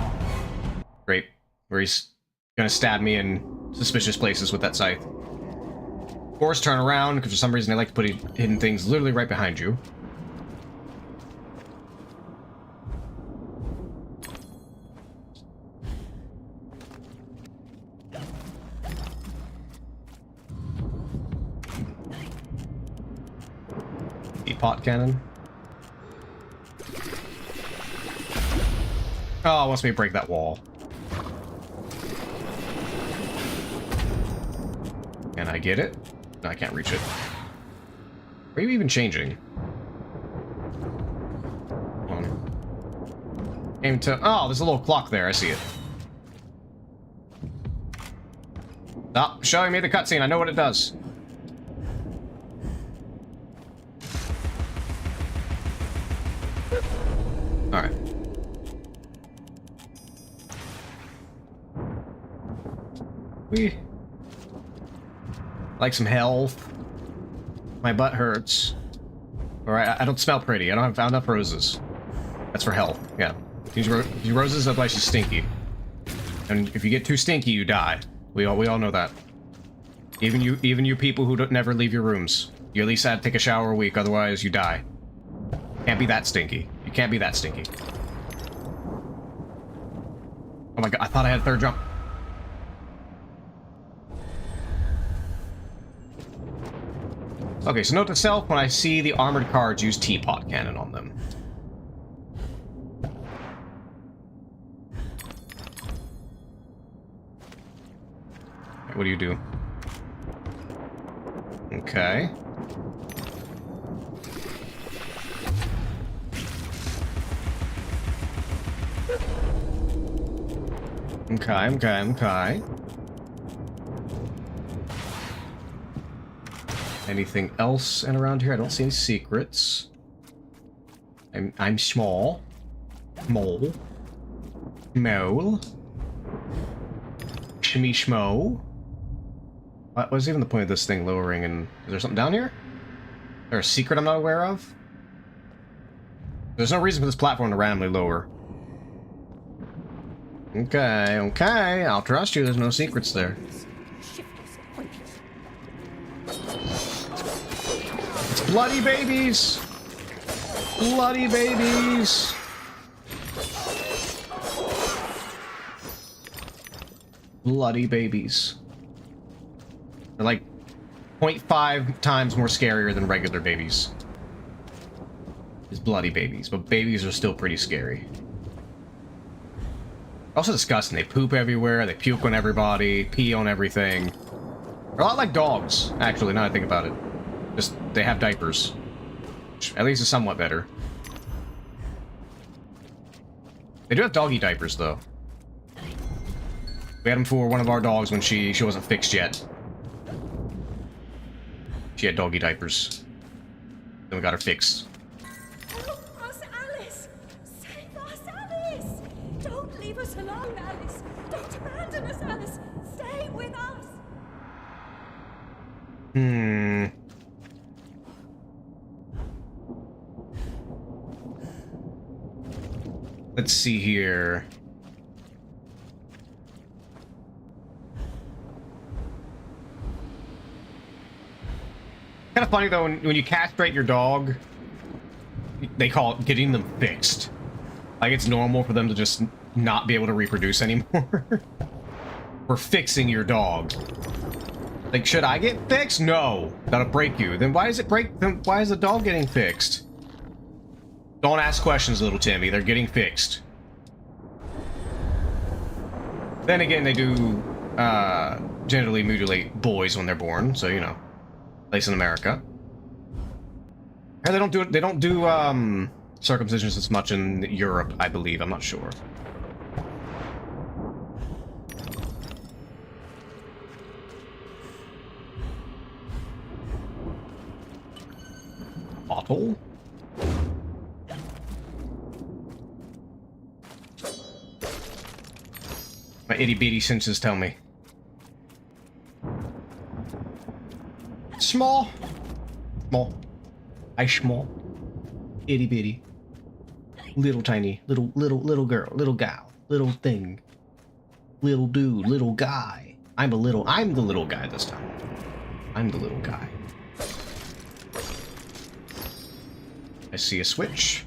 Great. Where he's gonna stab me in suspicious places with that scythe. Of course, turn around, because for some reason they like to put hidden things literally right behind you. Pot cannon. Oh, it wants me to break that wall. Can I get it? No, I can't reach it. Are you even changing? Hold on. Aim to... Oh, there's a little clock there. I see it. Stop showing me the cutscene. I know what it does. Alright. We like some health. My butt hurts. Alright, I don't smell pretty. I don't have enough roses. That's for health. Yeah. Use roses, otherwise you're stinky. And if you get too stinky, you die. We all know that. Even you people who don't never leave your rooms. You at least had to take a shower a week, otherwise you die. Can't be that stinky. You can't be that stinky. Oh my god, I thought I had a third jump. Okay, so note to self, when I see the armored cards, use teapot cannon on them. Okay, what do you do? Okay. Okay. Anything else in around here? I don't see any secrets. I'm small. Mole. Mole. Shimmy schmo. What was even the point of this thing lowering? And is there something down here? Is there a secret I'm not aware of? There's no reason for this platform to randomly lower. Okay, I'll trust you. There's no secrets there. It's bloody babies! Bloody babies! Bloody babies. They're like 0.5 times more scarier than regular babies. It's bloody babies, but babies are still pretty scary. Also disgusting. They poop everywhere, they puke on everybody, pee on everything. They're a lot like dogs, actually, now that I think about it. Just, they have diapers. Which at least is somewhat better. They do have doggy diapers, though. We had them for one of our dogs when she wasn't fixed yet. She had doggy diapers. Then we got her fixed. Help us, Alice! Save us, Alice! Don't leave us alone, Alice! Don't abandon us, Alice! Stay with us! Let's see here. Kind of funny though when you castrate your dog, they call it getting them fixed. Like it's normal for them to just not be able to reproduce anymore. We're fixing your dog. Like, should I get fixed? No, that'll break you. Then why does it break? Then why is the dog getting fixed? Don't ask questions, little Timmy. They're getting fixed. Then again, they do generally mutilate boys when they're born, so you know, at least in America. And they don't do it. They don't do circumcisions as much in Europe, I believe. I'm not sure. Bottle. My itty-bitty senses tell me. Small. Small. I small. Itty-bitty. Little tiny. Little girl. Little gal. Little thing. Little dude. Little guy. I'm the little guy this time. I'm the little guy. I see a switch.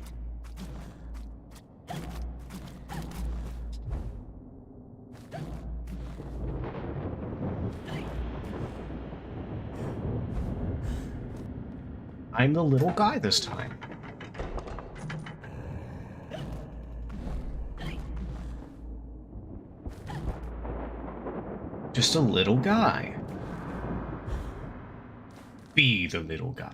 I'm the little guy this time. Just a little guy. Be the little guy.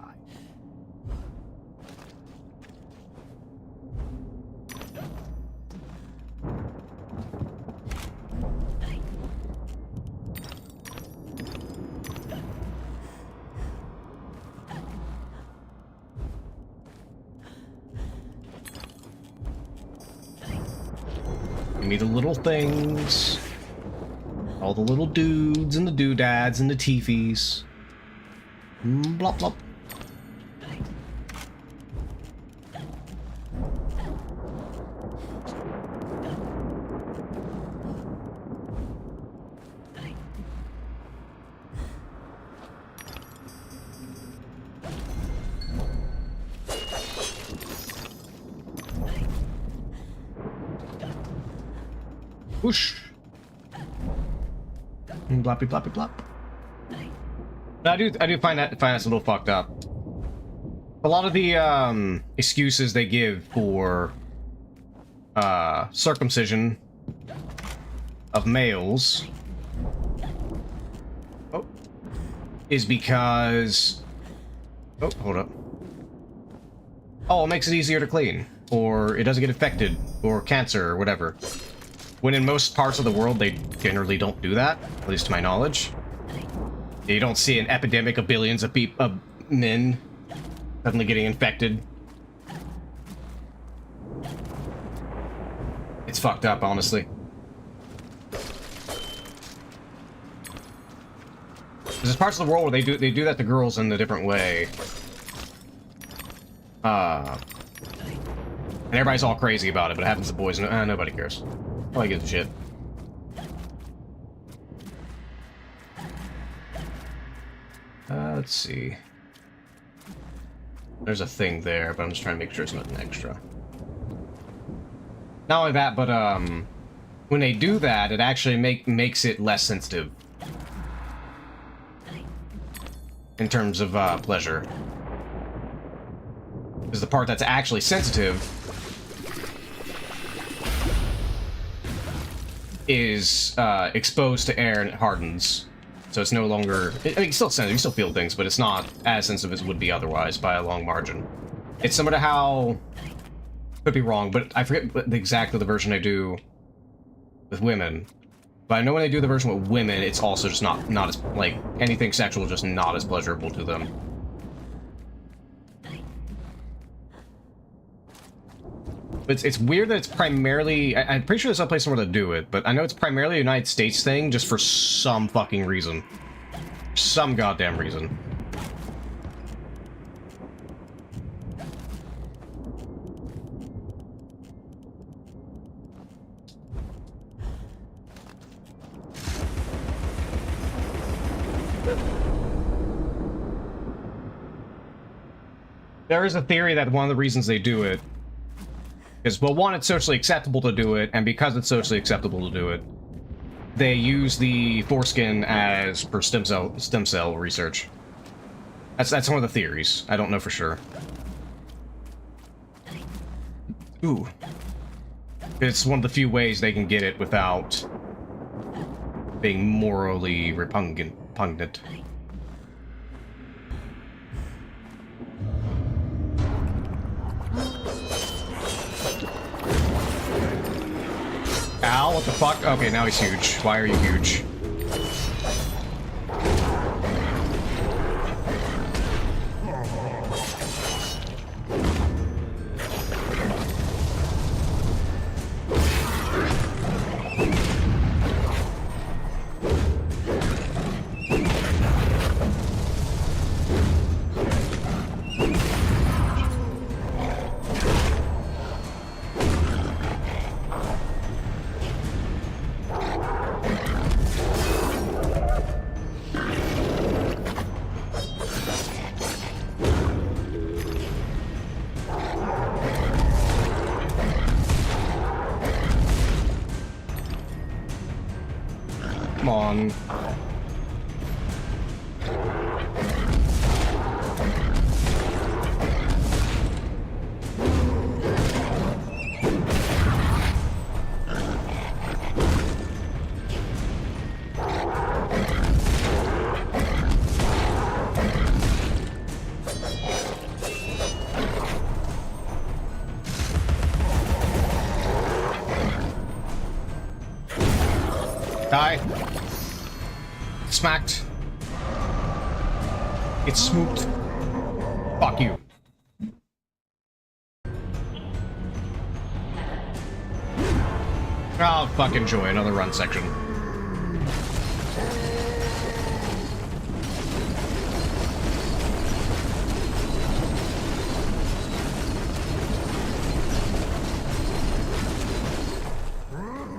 Give me the little things. All the little dudes and the doodads and the teefies. Blop blop. Whoosh. Bloppy bloppy blop. I do find that's a little fucked up. A lot of the excuses they give for circumcision of males is because hold up. Oh, it makes it easier to clean, or it doesn't get infected, or cancer, or whatever. When in most parts of the world, they generally don't do that, at least to my knowledge. You don't see an epidemic of billions of men suddenly getting infected. It's fucked up, honestly. There's parts of the world where they do that to girls in a different way. And everybody's all crazy about it, but it happens to boys. Nobody cares. Nobody gives a shit. Let's see. There's a thing there, but I'm just trying to make sure it's not an extra. Not only that, but when they do that, it actually makes it less sensitive in terms of pleasure. Because the part that's actually sensitive is exposed to air and it hardens. So it's no longer... I mean, it's still sensitive, you still feel things, but it's not as sensitive as it would be otherwise by a long margin. It's similar to how... Could be wrong, but I forget exactly the version I do with women. But I know when I do the version with women, it's also just not as... Like, anything sexual just not as pleasurable to them. But it's weird that it's primarily... I'm pretty sure there's some place somewhere to do it, but I know it's primarily a United States thing just for some fucking reason. Some goddamn reason. There is a theory that one of the reasons they do it is, well, one, it's socially acceptable to do it, and because it's socially acceptable to do it, they use the foreskin as for stem cell research. That's one of the theories. I don't know for sure. Ooh. It's one of the few ways they can get it without being morally repugnant. Ow, what the fuck? Okay, now he's huge. Why are you huge? Come on. Die. Smacked. It's smooped. Fuck you. I'll fucking enjoy another run section.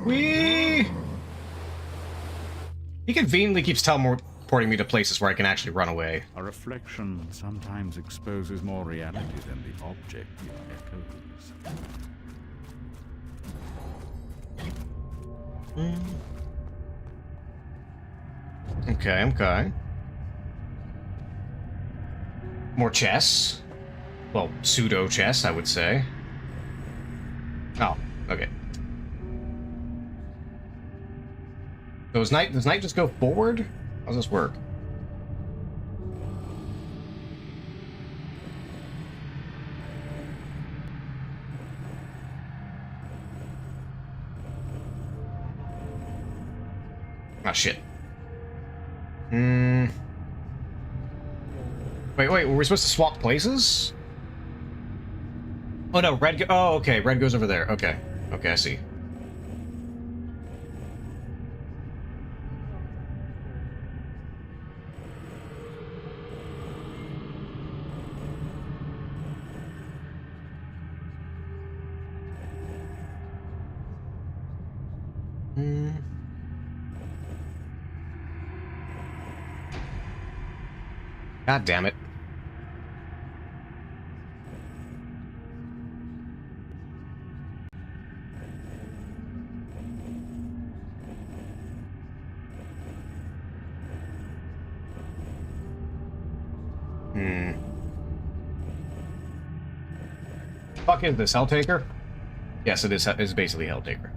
Whee! He conveniently keeps teleporting me to places where I can actually run away. A reflection sometimes exposes more reality than the object it echoes. Okay. More chests. Well, pseudo chests, I would say. Oh, okay. So does night just go forward? How does this work? Ah, shit. Wait, were we supposed to swap places? Oh no, red oh, okay, red goes over there. Okay, I see. God damn it. Fuck is this, Helltaker? Yes, it is. It's basically Helltaker.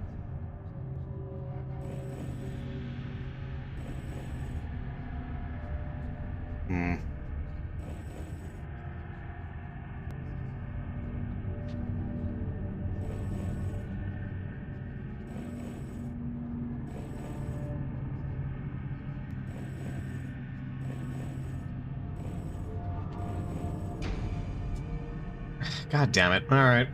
God damn it. Alright.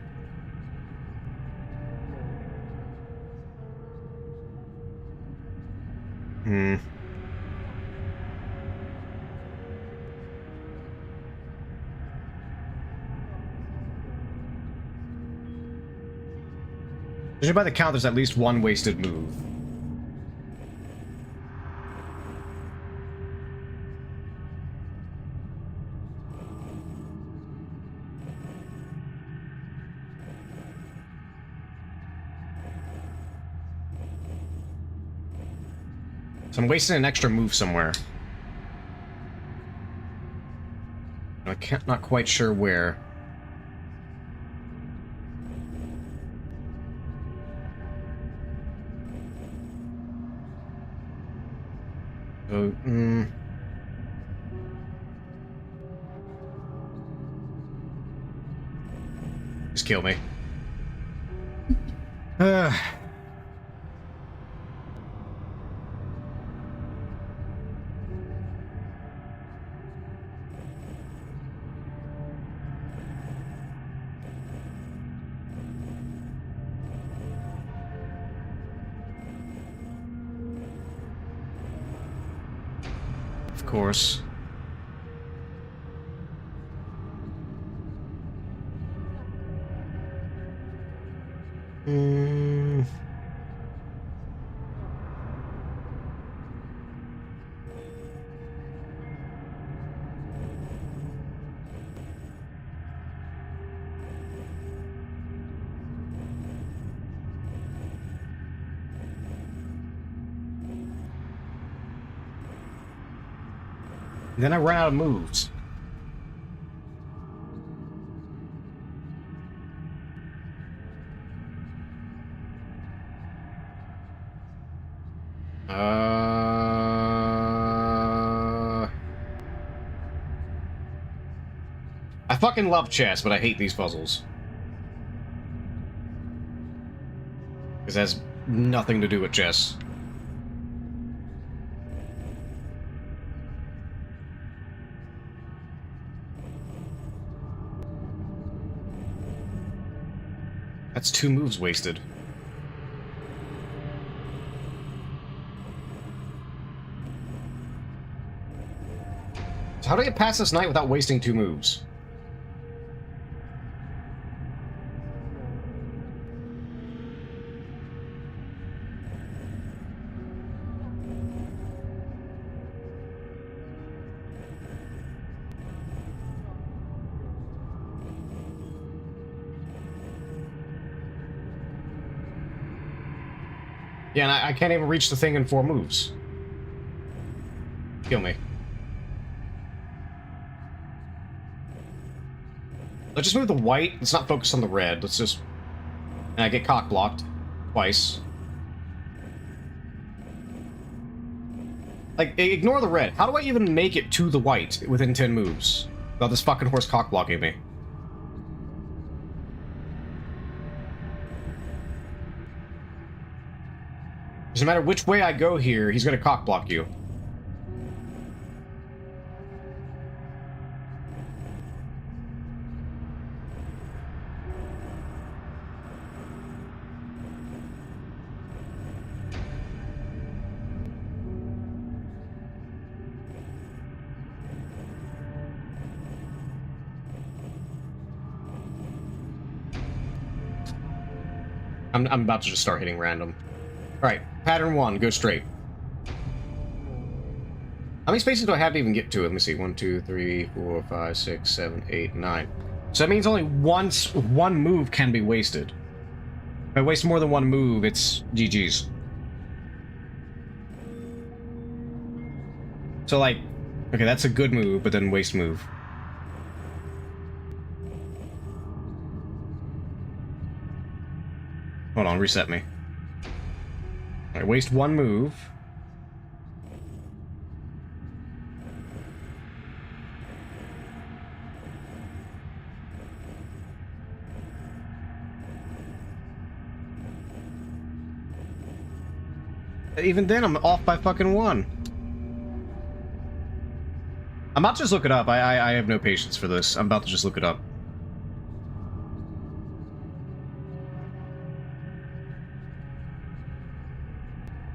Judging by the count, there's at least one wasted move. So I'm wasting an extra move somewhere. Not quite sure where. So, just kill me. Of course. Then I run out of moves. I fucking love chess, but I hate these puzzles. Because it has nothing to do with chess. That's 2 moves wasted. So how do I get past this night without wasting 2 moves? Yeah, and I can't even reach the thing in 4 moves. Kill me. Let's just move the white. Let's not focus on the red. Let's just... And I get cock-blocked. Twice. Like, ignore the red. How do I even make it to the white within 10 moves? Without this fucking horse cock-blocking me. Doesn't matter which way I go here, he's gonna cock-block you. I'm about to just start hitting random. Alright, pattern 1, go straight. How many spaces do I have to even get to it? Let me see. 1, 2, 3, 4, 5, 6, 7, 8, 9. So that means only one move can be wasted. If I waste more than 1 move, it's GG's. So, like, okay, that's a good move, but then waste move. Hold on, reset me. Alright, waste one move. Even then, I'm off by fucking one. I'm about to just look it up. I have no patience for this. I'm about to just look it up.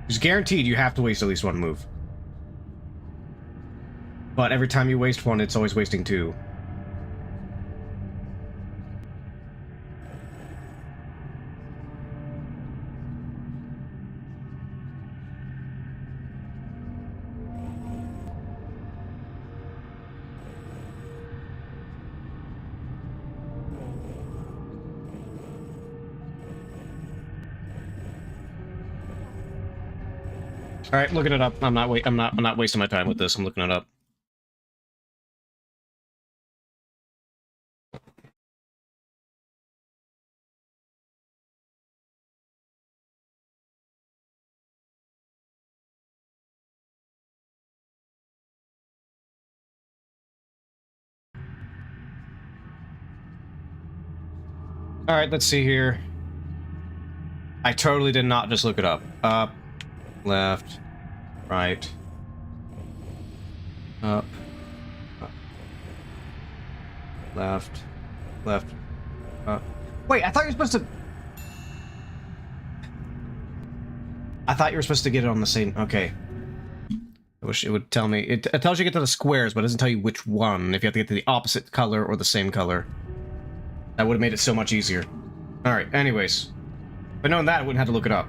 It's guaranteed you have to waste at least one move. But every time you waste one, it's always wasting two. All right, looking it up. I'm not wasting my time with this. I'm looking it up. All right, let's see here. I totally did not just look it up. Up, left, right, up, left, up. Wait, I thought you were supposed to... I thought you were supposed to get it on the same... Okay. I wish it would tell me... It tells you to get to the squares, but it doesn't tell you which one. If you have to get to the opposite color or the same color. That would have made it so much easier. Alright, anyways. But knowing that, I wouldn't have to look it up.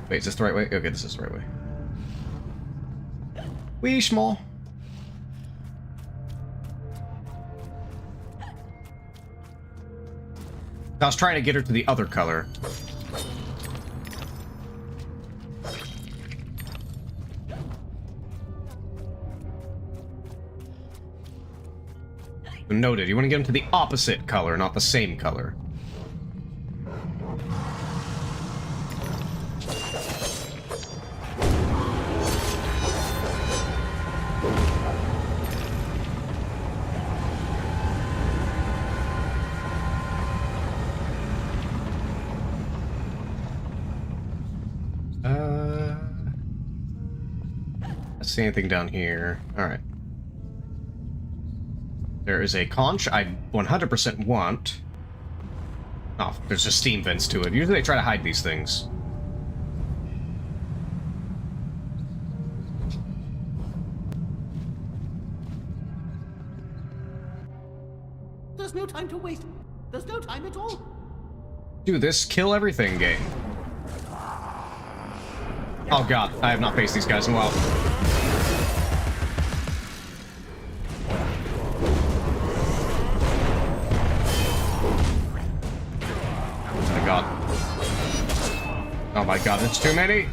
Wait, is this the right way? Okay, this is the right way. Wee small. I was trying to get her to the other color. Noted. You want to get them to the opposite color, not the same color. Let's see anything down here. All right. There is a conch I 100% want. Oh, there's just steam vents to it. Usually they try to hide these things. There's no time to waste. There's no time at all. Do this kill everything game. Oh god, I have not faced these guys in a while. Oh my god, it's too many!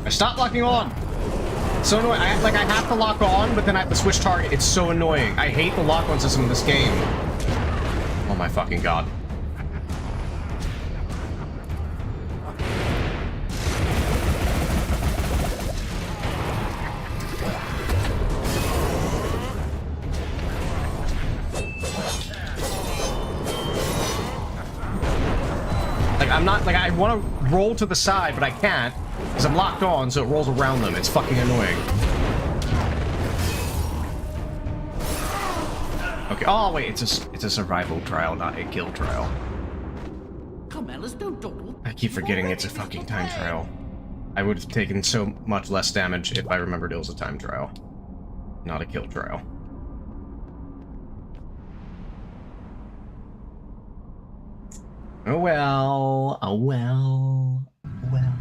Stop locking on! So annoying. I have to lock on, but then I have to switch target. It's so annoying. I hate the lock-on system in this game. Oh my fucking god. I want to roll to the side, but I can't, because I'm locked on, so it rolls around them. It's fucking annoying. Okay, oh wait, it's a survival trial, not a kill trial. Come, Alice, don't dawdle. I keep forgetting it's a fucking time trial. I would have taken so much less damage if I remembered it was a time trial, not a kill trial. Oh well, oh well, oh well.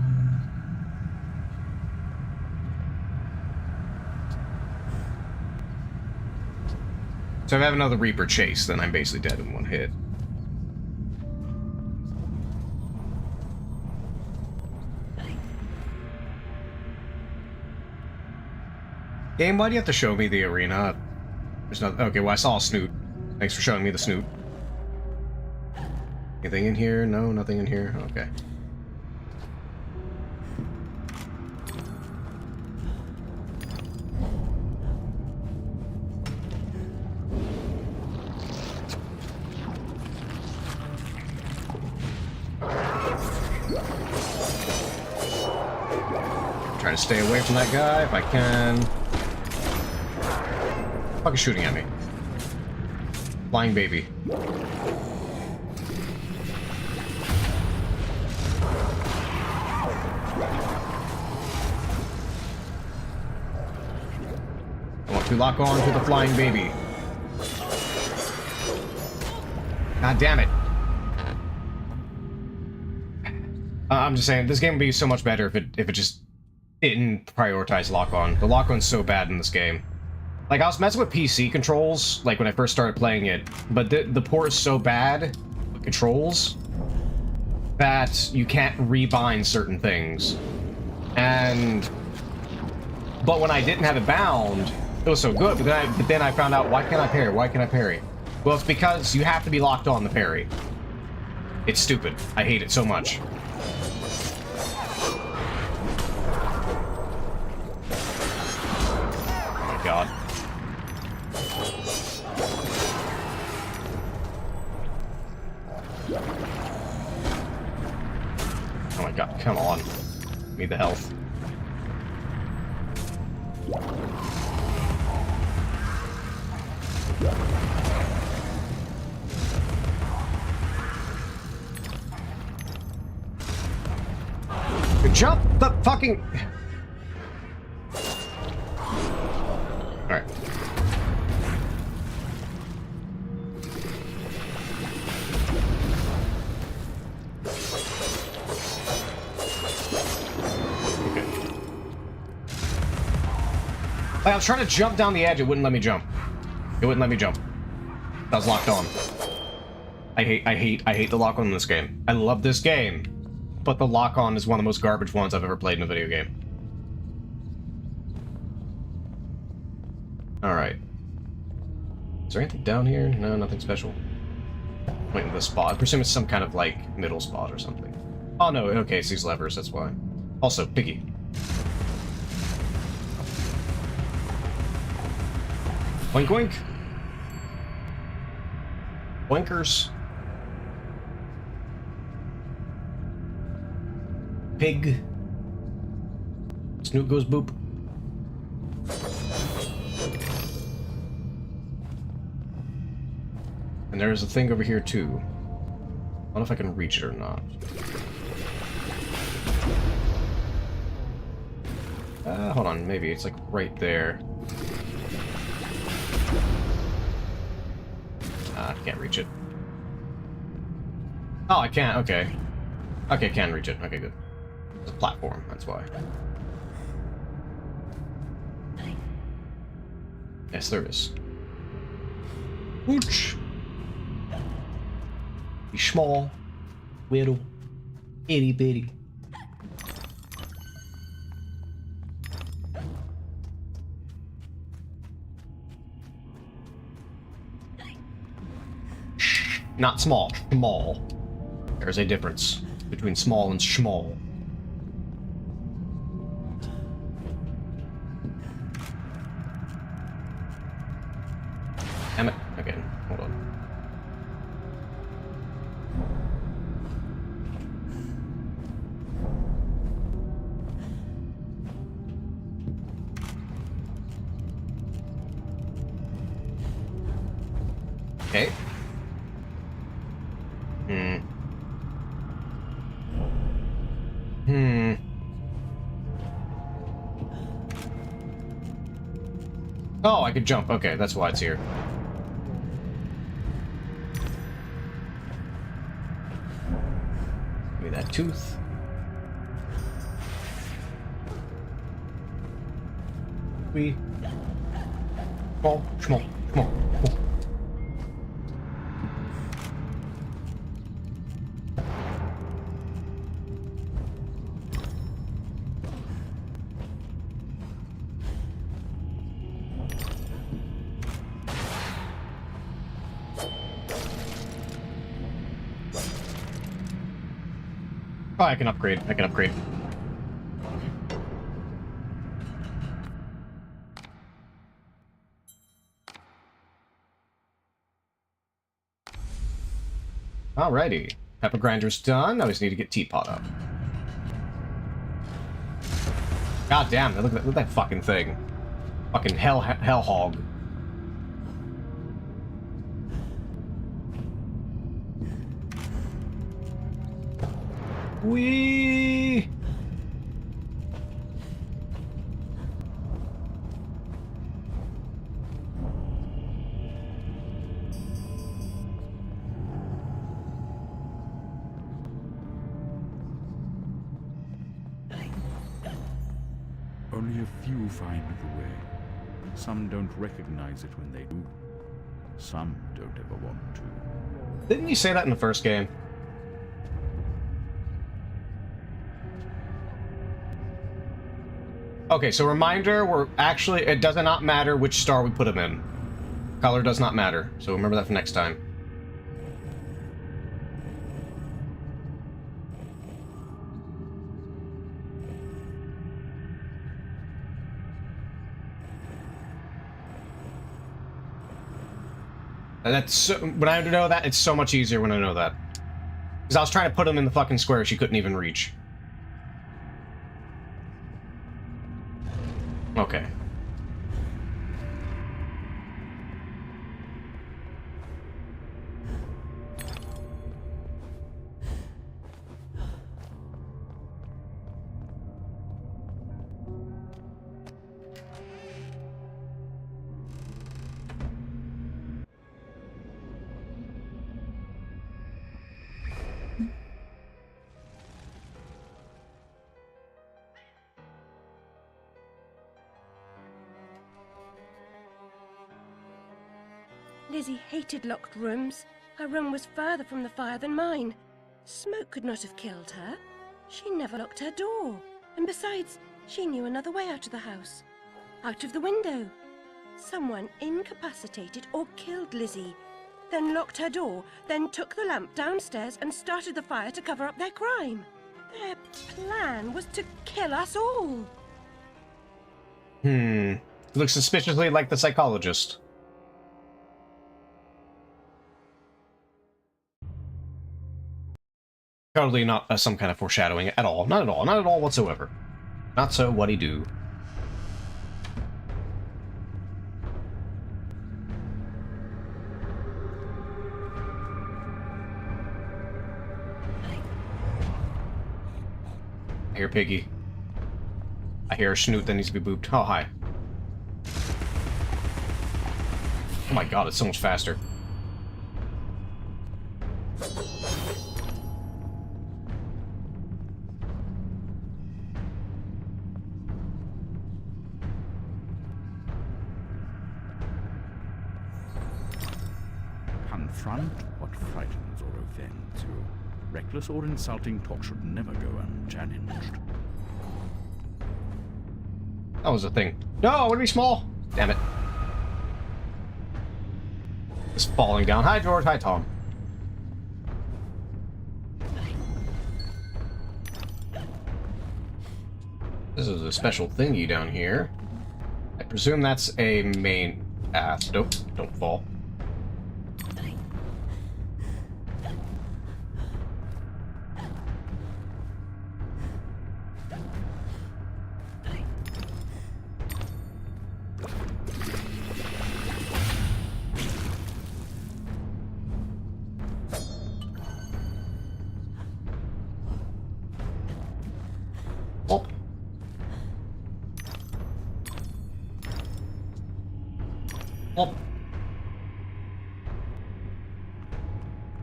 So if I have another Reaper chase, then I'm basically dead in one hit. Game, why do you have to show me the arena? There's not. Okay, well, I saw a snoot. Thanks for showing me the snoot. Anything in here? No, nothing in here. Okay. Try to stay away from that guy if I can. Fuck is shooting at me. Flying baby. I want to lock on to the flying baby. God damn it. I'm just saying, this game would be so much better if it just didn't prioritize lock-on. The lock-on's so bad in this game. Like, I was messing with PC controls, like, when I first started playing it, but the port is so bad with controls that you can't rebind certain things. But when I didn't have it bound, it was so good, but then I found out, why can't I parry? Why can't I parry? Well, it's because you have to be locked on to parry. It's stupid. I hate it so much. God. Oh my god, come on. Need the health. Jump the fucking... Alright. Okay. I was trying to jump down the edge, it wouldn't let me jump. It wouldn't let me jump. That was locked on. I hate the lock-on in this game. I love this game, but the lock-on is one of the most garbage ones I've ever played in a video game. Alright. Is there anything down here? No, nothing special. Waiting for the spot. I presume it's some kind of, like, middle spot or something. Oh no, okay, it's these levers, that's why. Also, Piggy. Oink oink. Oinkers. Pig. Snoot goes boop. And there's a thing over here too. I don't know if I can reach it or not. Hold on, maybe it's like right there. I can't reach it. Oh, I can't, okay. Okay, can reach it. Okay, good. It's a platform, that's why. Yes, there is. Ooch! Be small, little, itty bitty. Not small, small. There's a difference between small and schmall. Damn it. Okay, hold on. Okay. Oh, I could jump. Okay, that's why it's here. Give me that tooth. We. Small, small, small. Oh, I can upgrade. I can upgrade. Alrighty. Pepper grinder's done. Now we just need to get Teapot up. God damn, look at that fucking thing. Fucking hell hog. Whee! Only a few find the way. Some don't recognize it when they do. Some don't ever want to. Didn't you say that in the first game? Okay, so reminder, it does not matter which star we put him in. Color does not matter, so remember that for next time. And that's so, when I know that, it's so much easier when I know that. Because I was trying to put him in the fucking square she couldn't even reach. Okay. Lizzie hated locked rooms. Her room was further from the fire than mine. Smoke could not have killed her. She never locked her door. And besides, she knew another way out of the house. Out of the window. Someone incapacitated or killed Lizzie, then locked her door, then took the lamp downstairs and started the fire to cover up their crime. Their plan was to kill us all. Looks suspiciously like the psychologist. Totally not some kind of foreshadowing at all. Not at all. Not at all whatsoever. Not so what'd he do. I hear Piggy. I hear a snoot that needs to be booped. Oh, hi. Oh my god, it's so much faster. Confront what frightens or offends you. Reckless or insulting talk should never go unchallenged. That was a thing. No, I want to be small. Damn it. It's falling down. Hi, George. Hi, Tom. This is a special thingy down here. I presume that's a main path. Don't fall.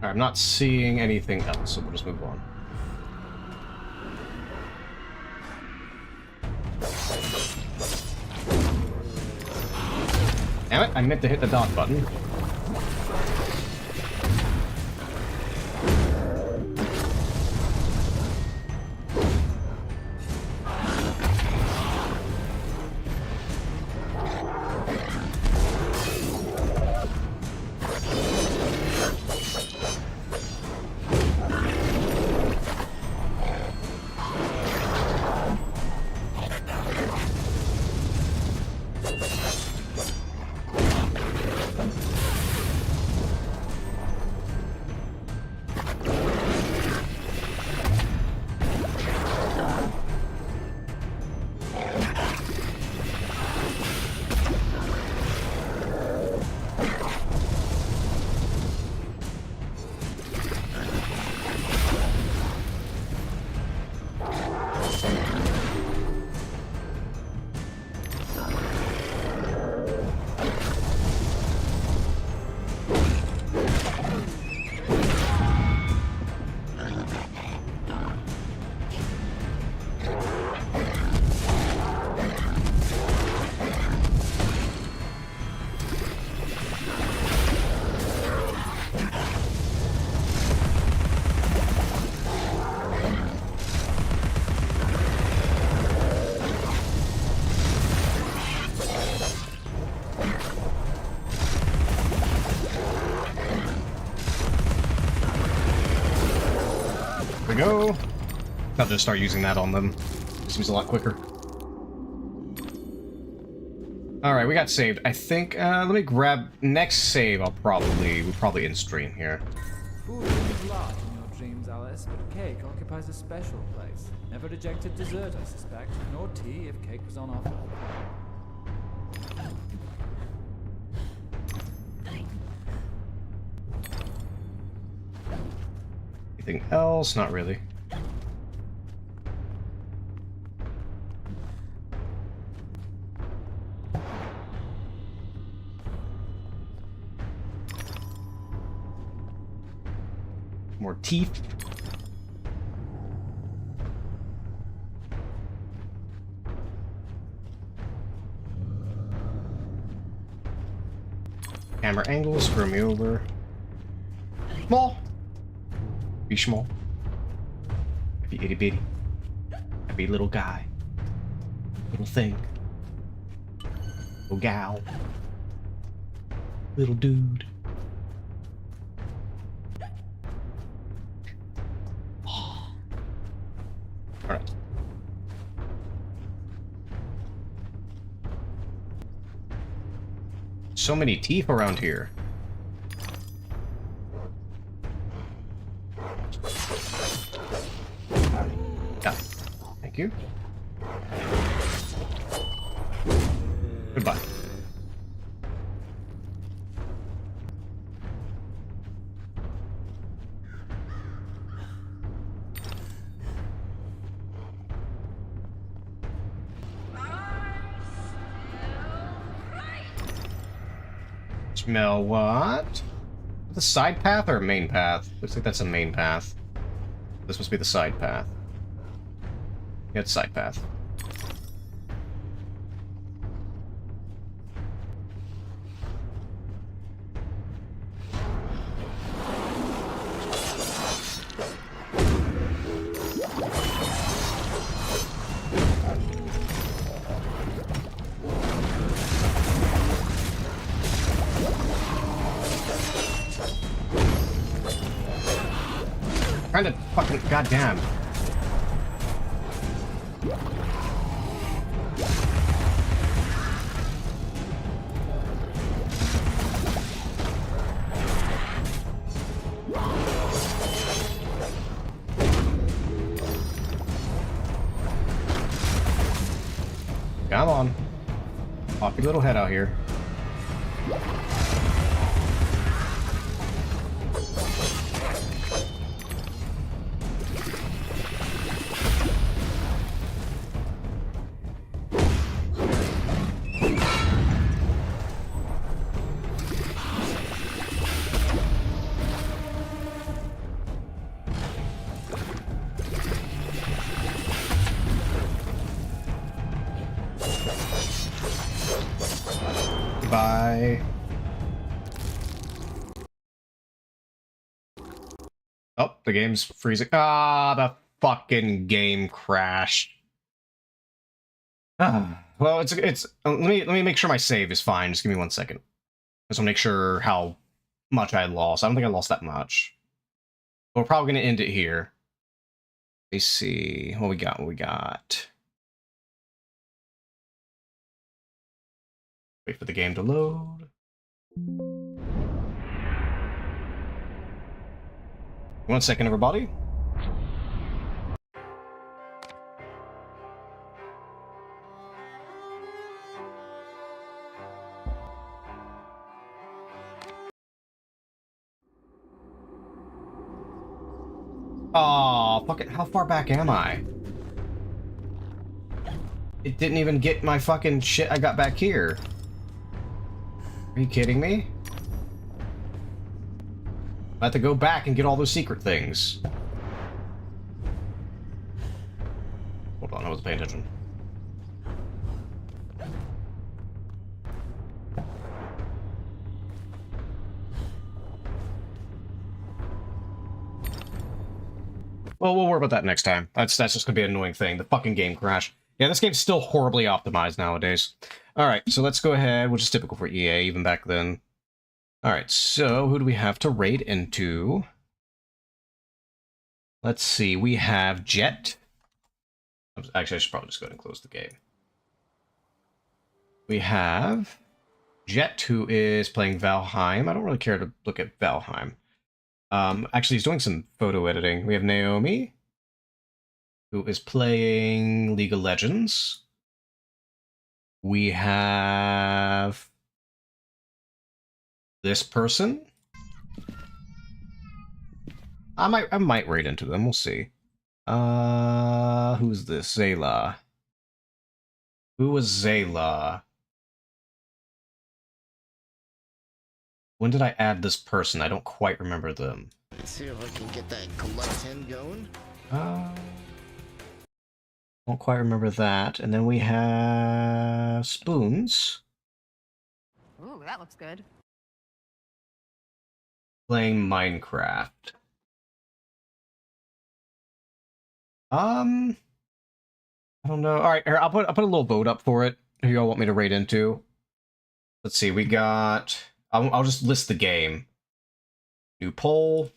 I'm not seeing anything else, so we'll just move on. Damn it, I meant to hit the dot button. we go. I'll just start using that on them. It seems a lot quicker. Alright, we got saved. I think, let me grab... Next save, we'll probably in-stream here. Food is large in your dreams, Alice, but cake occupies a special place. Never rejected dessert, I suspect, nor tea if cake was on offer. Anything else? Not really. More teeth. Camera angle, screw me over. Small. Be small. Be itty bitty. Be little guy. Little thing. Little gal. Little dude. Alright. So many teeth around here. Yeah. Thank you. Goodbye. Smell what? The side path or main path? Looks like that's a main path. This must be the side path. Yeah, it's side path. Trying to fucking goddamn. Come on. Pop your little head out here. Bye. Oh, the game's freezing. Ah, the fucking game crashed. Ah, well, it's. Let me make sure my save is fine. Just give me 1 second. Just want to make sure how much I lost. I don't think I lost that much. But we're probably gonna end it here. Let me see what we got. What we got. Wait for the game to load. 1 second, everybody. Aw, fuck it. How far back am I? It didn't even get my fucking shit I got back here. Are you kidding me? I have to go back and get all those secret things. Hold on, I wasn't paying attention. Well, we'll worry about that next time. That's just gonna be an annoying thing. The fucking game crash. Yeah, this game's still horribly optimized nowadays. Alright, so let's go ahead, which is typical for EA, even back then. Alright, so who do we have to raid into? Let's see, we have Jet. Actually, I should probably just go ahead and close the game. We have Jet, who is playing Valheim. I don't really care to look at Valheim. Actually, he's doing some photo editing. We have Naomi, who is playing League of Legends. We have this person. I might raid into them. We'll see. Who's this? Zayla. Who was Zayla? When did I add this person? I don't quite remember them. Let's see if I can get that glutton going. Don't quite remember that. And then we have Spoons. Ooh, that looks good. Playing Minecraft. I don't know. All right, here, I'll put a little vote up for it. Who y'all want me to raid into? Let's see. We got. I'll just list the game. New poll.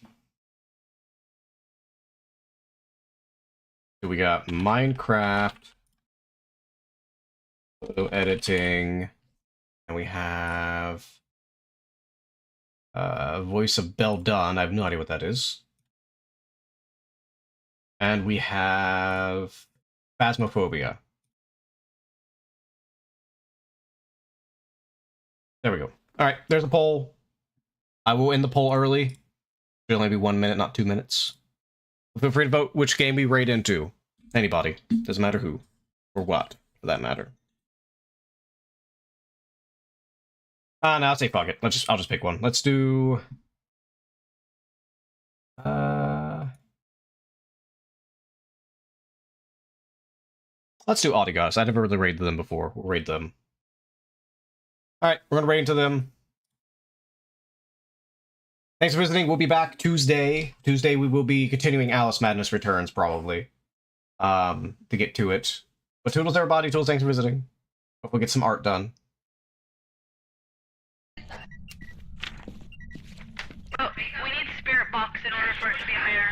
So we got Minecraft, photo editing, and we have voice of Belle Dunn. I have no idea what that is. And we have Phasmophobia. There we go. All right, there's a poll. I will end the poll early. It'll only be 1 minute, not 2 minutes. Feel free to vote which game we raid into. Anybody. Doesn't matter who. Or what, for that matter. No, I'll say fuck it. I'll just pick one. Let's do... Let's do Audigods. I never really raided them before. We'll raid them. Alright, we're gonna raid into them. Thanks for visiting. We'll be back Tuesday. Tuesday we will be continuing Alice Madness Returns, probably. To get to it. But toodles everybody, toodles, thanks for visiting. Hope we'll get some art done. Oh, we need spirit box in order for it to be higher.